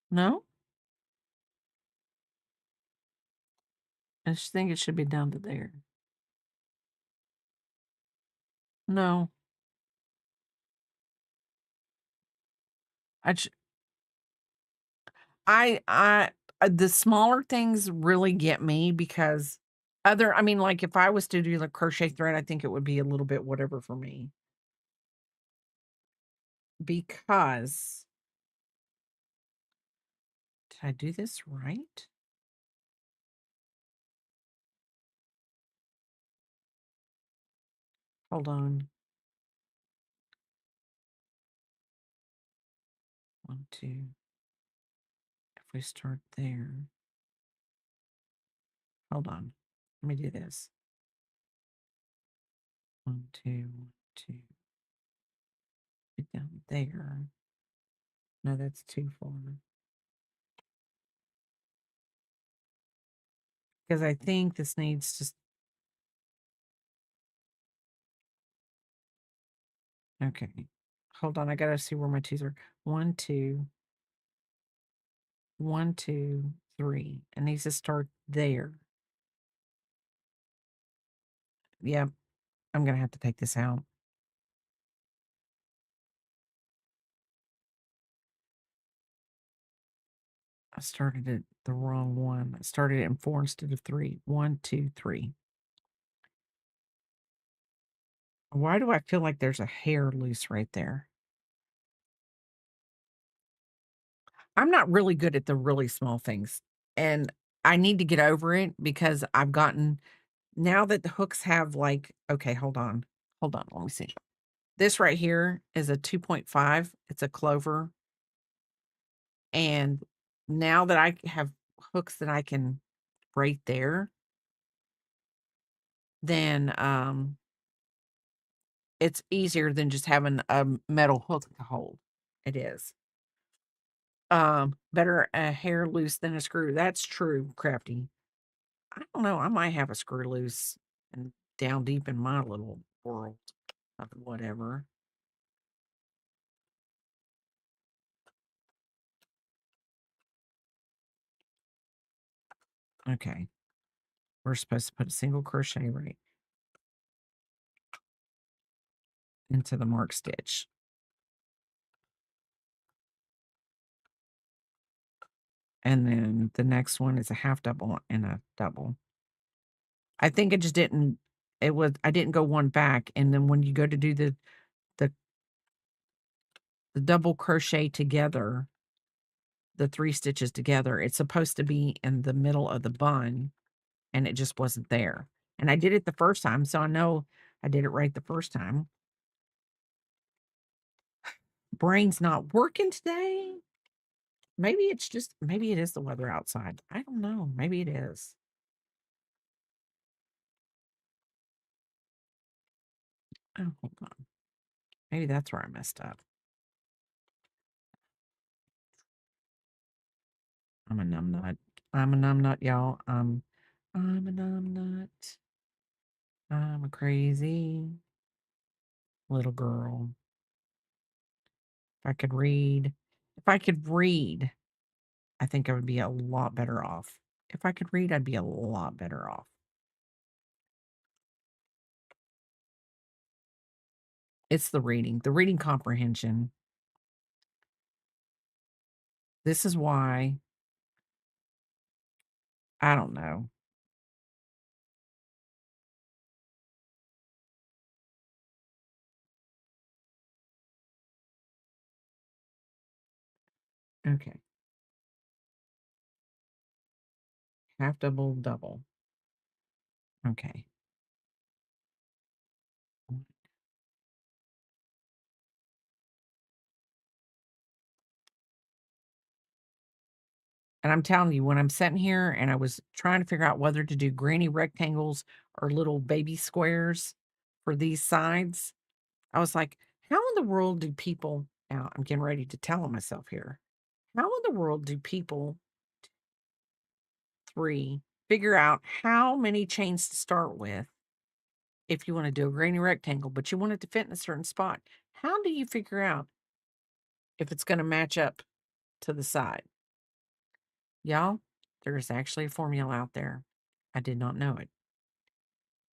No? I just think it should be down to there. No. I the smaller things really get me because I mean, like if I was to do the crochet thread, I think it would be a little bit whatever for me. Because did I do this right? Hold on. 1, 2. If we start there. Hold on. Let me do this. 1, 2, 1, 2. Get down there. No, that's too far. Because I think this needs to. Okay. Hold on. I gotta see where my twos are. 1, 2. 1, 2, 3. It needs to start there. Yep. I'm gonna have to take this out. I started it the wrong one. I started it in 4 instead of 3. 1, 2, 3. Why do I feel like there's a hair loose right there? I'm not really good at the really small things. And I need to get over it because I've gotten now that the hooks have like, okay, hold on. Hold on. Let me see. This right here is a 2.5. It's a clover. And now that I have hooks that I can right there, then it's easier than just having a metal hook to hold. It is. Better a hair loose than a screw. That's true, Crafty. I don't know. I might have a screw loose and down deep in my little world of whatever. Okay. We're supposed to put a single crochet right into the mark stitch. And then the next one is a half double and a double. I think it just didn't, I didn't go one back. And then when you go to do the, the double crochet together, the 3 stitches together, it's supposed to be in the middle of the bun and it just wasn't there. And I did it the first time, so I know I did it right the first time. Brain's not working today. Maybe it's just, maybe it is the weather outside. I don't know. Maybe it is. Oh, hold on. Maybe that's where I messed up. I'm a numbnut. I'm a numbnut, y'all. I'm a numbnut. I'm a crazy little girl. If I could read, I think I would be a lot better off. If I could read, I'd be a lot better off. It's the reading comprehension. This is why I don't know. Okay. Half double, double. Okay. And I'm telling you, when I'm sitting here and I was trying to figure out whether to do granny rectangles or little baby squares for these sides, I was like, how in the world do people, now I'm getting ready to tell myself here, how in the world do people, 3, figure out how many chains to start with if you want to do a granny rectangle, but you want it to fit in a certain spot? How do you figure out if it's going to match up to the side? Y'all, there's actually a formula out there. I did not know it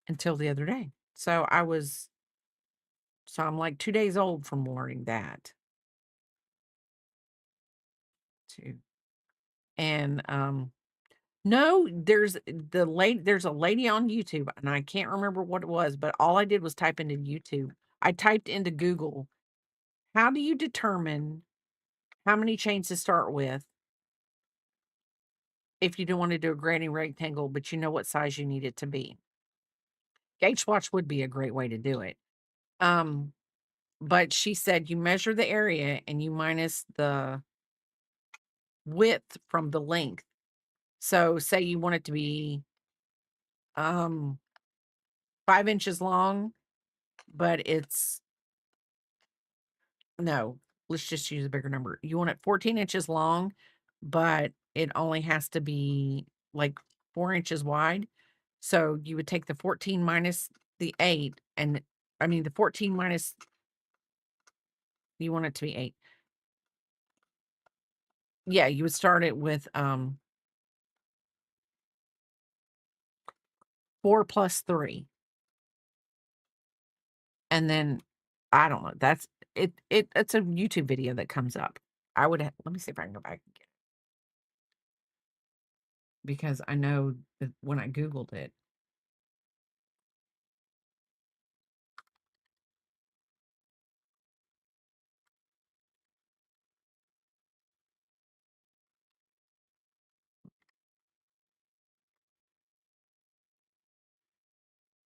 until the other day. So I'm like 2 days old from learning that too. And no, there's a lady on YouTube, and I can't remember what it was, but all I did was type into YouTube. I typed into Google, how do you determine how many chains to start with if you don't want to do a granny rectangle, but you know what size you need it to be? Gauge swatch would be a great way to do it. But she said you measure the area and you minus the width from the length. So say you want it to be 5 inches long, but no, let's just use a bigger number. You want it 14 inches long, but it only has to be like 4 inches wide. So you would take the 14 minus the 8, and I mean the 14 minus, you want it to be 8. Yeah, you would start it with 4 plus 3. And then I don't know. That's it's a YouTube video that comes up. Let me see if I can go back again. Because I know that when I Googled it,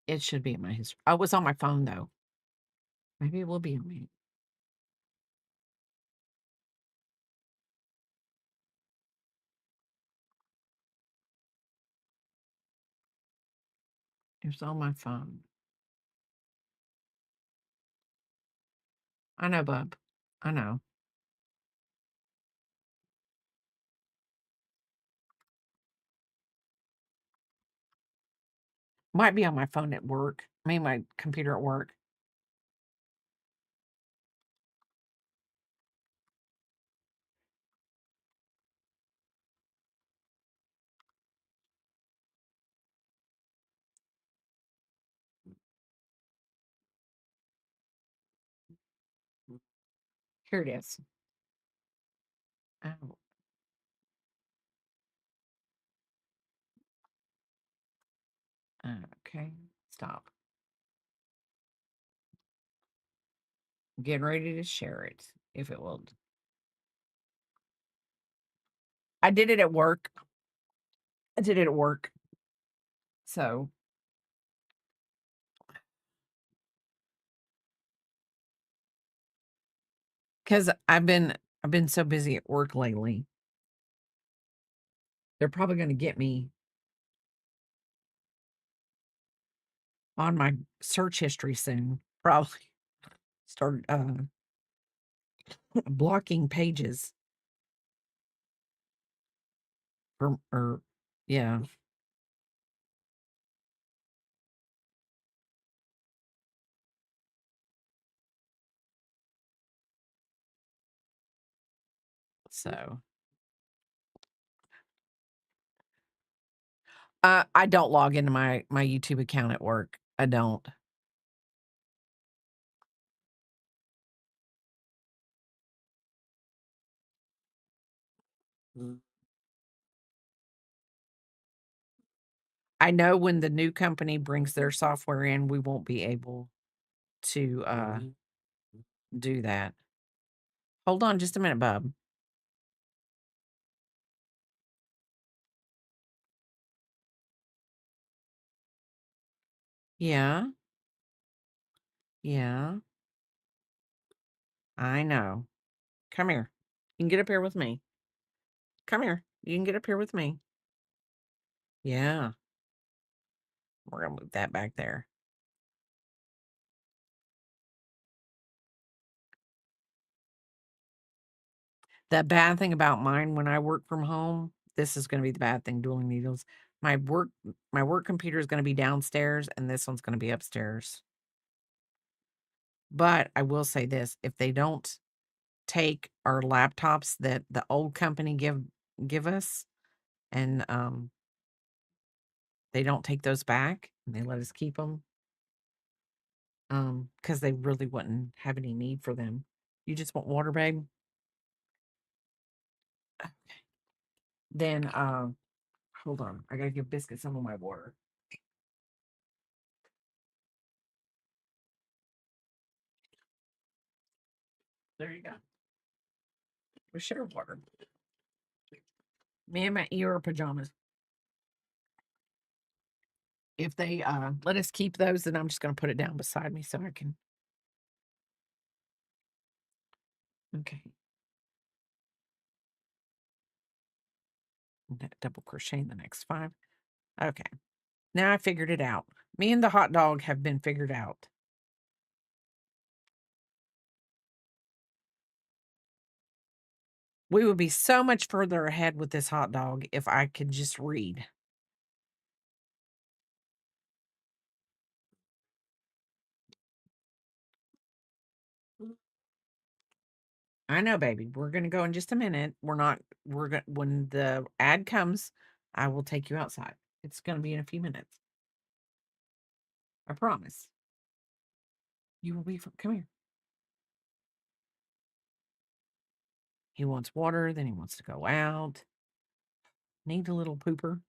it should be in my history. Oh, it was on my phone though. Maybe it will be on me. It's on my phone. I know, bub. I know. Might be on my phone at work. I mean, my computer at work. Here it is. Oh, okay. Stop. Getting ready to share it if it will. I did it at work. I did it at work. So, because I've been so busy at work lately. They're probably going to get me on my search history soon. Probably start blocking pages or yeah. So, I don't log into my YouTube account at work. I don't. I know when the new company brings their software in, we won't be able to do that. Hold on just a minute, bub. Yeah. Yeah. I know. Come here. You can get up here with me. Come here. You can get up here with me. Yeah. We're gonna move that back there. The bad thing about mine when I work from home, this is gonna be the bad thing, dueling needles. My work computer is gonna be downstairs and this one's gonna be upstairs. But I will say this, if they don't take our laptops that the old company give us and they don't take those back and they let us keep them because they really wouldn't have any need for them. You just want water, babe? Okay. Then hold on. I gotta give Biscuit some of my water. There you go. We share water. Me and my Eeyore pajamas. If they let us keep those, then I'm just gonna put it down beside me so I can. Okay. Double crochet in the next 5. Okay. Now I figured it out. Me and the hot dog have been figured out. We would be so much further ahead with this hot dog if I could just read. I know, baby. We're gonna go in just a minute. We're gonna when the ad comes, I will take you outside. It's gonna be in a few minutes. I promise. You will be come here. He wants water, then he wants to go out. Need a little pooper.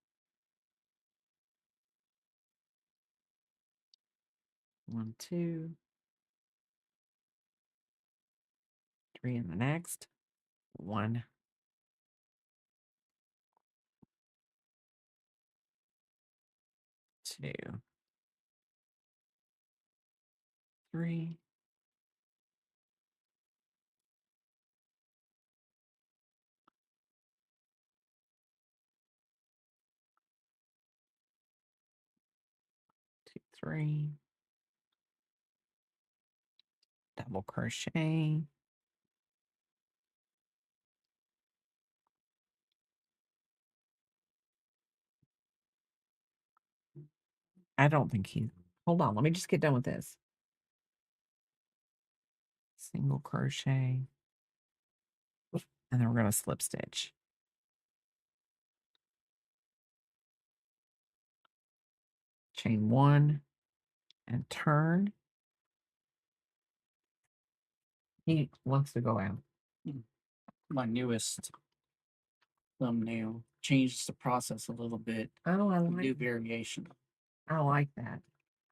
1, 2, 3 in the next. 1, 2, 3. 2, 3. Double crochet. I don't think he. Hold on, let me just get done with this. Single crochet. And then we're going to slip stitch. Chain 1 and turn. He wants to go out. My newest thumbnail changes the process a little bit. Oh, I New like variation. I like that.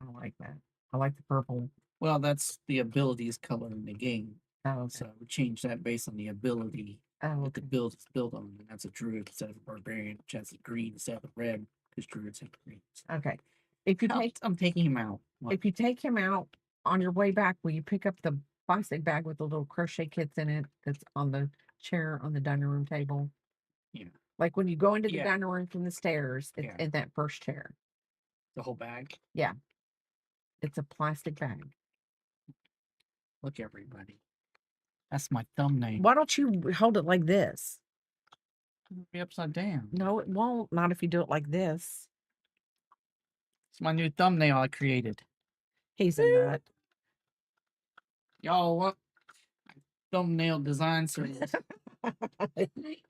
I like that. I like the purple. Well, that's the abilities color in the game. Oh, okay. So we change that based on the ability Oh, that the okay. build is built on. And that's a druid instead of a barbarian, which has a green instead of a red, because druids have green. Okay. If you take I'm taking him out. if you take him out on your way back, will you pick up the plastic bag with the little crochet kits in it that's on the chair on the dining room table? Yeah. Like when you go into the Yeah. dining room from the stairs, it's Yeah. in that first chair. The whole bag. Yeah. It's a plastic bag. Look, everybody. That's my thumbnail. Why don't you hold it like this? It'll be upside down. No, it won't. Not if you do it like this. It's my new thumbnail I created. He's a nut. Y'all, what? Thumbnail design service.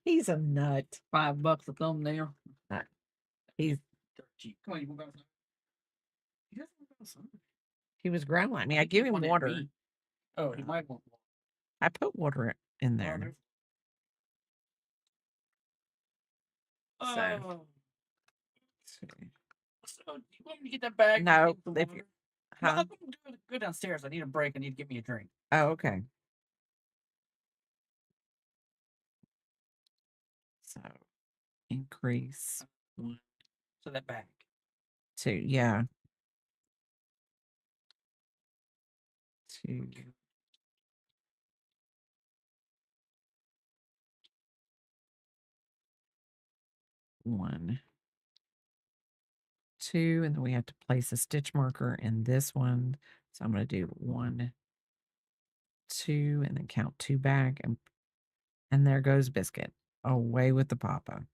He's a nut. $5 a thumbnail. He's Cheap. Come on, you want to go outside? He doesn't want to go outside. he was growling at me. I think give he him wanted water. me. Oh, he might want water. I put water in Oh, there. there's- So, So, do you want me to get that bag? and no, get the if water? you, No, huh? I'm gonna go downstairs. I need a break. I need to get me a drink. Oh, okay. So increase 1, So that bag. 2, yeah. 2, 1, 2, and then we have to place a stitch marker in this one. So I'm going to do 1, 2, and then count 2 back, and there goes Biscuit. Away with the papa.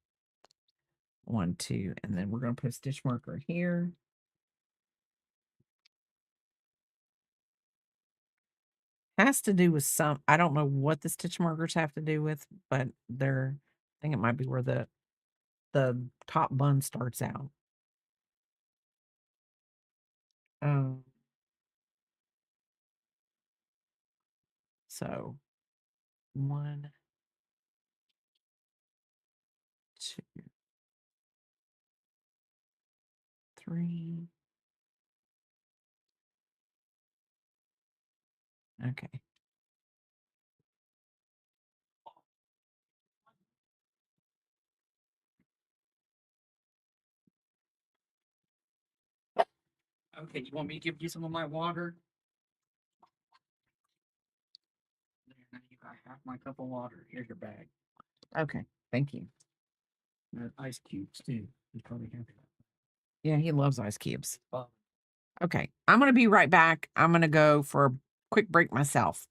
1, 2, and then we're going to put a stitch marker here. Has to do with I don't know what the stitch markers have to do with, but I think it might be where the top bun starts out. So 1, 2, 3. Okay. Okay, you want me to give you some of my water? There, now you got half my cup of water. Here's your bag. Okay. Thank you. Ice cubes too. You probably have that. Yeah, he loves ice cubes. Oh. Okay. I'm going to be right back. I'm going to go for a quick break myself.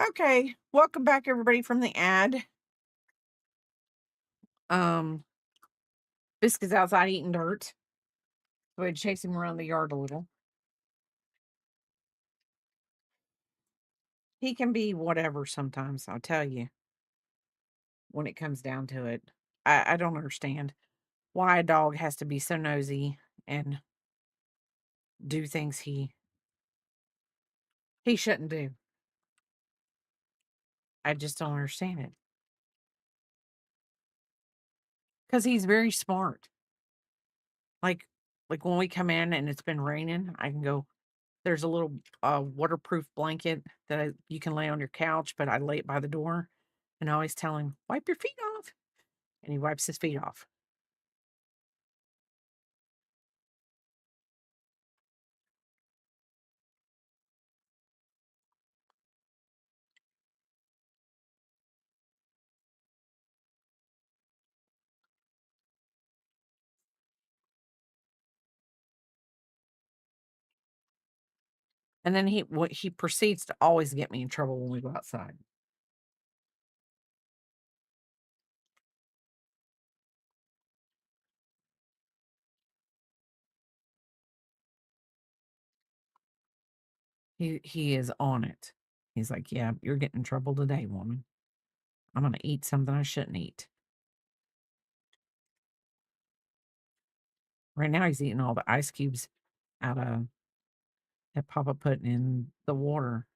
Okay, welcome back everybody from the ad. Biscuit's outside eating dirt. So I'd chase him around the yard a little. He can be whatever sometimes, I'll tell you, when it comes down to it. I don't understand why a dog has to be so nosy and do things he shouldn't do. I just don't understand it. Because he's very smart. Like when we come in and it's been raining, I can go, there's a little waterproof blanket that you can lay on your couch, but I lay it by the door. And I always tell him, wipe your feet off. And he wipes his feet off. And then he proceeds to always get me in trouble when we go outside. He is on it. He's like, yeah, you're getting in trouble today, woman. I'm gonna eat something I shouldn't eat. Right now he's eating all the ice cubes out of that Papa put in the water.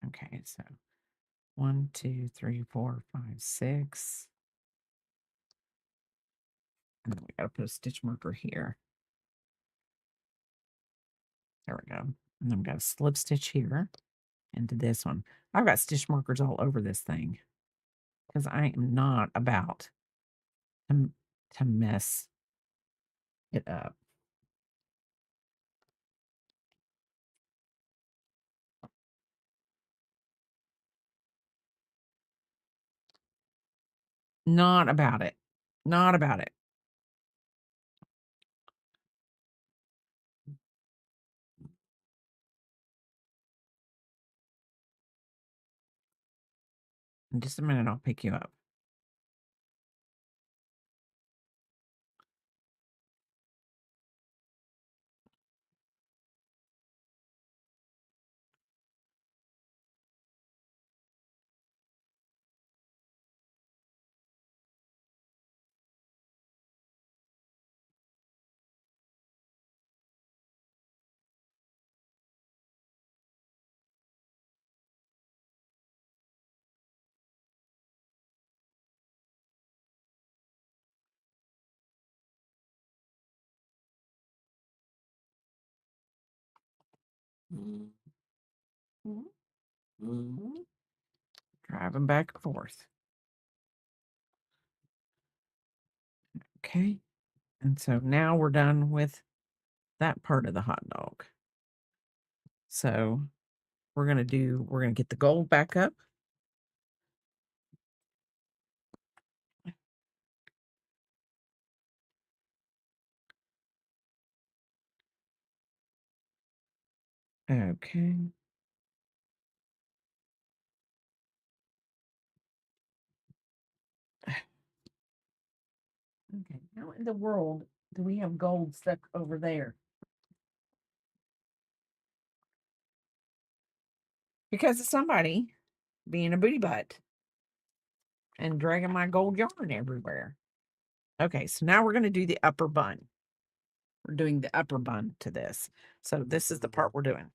Okay, so 1, 2, 3, 4, 5, 6. And then we gotta put a stitch marker here. There we go. And then we got a slip stitch here into this one. I've got stitch markers all over this thing because I am not about to mess it up. Not about it. Not about it. In just a minute, I'll pick you up. Driving back and forth. Okay. And so now we're done with that part of the hot dog. So we're going to get the gold back up. Okay. Okay. How in the world do we have gold stuck over there? Because of somebody being a booty butt and dragging my gold yarn everywhere. Okay, so now we're going to do the upper bun. We're doing the upper bun to this. So this is the part we're doing.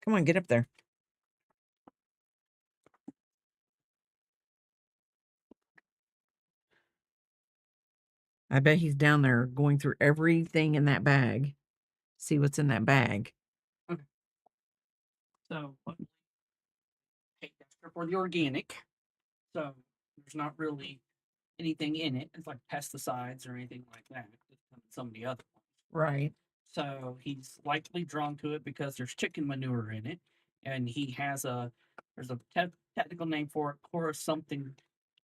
Come on, get up there. I bet he's down there going through everything in that bag. See what's in that bag. Okay. So, take extra for the organic. So, there's not really anything in it. It's like pesticides or anything like that. Some of the other ones. Right. So he's likely drawn to it because there's chicken manure in it, and he has there's a technical name for it, Cora something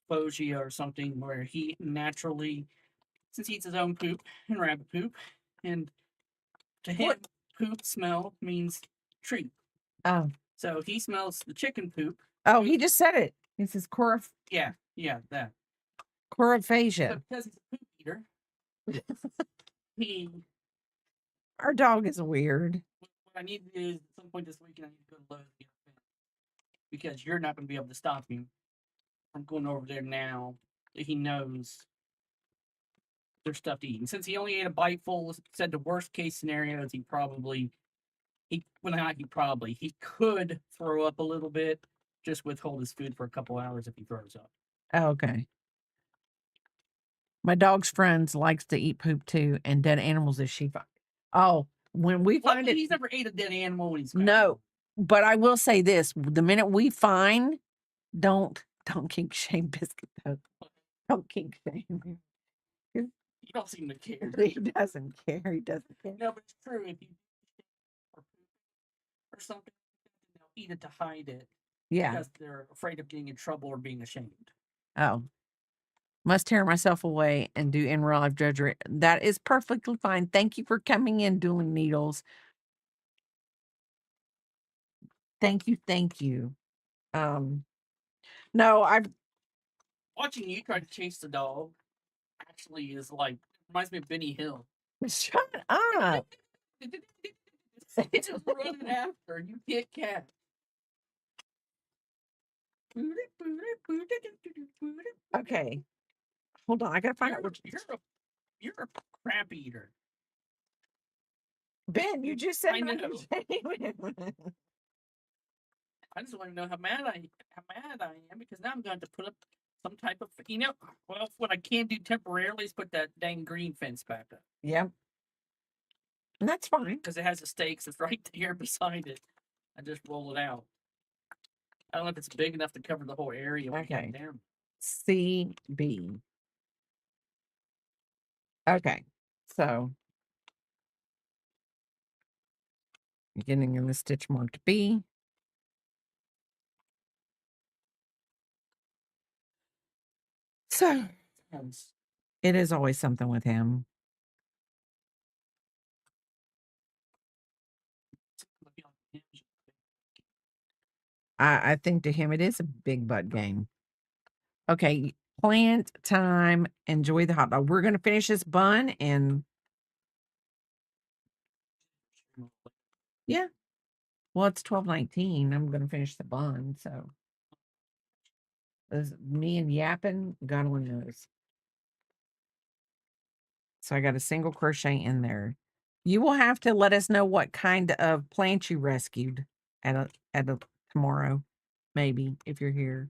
phogia or something, where he naturally, since he eats his own poop and rabbit poop, and to him, What? poop smell means treat. Oh, So he smells the chicken poop. oh, he just said it. He says Yeah, that. So corophagia. because he's a poop eater, he Our dog is weird. what I need to do is at some point this weekend I need to go to Lowe's to get a fence, because you're not going to be able to stop him from going over there now that he knows there's stuff to eat. And since he only ate a bite full, said the worst case scenario is he could throw up a little bit, just withhold his food for a couple hours if he throws up. Oh, okay. My dog's friends likes to eat poop too, and dead animals as she finds. Oh, when we find Luckily, it, he's never ate a dead animal when he's no. But I will say this: the minute we find, don't kink shame Biscuit though. Don't kink shame him. You don't seem to care. He doesn't care. He doesn't care. No, but it's true. If you or something, they'll eat it to hide it. Yeah. Because they're afraid of getting in trouble or being ashamed. Oh. Must tear myself away and do in real life drudgery. That is perfectly fine. Thank you for coming in, Dueling Needles. Thank you, thank you. No, I've Watching you try to chase the dog actually is like reminds me of Benny Hill. shut up. It's just running after you get cat. Okay. Hold on. I gotta find out which You're a crap eater. Ben, you just said I not know. to shame him. I just want to know how mad I am, because now I'm going to put up some type of well, what I can do temporarily is put that dang green fence back up. Yep. And that's fine. Because it has the stakes that's right there beside it. I just roll it out. I don't know if it's big enough to cover the whole area. Okay. Down. CB. Okay. So beginning in the stitch marked B. So it is always something with him. I think to him it is a big butt game. Okay, plant time. Enjoy the hot dog. We're gonna finish this bun and yeah. Well, it's 12:19. I'm gonna finish the bun, so me and yapping, God only knows. So I got a single crochet in there. You will have to let us know what kind of plant you rescued at a tomorrow, maybe if you're here.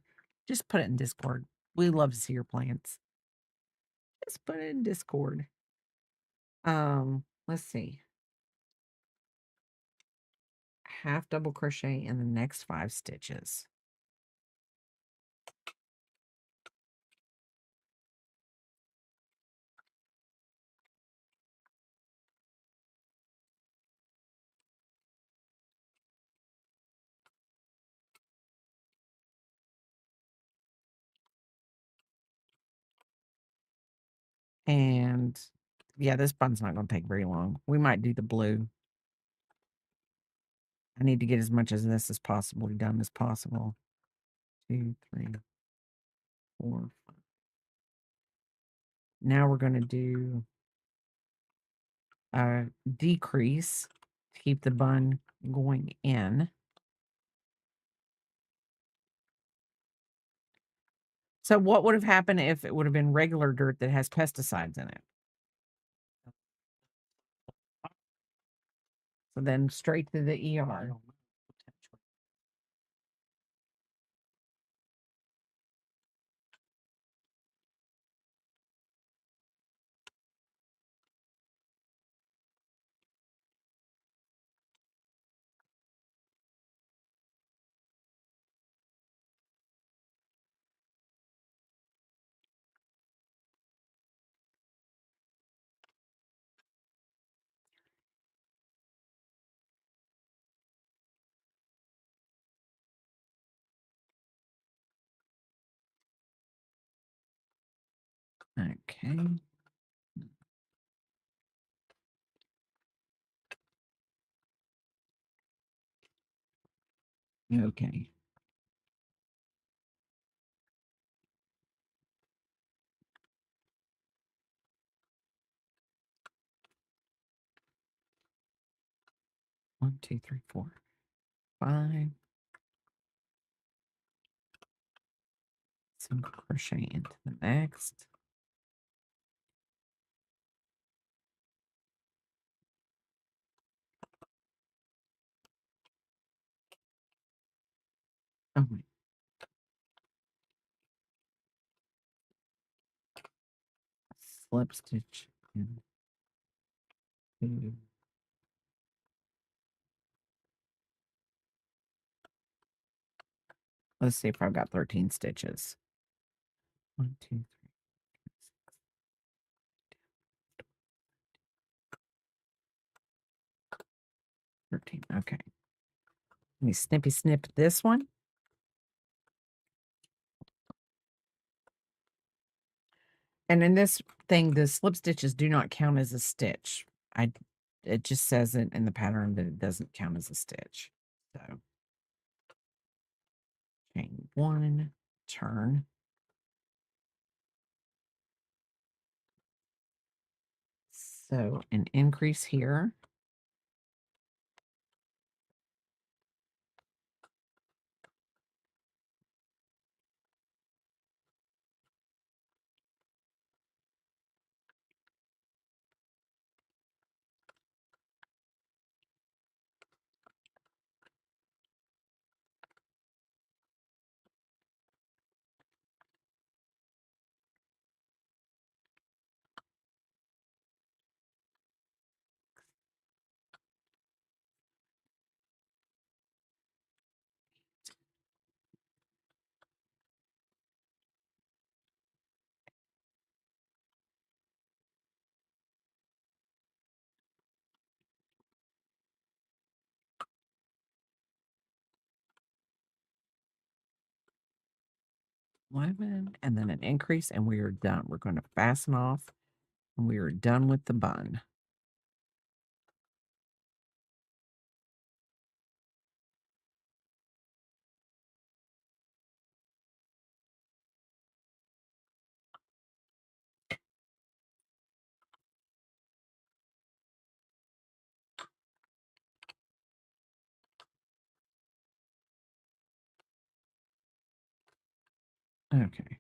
Just put it in Discord. We love to see your plants. Just put it in Discord. Let's see. Half double crochet in the next 5 stitches. And yeah, this bun's not going to take very long. We might do the blue. I need to get as much of this as possible done as possible. 2, 3, 4, 5. Now we're going to do a decrease to keep the bun going in. So what would have happened if it would have been regular dirt that has pesticides in it? So then straight to the ER. Okay. Okay. One, two, three, four, five. Single crochet into the next. Oh wait. Slip stitch in two. Let's see if I've got 13 stitches. 1, 2, 3, 13. Okay. Let me snippy snip this one. And in this thing, the slip stitches do not count as a stitch. It just says it in the pattern that it doesn't count as a stitch. So chain 1, turn. So an increase here. Lemon, and then an increase, and we are done. We're going to fasten off, and we are done with the bun. Okay.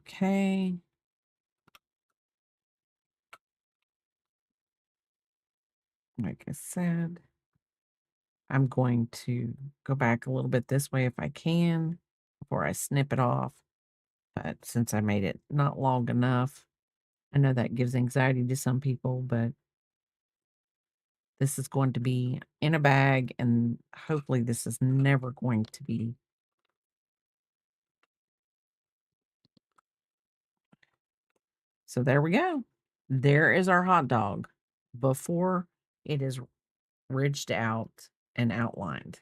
Okay. Like I said, I'm going to go back a little bit this way if I can before I snip it off. But since I made it not long enough, I know that gives anxiety to some people, but this is going to be in a bag, and hopefully this is never going to be. So there we go. There is our hot dog before it is ridged out and outlined.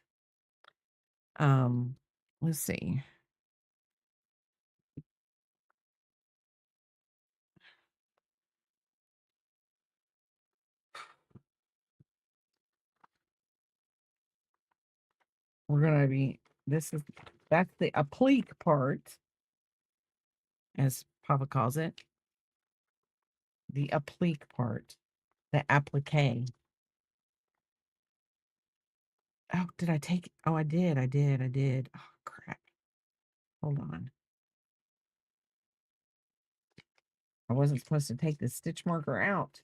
Let's see. We're gonna be that's the applique part, as Papa calls it. The applique part. The applique. Oh, did I take oh I did. Oh crap. Hold on. I wasn't supposed to take the stitch marker out.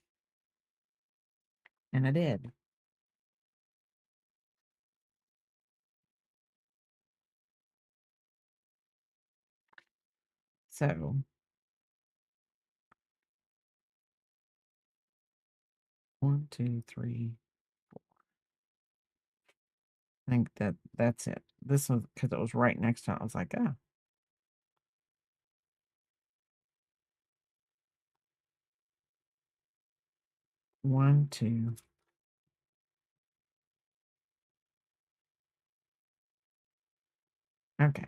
And I did. So 1, 2, 3. I think that's it. This was because it was right next to it. I was like, oh. One, two. Okay.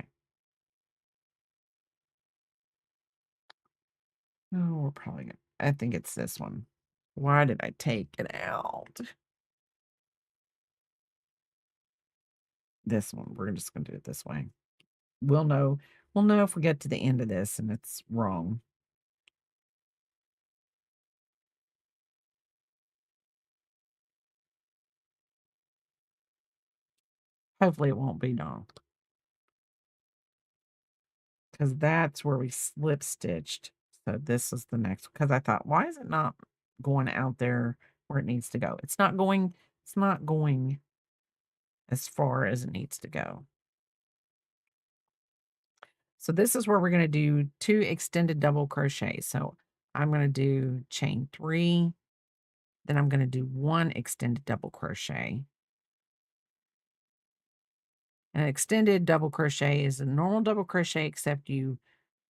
Oh, we're probably gonna. I think it's this one. Why did I take it out? This one. We're just gonna do it this way. We'll know. We'll know if we get to the end of this and it's wrong. Hopefully it won't be wrong. Because that's where we slip stitched. So this is the next, because I thought, why is it not going out there where it needs to go? It's not going as far as it needs to go. So this is where we're going to do 2 extended double crochets. So I'm going to do chain 3, then I'm going to do 1 extended double crochet. An extended double crochet is a normal double crochet, except you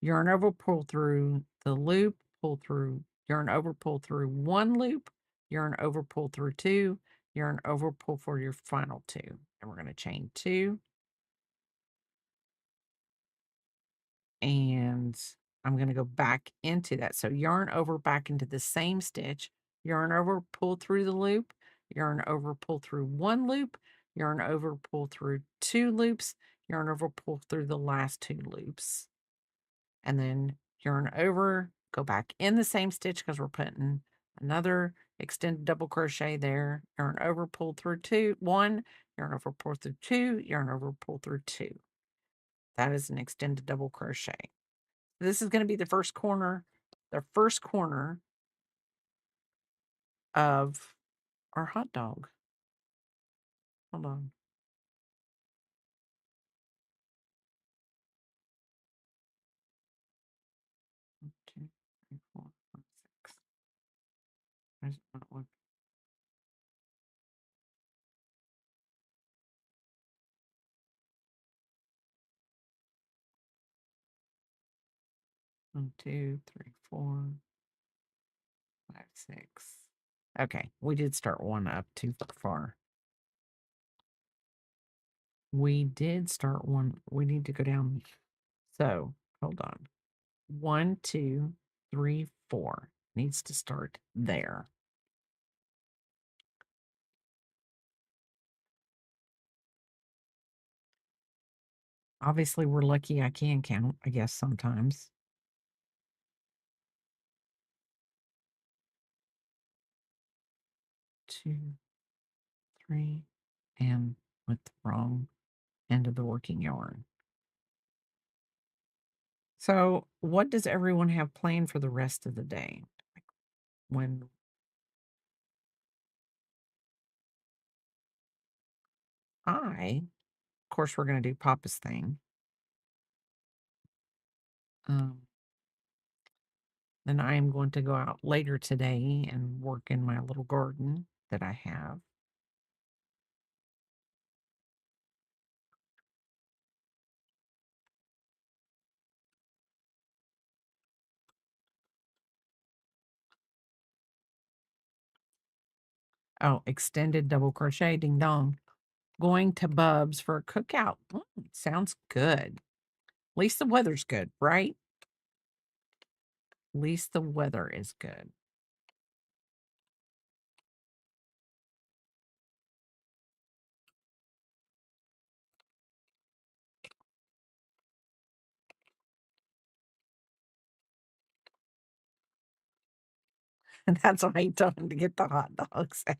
yarn over, pull through the loop, pull through, yarn over, pull through 1 loop, yarn over, pull through 2, yarn over, pull for your final 2. And we're going to chain 2. And I'm going to go back into that. So yarn over back into the same stitch, yarn over, pull through the loop, yarn over, pull through 1 loop, yarn over, pull through 2 loops, yarn over, pull through the last 2 loops. And then yarn over, go back in the same stitch because we're putting another extended double crochet there, yarn over, pull through 1, yarn over, pull through 2, yarn over, pull through 2. That is an extended double crochet. This is going to be the first corner of our hot dog. Hold on. One, 2, 3, 4, 5, 6. Why is it not working? 1, 2, 3, 4, 5, 6. Okay, we did start one up too far. We did start one. We need to go down. So hold on. 1, 2, 3, 4 needs to start there. Obviously, we're lucky I can count, I guess, sometimes. 2, 3, and with the wrong end of the working yarn. So, what does everyone have planned for the rest of the day? When of course, we're going to do Papa's thing. Then I am going to go out later today and work in my little garden that I have. Oh, extended double crochet, ding dong. Going to Bub's for a cookout. Sounds good. At least the weather's good, right? At least the weather is good. And that's why I told him to get the hot dogs out.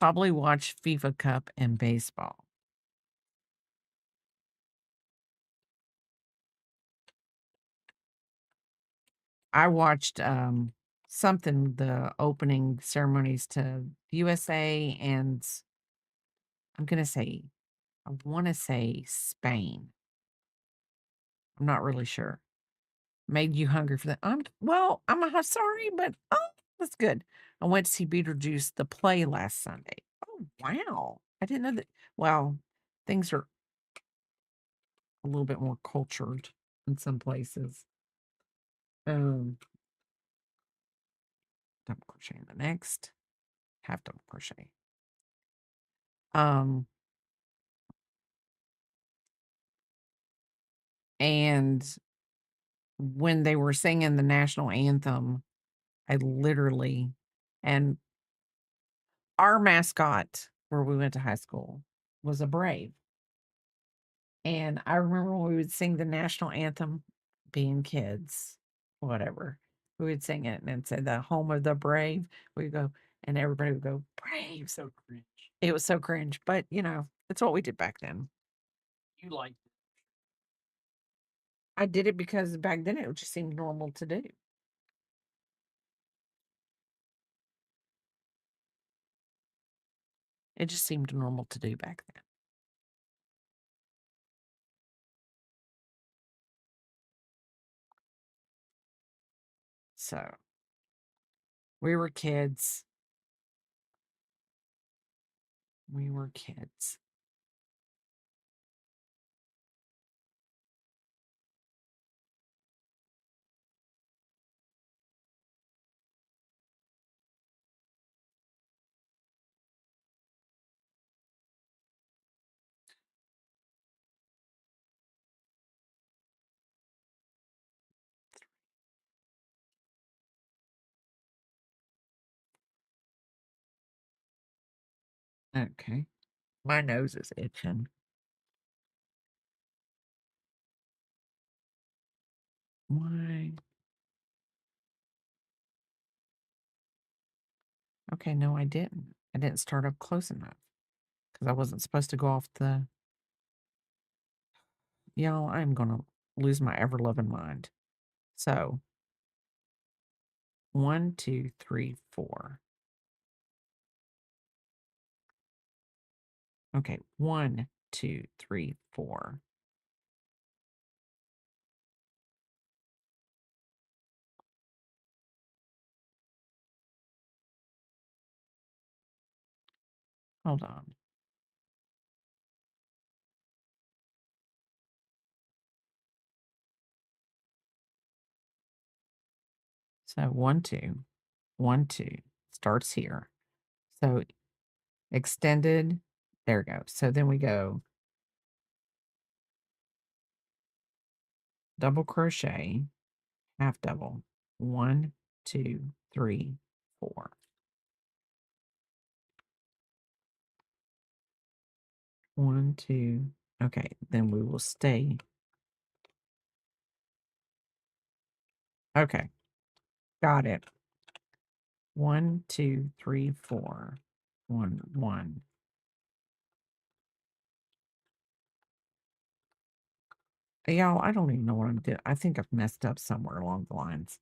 Probably watch FIFA Cup and baseball. I watched something, the opening ceremonies to USA and I'm going to say, I want to say Spain. I'm not really sure. Made you hungry for that. Sorry, but that's good. I went to see Beetlejuice the play last Sunday. Oh, wow. I didn't know that. Well, things are a little bit more cultured in some places. Double crochet in the next, half double crochet. And when they were singing the national anthem, I literally, and our mascot where we went to high school was a brave. And I remember when we would sing the national anthem, being kids, whatever, we would sing it and say the home of the brave. We'd go, and everybody would go, brave. So cringe. It was so cringe, but it's what we did back then. You liked it. I did it because back then it just seemed normal to do. It just seemed normal to do back then. So we were kids. We were kids. Okay. My nose is itching. Why? Okay, no, I didn't. I didn't start up close enough because I wasn't supposed to go off the. Y'all, I'm going to lose my ever loving mind. So, 1, 2, 3, 4. Okay, 1, 2, 3, 4. Hold on. So 1, 2, 1, 2 starts here. So extended, there we go. So then we go double crochet, half double, 1, 2, 3, 4. 1, 2. Okay, then we will stay. Okay, got it. 1, 2, 3, 4. 1, 1. Y'all, I don't even know what I'm doing. I think I've messed up somewhere along the lines.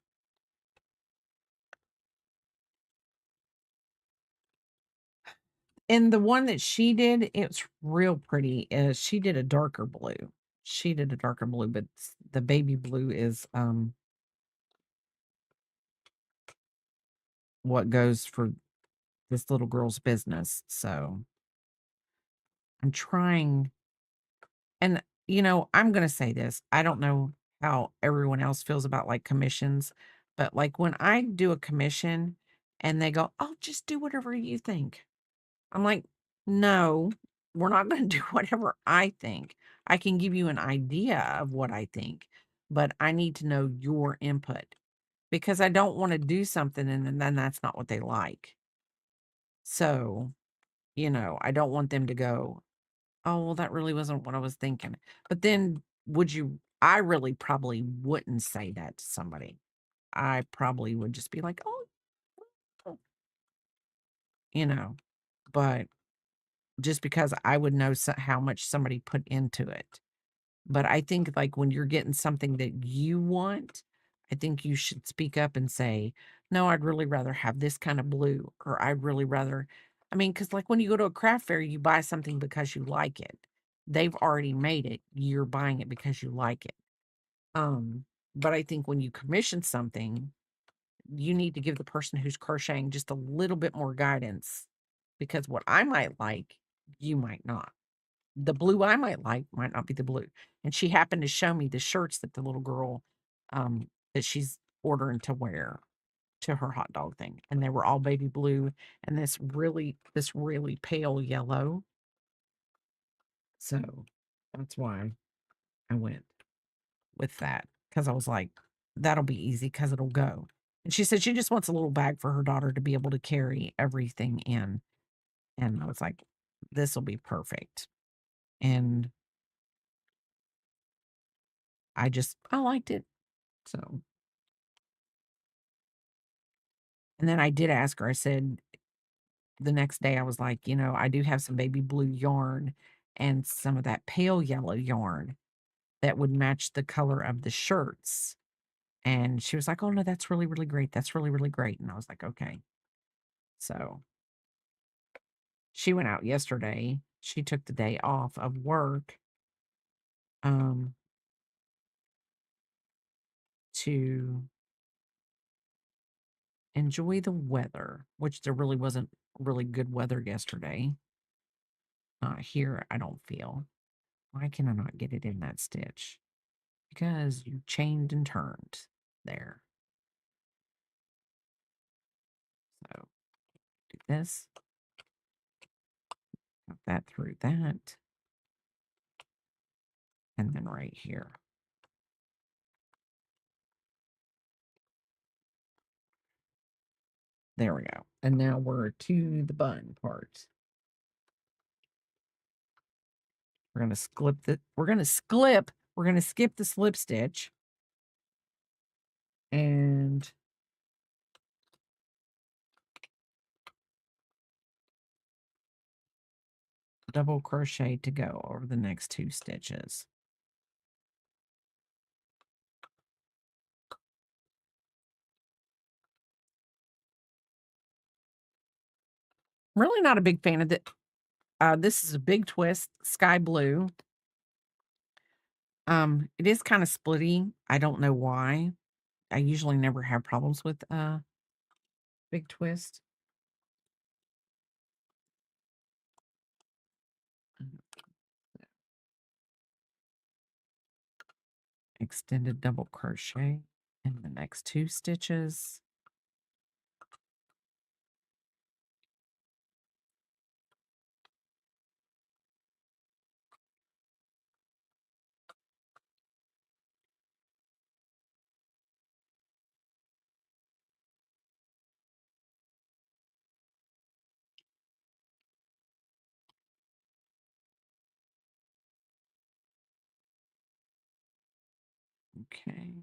And the one that she did, it's real pretty. She did a darker blue. She did a darker blue, but the baby blue is what goes for this little girl's business. So I'm trying, and I'm gonna say this. I don't know how everyone else feels about like commissions, but like when I do a commission and they go, "Oh, just do whatever you think." I'm like, no, we're not going to do whatever I think. I can give you an idea of what I think, but I need to know your input because I don't want to do something and then that's not what they like. So, I don't want them to go, oh, well, that really wasn't what I was thinking. But then I really probably wouldn't say that to somebody. I probably would just be like, oh, but just because I would know how much somebody put into it. But I think like when you're getting something that you want, I think you should speak up and say, no, I'd really rather have this kind of blue, or I'd really rather, I mean, because like when you go to a craft fair, you buy something because you like it. They've already made it. You're buying it because you like it. But I think when you commission something, you need to give the person who's crocheting just a little bit more guidance, because what I might like, you might not. The blue I might like might not be the blue. And she happened to show me the shirts that the little girl that she's ordering to wear to her hot dog thing. And they were all baby blue and this really pale yellow. So that's why I went with that, because I was like, that'll be easy because it'll go. And she said she just wants a little bag for her daughter to be able to carry everything in. And I was like, this will be perfect. And I liked it. So, and then I did ask her, I said, the next day, I was like, I do have some baby blue yarn and some of that pale yellow yarn that would match the color of the shirts. And she was like, oh, no, that's really, really great. That's really, really great. And I was like, okay. So she went out yesterday. She took the day off of work um, to enjoy the weather, which there really wasn't really good weather yesterday. Here, I don't feel. Why can I not get it in that stitch? Because you chained and turned there. So do this, got that through that, and then right here. There we go. And now we're to the bun part. We're gonna skip the slip stitch and double crochet to go over the next 2 stitches. Really not a big fan of it. This is a big twist, sky blue. It is kind of splitty. I don't know why. I usually never have problems with big twist. Extended double crochet in the next 2 stitches. Okay.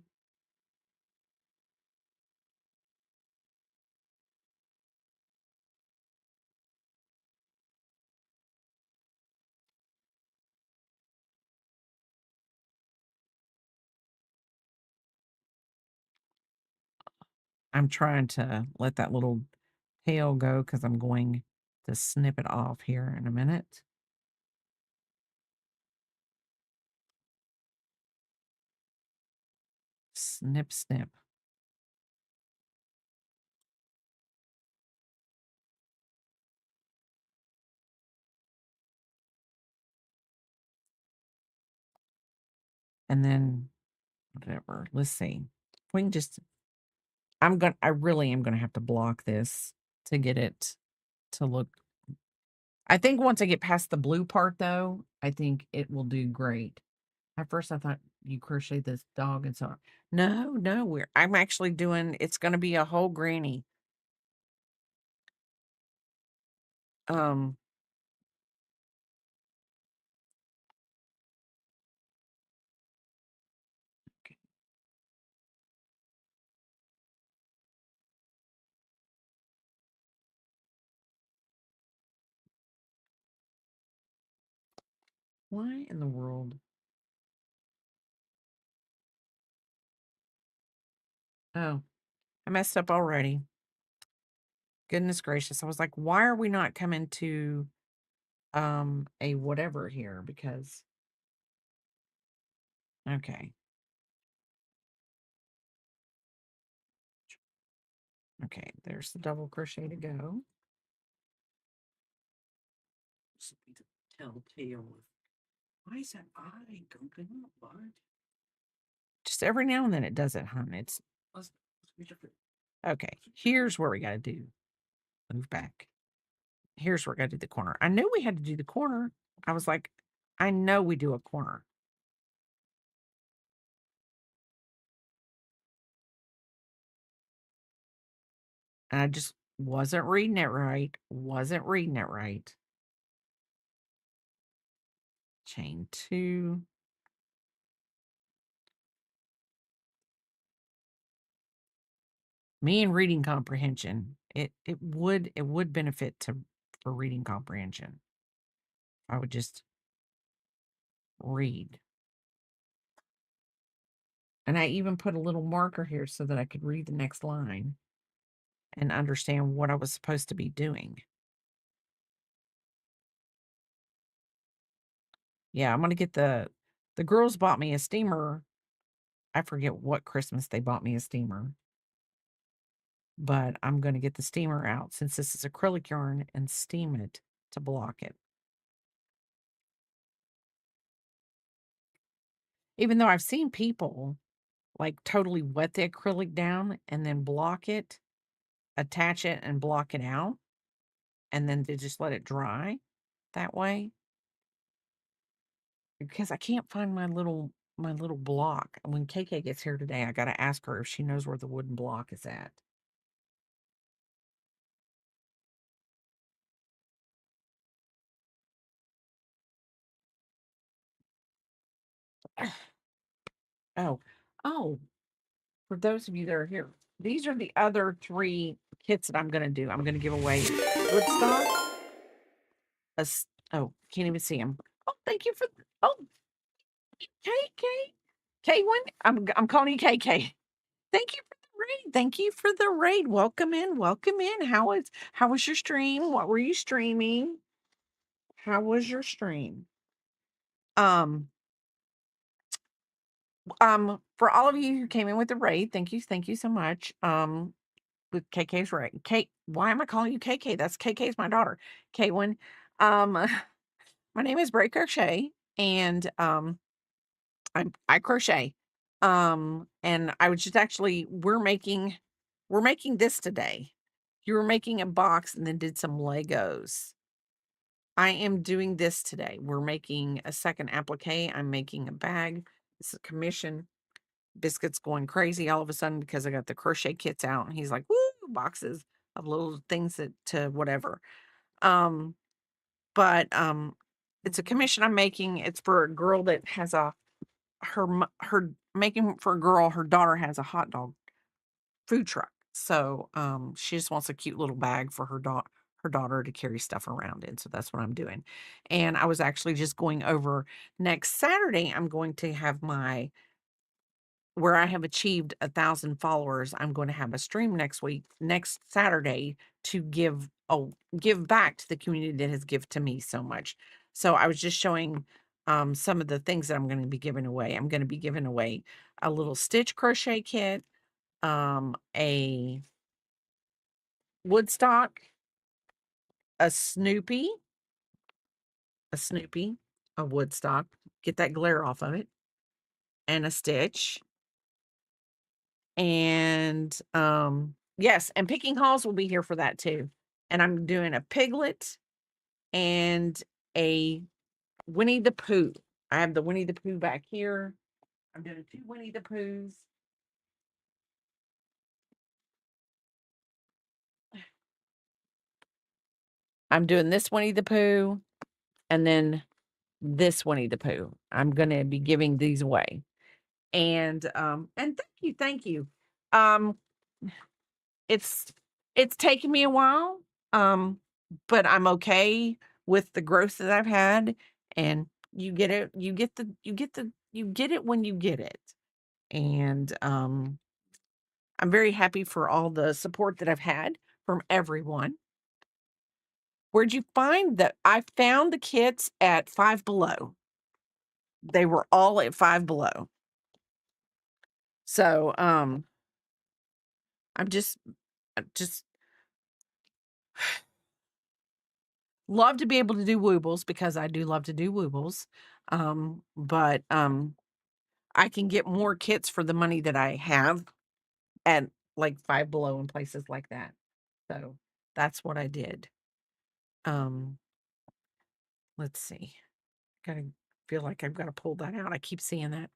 I'm trying to let that little tail go because I'm going to snip it off here in a minute. Snip, snip. And then whatever. Let's see. We can just I really am gonna have to block this to get it to look. I think once I get past the blue part though, I think it will do great. At first I thought you crochet this dog and so on. No, I'm actually doing, it's gonna be a whole granny. Um why in the world? Oh, I messed up already. Goodness gracious. I was like, why are we not coming to a whatever here? Because okay. Okay, there's the double crochet to go. This will be the telltale of why is that eye gooping up, bud? Just every now and then it does it, hon. It's Let's be different. okay. Here's where we gotta do. Move back. Here's where we gotta do the corner. I knew we had to do the corner. I was like, I know we do a corner. And I just wasn't reading it right. Wasn't reading it right. Chain 2. Me and reading comprehension. It would benefit for reading comprehension. I would just read. And I even put a little marker here so that I could read the next line and understand what I was supposed to be doing. Yeah, I'm gonna get the girls bought me a steamer. I forget what Christmas they bought me a steamer. But I'm gonna get the steamer out since this is acrylic yarn and steam it to block it. Even though I've seen people like totally wet the acrylic down and then block it, attach it and block it out, and then they just let it dry that way. Because I can't find my little block. When KK gets here today, I gotta ask her if she knows where the wooden block is at. Oh, oh, for those of you that are here, these are the other 3 kits that I'm gonna do. I'm gonna give away Woodstock. Oh, can't even see him. Oh, thank you for oh, KK. K1. I'm calling you KK. Thank you for the raid. Thank you for the raid. Welcome in. Welcome in. How was your stream? What were you streaming? How was your stream? For all of you who came in with the raid, thank you so much. With KK's raid. Why am I calling you KK? That's KK's my daughter. K1. My name is Bray Crochet, and I crochet. And I was just actually we're making this today. You were making a box and then did some Legos. I am doing this today. We're making a second applique. I'm making a bag. It's a commission. Biscuit's going crazy all of a sudden because I got the crochet kits out, and he's like, "Woo!" Boxes of little things that to whatever. But it's a commission I'm making. It's for a girl that has her making for a girl. Her daughter has a hot dog food truck, so she just wants a cute little bag for her daughter to carry stuff around in. So that's what I'm doing. And I was actually just going over next Saturday. I'm going to have where I have achieved 1,000 followers. I'm going to have a stream next Saturday, to give back to the community that has given to me so much. So I was just showing some of the things that I'm going to be giving away. I'm going to be giving away a little stitch crochet kit, a Woodstock, a Snoopy, a Woodstock, get that glare off of it, and a stitch. And yes, and Picking Halls will be here for that too. And I'm doing a Piglet and a Winnie the Pooh. I have the Winnie the Pooh back here. I'm doing 2 Winnie the Poohs. I'm doing this Winnie the Pooh and then this Winnie the Pooh. I'm going to be giving these away. And thank you. Um it's taken me a while. But I'm okay with the growth that I've had, and you get it when you get it. And I'm very happy for all the support that I've had from everyone. Where'd you find that? I found the kits at Five Below. They were all at Five Below. So, I just love to be able to do woobles because I do love to do woobles. But I can get more kits for the money that I have at like Five Below and places like that. So that's what I did. Let's see. Gotta feel like I've got to pull that out. I keep seeing that.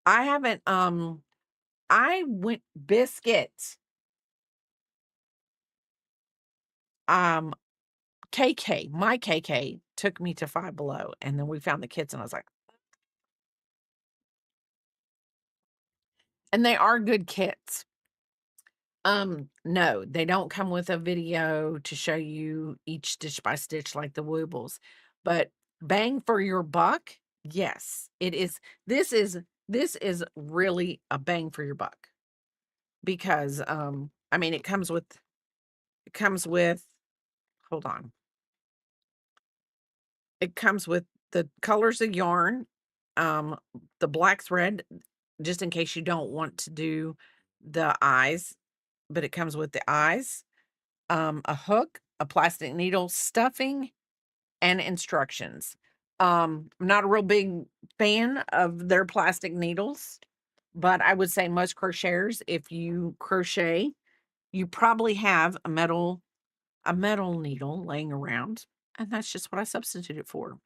I haven't I went biscuits. KK, my KK took me to Five Below and then we found the kits and I was like, and they are good kits. No, they don't come with a video to show you each stitch by stitch like the Woobles, but bang for your buck. Yes, it is. This is really a bang for your buck because, I mean, it comes with, hold on. It comes with the colors of yarn, the black thread, just in case you don't want to do the eyes, but it comes with the eyes, a hook, a plastic needle, stuffing, and instructions. I'm not a real big fan of their plastic needles, but I would say most crocheters, if you crochet, you probably have a metal needle laying around, and that's just what I substituted for.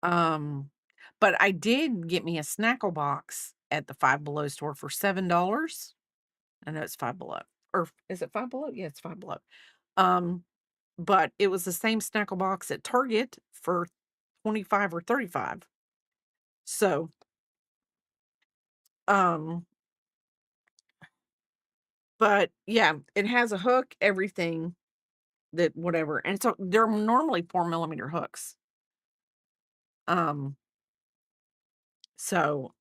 But I did get me a Snackle box at the Five Below store for $7. I know it's Five Below. Or is it Five Below? Yeah, it's Five Below. But it was the same Snackle box at Target for 25 or 35. So, but yeah, it has a hook, everything that whatever. And so they're normally 4mm hooks. So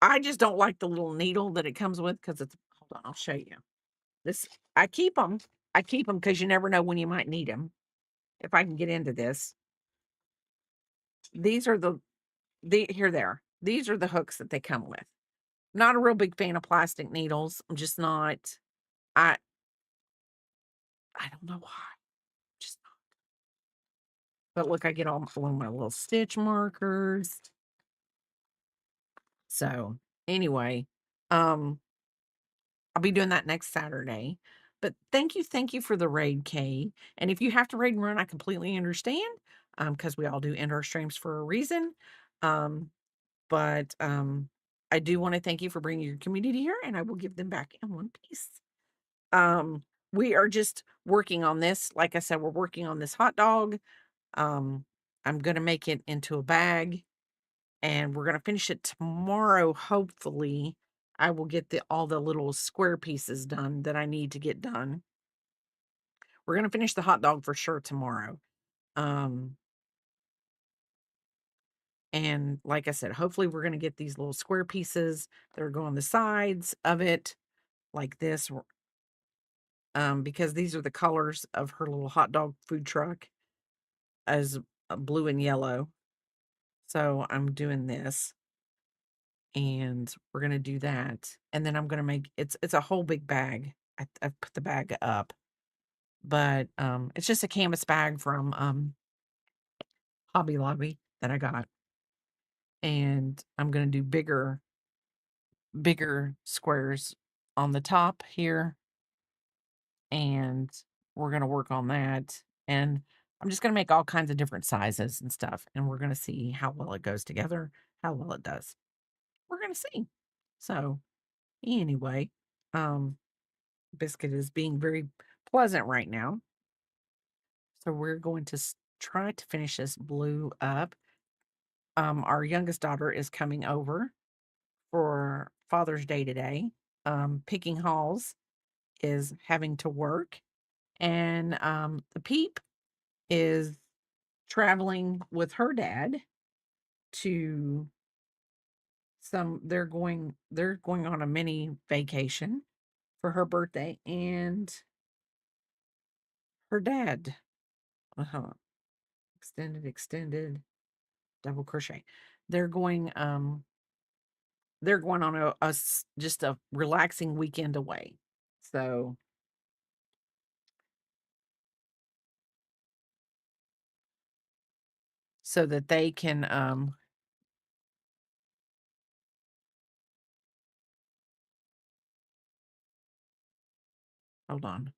I just don't like the little needle that it comes with because it's, hold on, I'll show you. This, I keep them. I keep them because you never know when you might need them. If I can get into this. These are here they are. These are the hooks that they come with. Not a real big fan of plastic needles. I'm just not. I don't know why. Just not. But look, I get all my little stitch markers. So anyway, I'll be doing that next Saturday. But thank you for the raid, Kay. And if you have to raid and run, I completely understand. Because we all do end our streams for a reason. But I do want to thank you for bringing your community here, and I will give them back in one piece. We are just working on this. Like I said, we're working on this hot dog. I'm gonna make it into a bag, and we're gonna finish it tomorrow. Hopefully, I will get all the little square pieces done that I need to get done. We're gonna finish the hot dog for sure tomorrow. And like I said, hopefully we're gonna get these little square pieces that are going on the sides of it, like this. Because these are the colors of her little hot dog food truck as blue and yellow. So I'm doing this and we're going to do that. And then I'm going to make, it's a whole big bag. I put the bag up, but, it's just a canvas bag from, Hobby Lobby that I got. And I'm going to do bigger squares on the top here. And we're going to work on that. And I'm just going to make all kinds of different sizes and stuff. And we're going to see how well it goes together, how well it does. We're going to see. So anyway, Biscuit is being very pleasant right now. So we're going to try to finish this blue up. Our youngest daughter is coming over for Father's Day today. Picking Halls is having to work. And the Peep is traveling with her dad to they're going on a mini vacation for her birthday, and her dad. Uh-huh. Extended double crochet. They're going they're going on just a relaxing weekend away. So that they can hold on.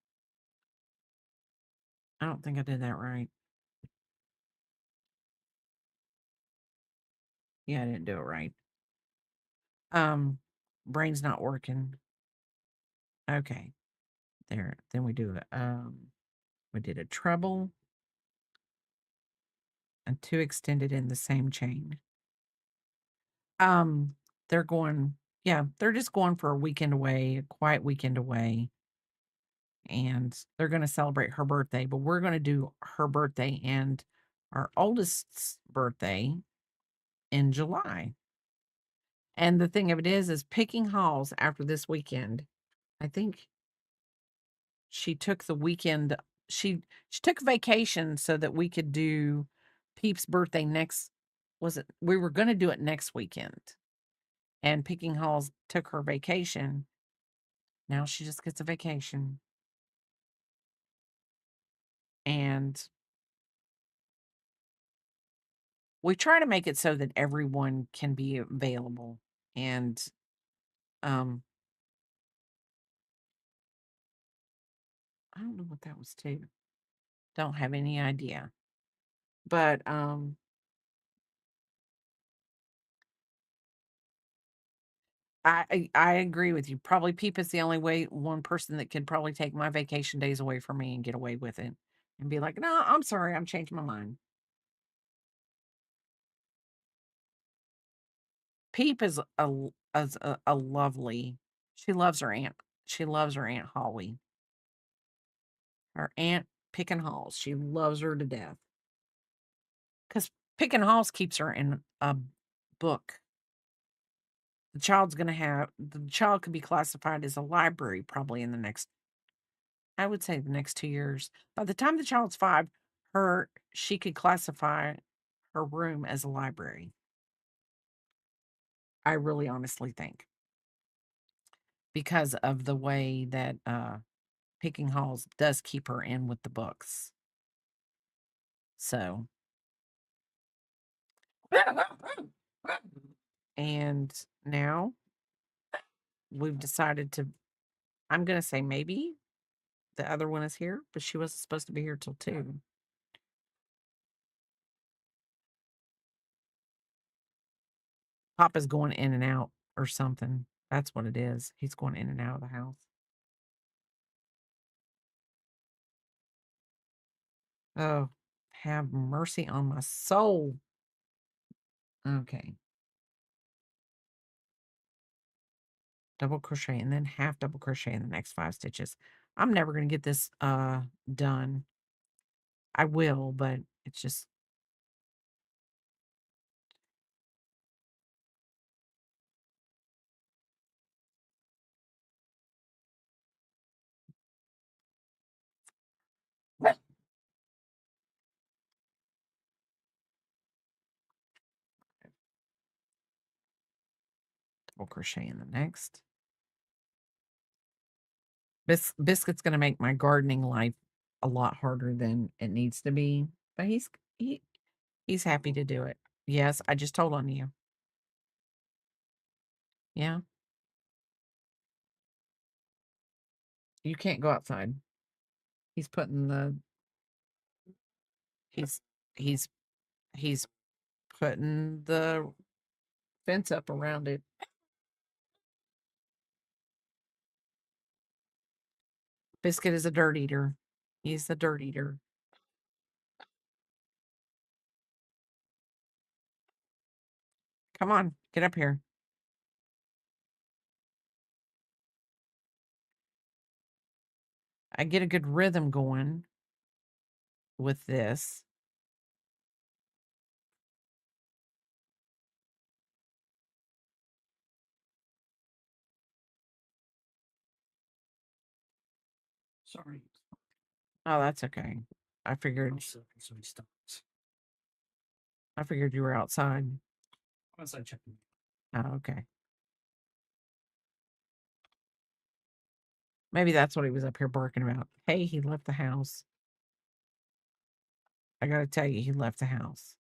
I don't think I did that right. Yeah, I didn't do it right. Brain's not working. Okay. There. Then we do we did a treble and 2 extended in the same chain. Um, they're going, yeah, they're just going for a weekend away, a quiet weekend away. And they're going to celebrate her birthday, but we're going to do her birthday and our oldest's birthday in July. And the thing of it is picking halls after this weekend. I think she took the weekend. She took vacation so that we could do Peep's birthday next. Was it? We were going to do it next weekend, and Picking Halls took her vacation. Now she just gets a vacation, and we try to make it so that everyone can be available. And um, I don't know what that was too. Don't have any idea, but I agree with you. Probably Peep is the only one person that could probably take my vacation days away from me and get away with it and be like, no, I'm sorry, I'm changing my mind. Peep is a lovely. She loves her aunt. She loves her Aunt Holly. Her aunt Pickin' Halls. She loves her to death. Because Pickin' Halls keeps her in a book. The child could be classified as a library probably in the next, I would say the next 2 years. By the time the child's 5, she could classify her room as a library. I really honestly think. Because of the way that Picking Halls does keep her in with the books. So and now we've decided to, I'm gonna say maybe the other one is here, but she wasn't supposed to be here till 2. Papa's going in and out or something. That's what it is. He's going in and out of the house. Oh, have mercy on my soul. Okay. Double crochet and then half double crochet in the next 5 stitches. I'm never going to get this done. I will, but it's just double crochet in the next. Biscuit's going to make my gardening life a lot harder than it needs to be, but he's happy to do it. Yes, I just told on you. Yeah. You can't go outside. He's putting the he's he's he's putting the fence up around it. Biscuit is a dirt eater. He's the dirt eater. Come on, get up here. I get a good rhythm going with this. Sorry. Oh, that's okay. I figured So he stops. you were outside. Once I check him. Oh, okay. Maybe that's what he was up here barking about. Hey, he left the house. I gotta tell you, he left the house.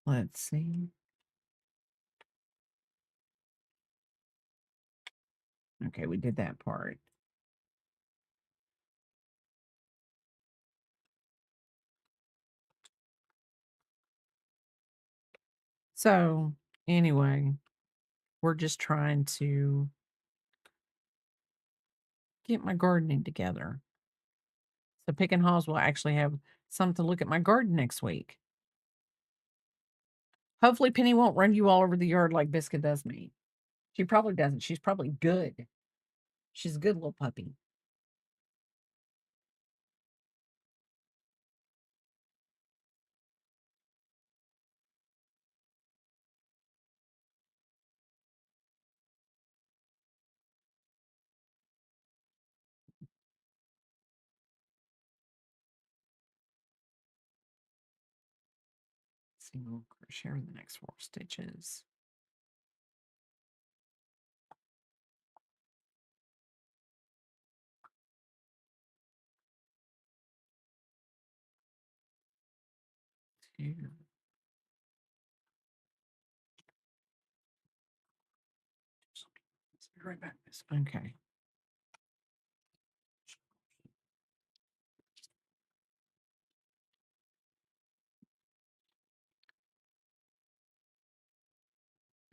Let's see. Okay, we did that part. So, anyway, we're just trying to get my gardening together. So, Pick and Halls will actually have something to look at my garden next week. Hopefully, Penny won't run you all over the yard like Biscuit does me. She probably doesn't. She's probably good. She's a good little puppy. Single crochet in the next 4 stitches. Two. Be right back, miss. Okay.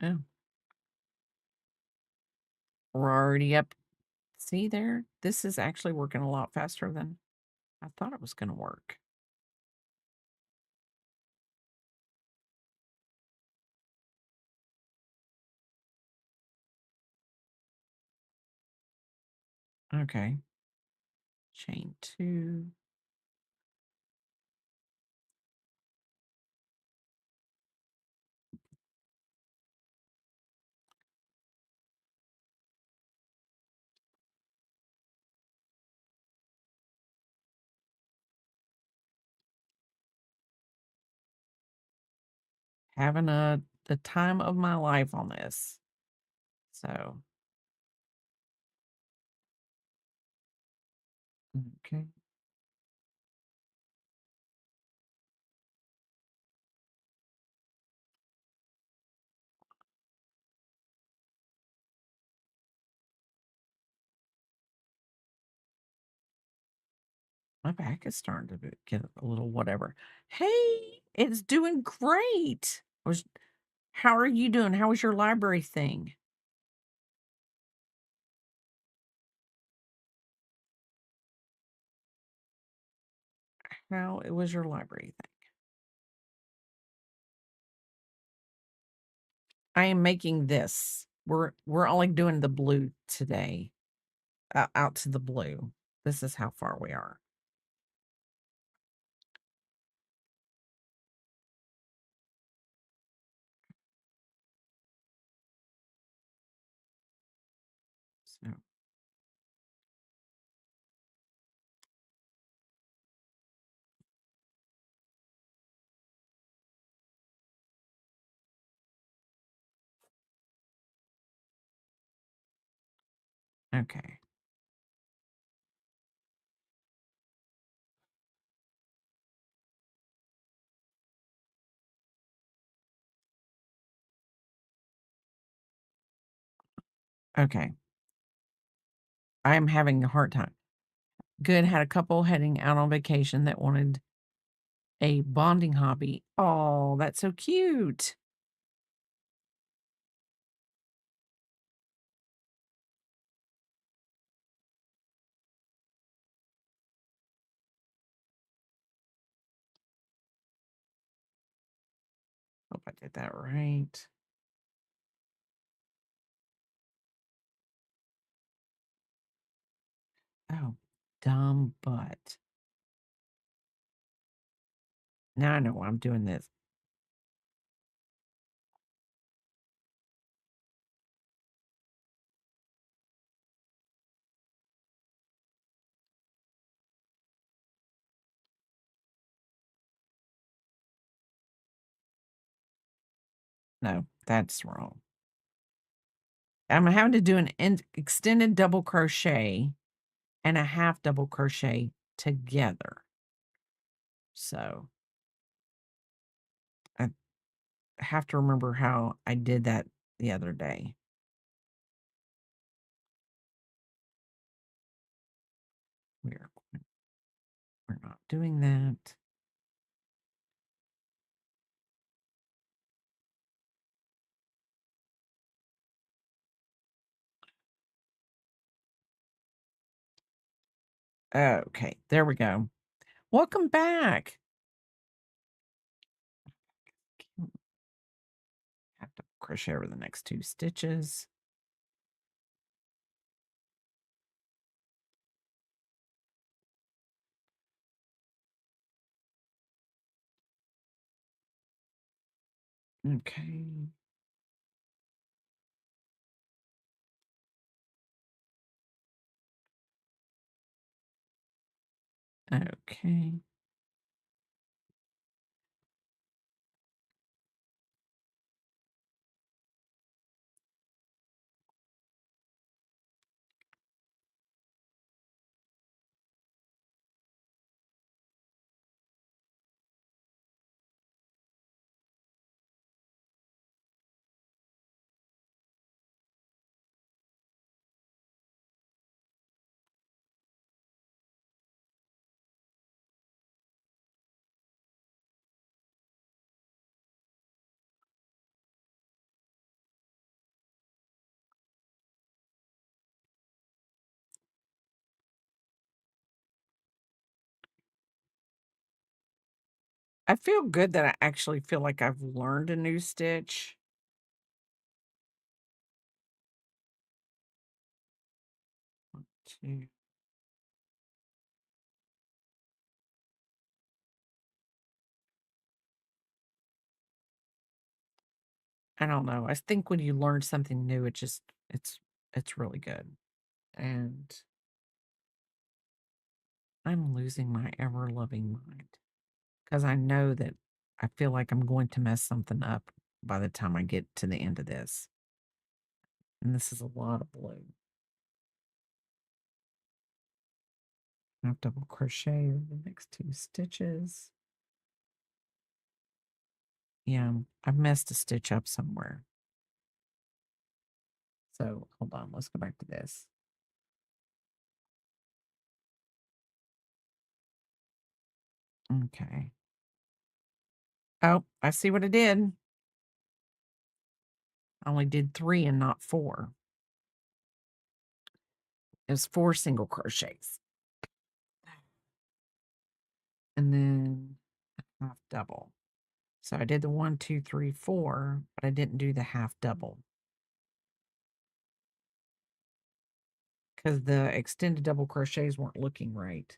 Oh, we're already up. See there? This is actually working a lot faster than I thought it was going to work. Okay. Chain 2. Having the time of my life on this. So, okay. My back is starting to get a little whatever. Hey, it's doing great. How are you doing? How was your library thing? How it was your library thing? I am making this. We're only doing the blue today. Out to the blue. This is how far we are. So, okay. Okay. I am having a hard time. Good. Had a couple heading out on vacation that wanted a bonding hobby. Oh, that's so cute. Hope I did that right. Oh, dumb butt. Now I know why I'm doing this. No, that's wrong. I'm having to do an extended double crochet and a half double crochet together. So I have to remember how I did that the other day. We're not doing that. Okay, there we go. Welcome back. Have to crochet over the next 2 stitches. Okay. Okay. I feel good that I actually feel like I've learned a new stitch. One, two. I don't know. I think when you learn something new, it's really good. And I'm losing my ever loving mind because I know that I feel like I'm going to mess something up by the time I get to the end of this. And this is a lot of blue. Half double crochet over the next 2 stitches. Yeah, I've messed a stitch up somewhere. So hold on, let's go back to this. Okay. Oh, I see what I did. I only did 3 and not 4. It was 4 single crochets. And then a half double. So I did the 1, 2, 3, 4, but I didn't do the half double. Because the extended double crochets weren't looking right.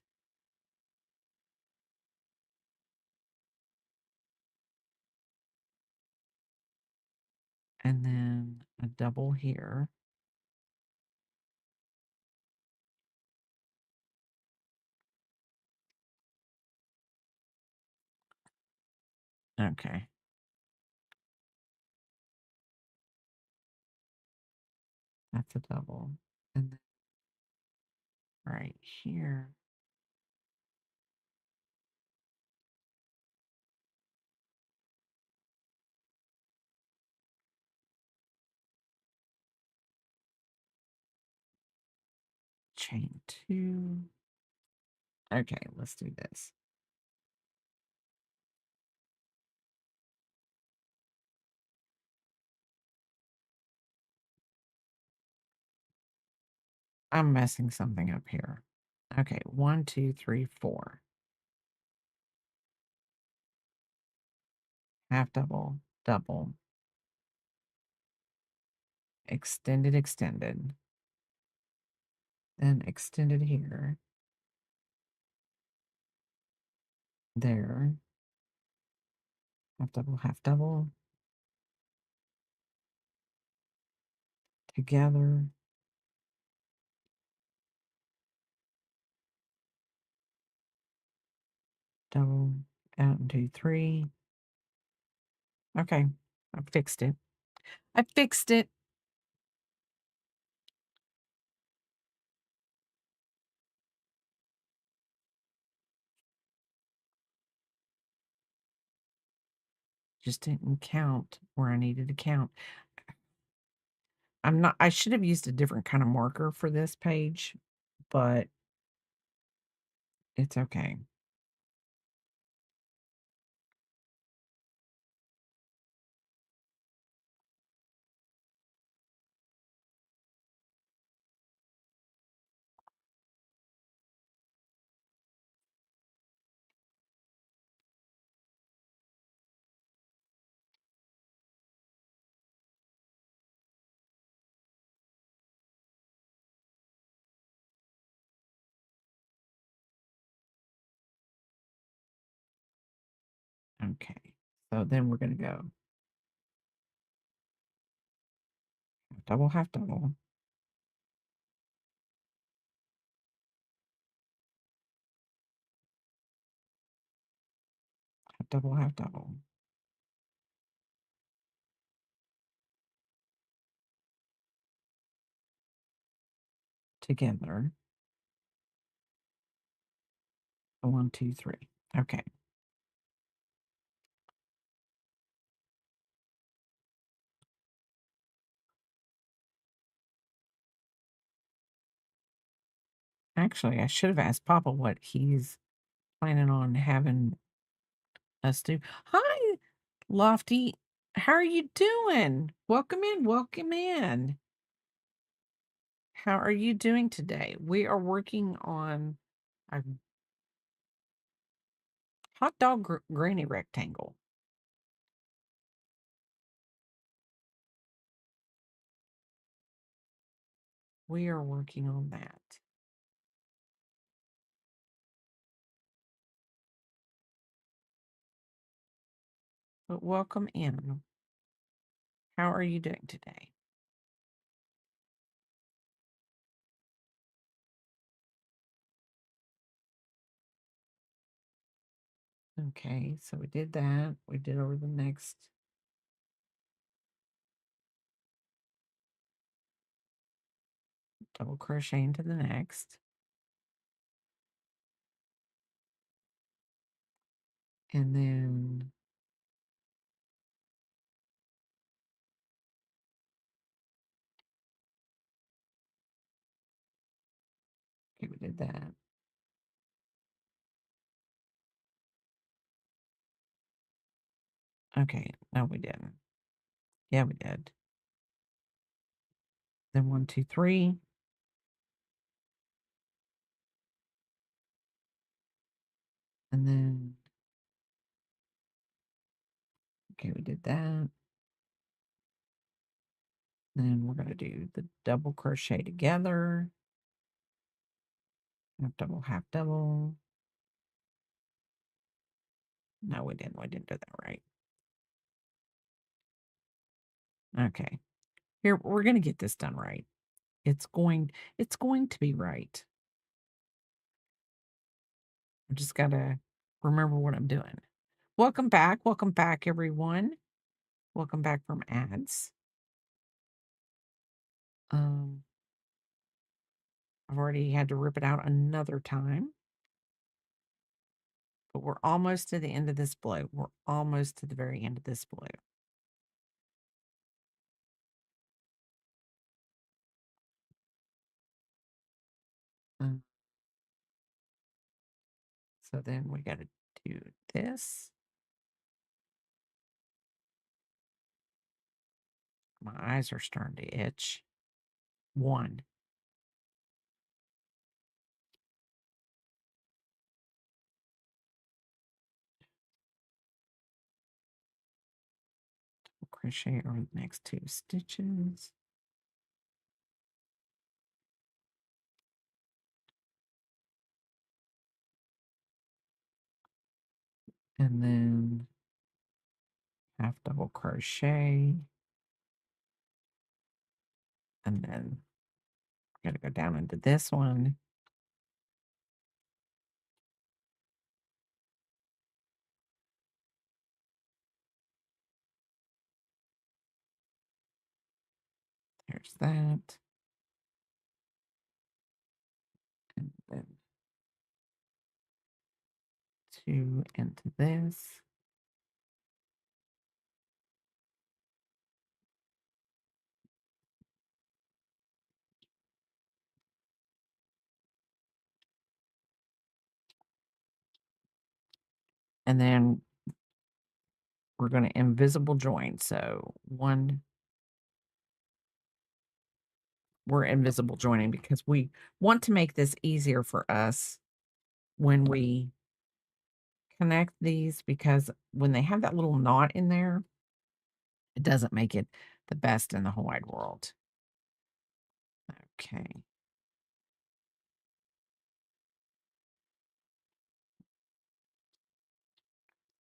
And then a double here. Okay. That's a double. And then right here. Chain 2. Okay, let's do this. I'm messing something up here. Okay, 1, 2, 3, 4. Half double, double. Extended, extended. Then extended here. there, half double, together, double, out and 2, 3. Okay, I fixed it. I fixed it. Just didn't count where I needed to count. I should have used a different kind of marker for this page, but it's okay. Okay, so then we're going to go double, half double, half double, half double, together, 1, 2, 3. Okay. Actually, I should have asked Papa what he's planning on having us do. Hi, Lofty. How are you doing? Welcome in. Welcome in. How are you doing today? We are working on a hot dog granny rectangle. We are working on that. But welcome in. How are you doing today? Okay, so we did that. We did over the next. Double crochet into the next. And then okay, we did that. Okay, no, we didn't. Yeah, we did. Then 1, 2, 3. And then okay, we did that. Then we're gonna do the double crochet together. Half double, half double. No, we didn't. We didn't do that right. Okay. Here, we're gonna get this done right. It's going to be right. I just gotta remember what I'm doing. Welcome back. Welcome back, everyone. Welcome back from ads. I've already had to rip it out another time. But we're almost to the end of this blue. We're almost to the very end of this blue. Mm. So then we got to do this. My eyes are starting to itch. 1. Crochet over the next 2 stitches. And then half double crochet. And then I'm going to go down into this one. There's that. And then 2 into this. And then we're going to invisible join. So we're invisible joining because we want to make this easier for us when we connect these, because when they have that little knot in there, it doesn't make it the best in the whole wide world. Okay.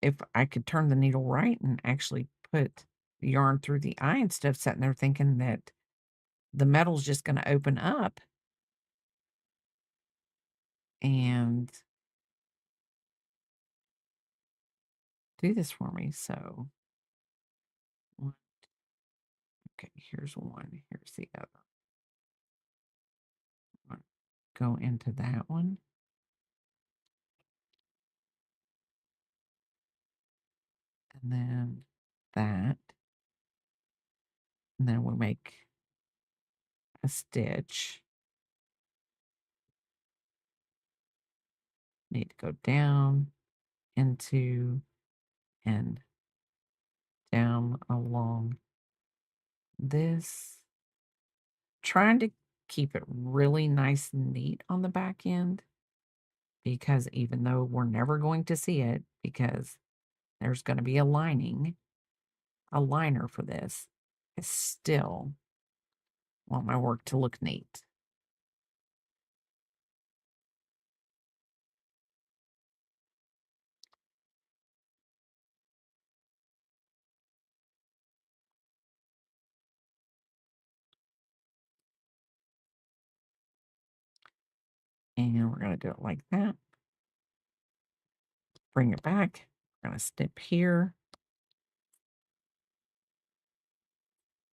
If I could turn the needle right and actually put the yarn through the eye instead of sitting there thinking that the metal's just going to open up and do this for me. So, okay, here's one. Here's the other. Go into that one. And then that. And then we'll make a stitch. Need to go down into and down along this. Trying to keep it really nice and neat on the back end, because even though we're never going to see it, because there's going to be a liner for this, I still want my work to look neat. And we're going to do it like that. Bring it back. We're going to snip here.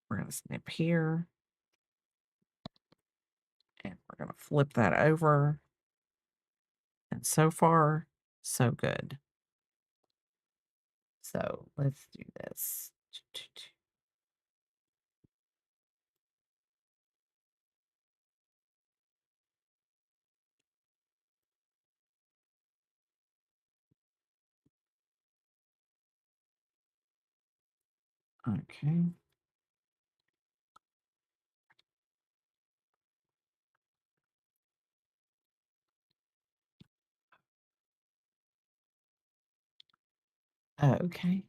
We're going to snip here. And we're going to flip that over. And so far, so good. So let's do this. Okay. Okay.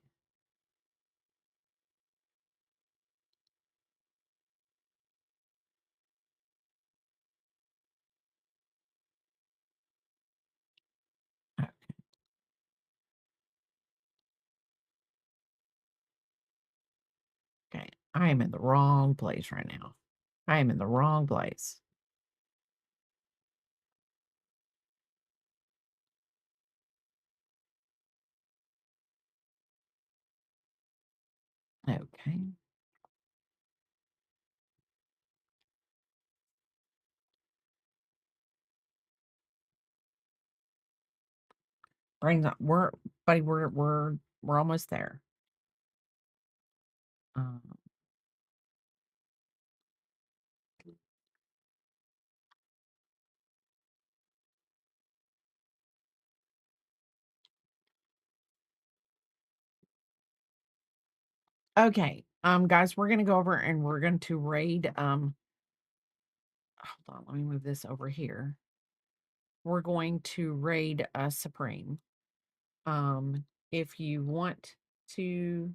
Okay. I am in the wrong place right now. I am in the wrong place. Okay. Bring that. We're almost there. Um, okay. Guys, we're gonna go over and we're going to raid. Hold on, let me move this over here. We're going to raid Supreme. If you want to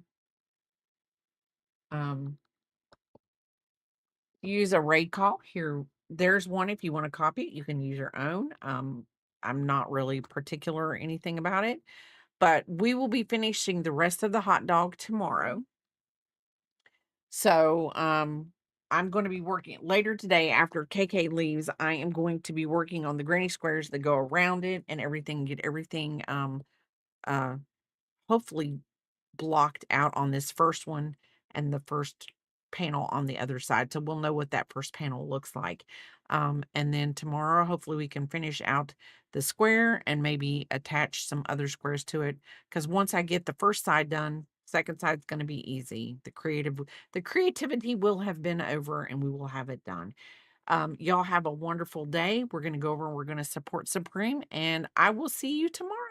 use a raid call here, there's one. If you want to copy it, you can use your own. I'm not really particular or anything about it, but we will be finishing the rest of the hot dog tomorrow. So, I'm going to be working later today after KK leaves. I am going to be working on the granny squares that go around it and everything, get everything, uh, hopefully blocked out on this first one and the first panel on the other side. So we'll know what that first panel looks like. And then tomorrow, hopefully we can finish out the square and maybe attach some other squares to it. Because once I get the first side done, second side's going to be easy. The creativity will have been over and we will have it done. Y'all have a wonderful day. We're going to go over and we're going to support Supreme, and I will see you tomorrow.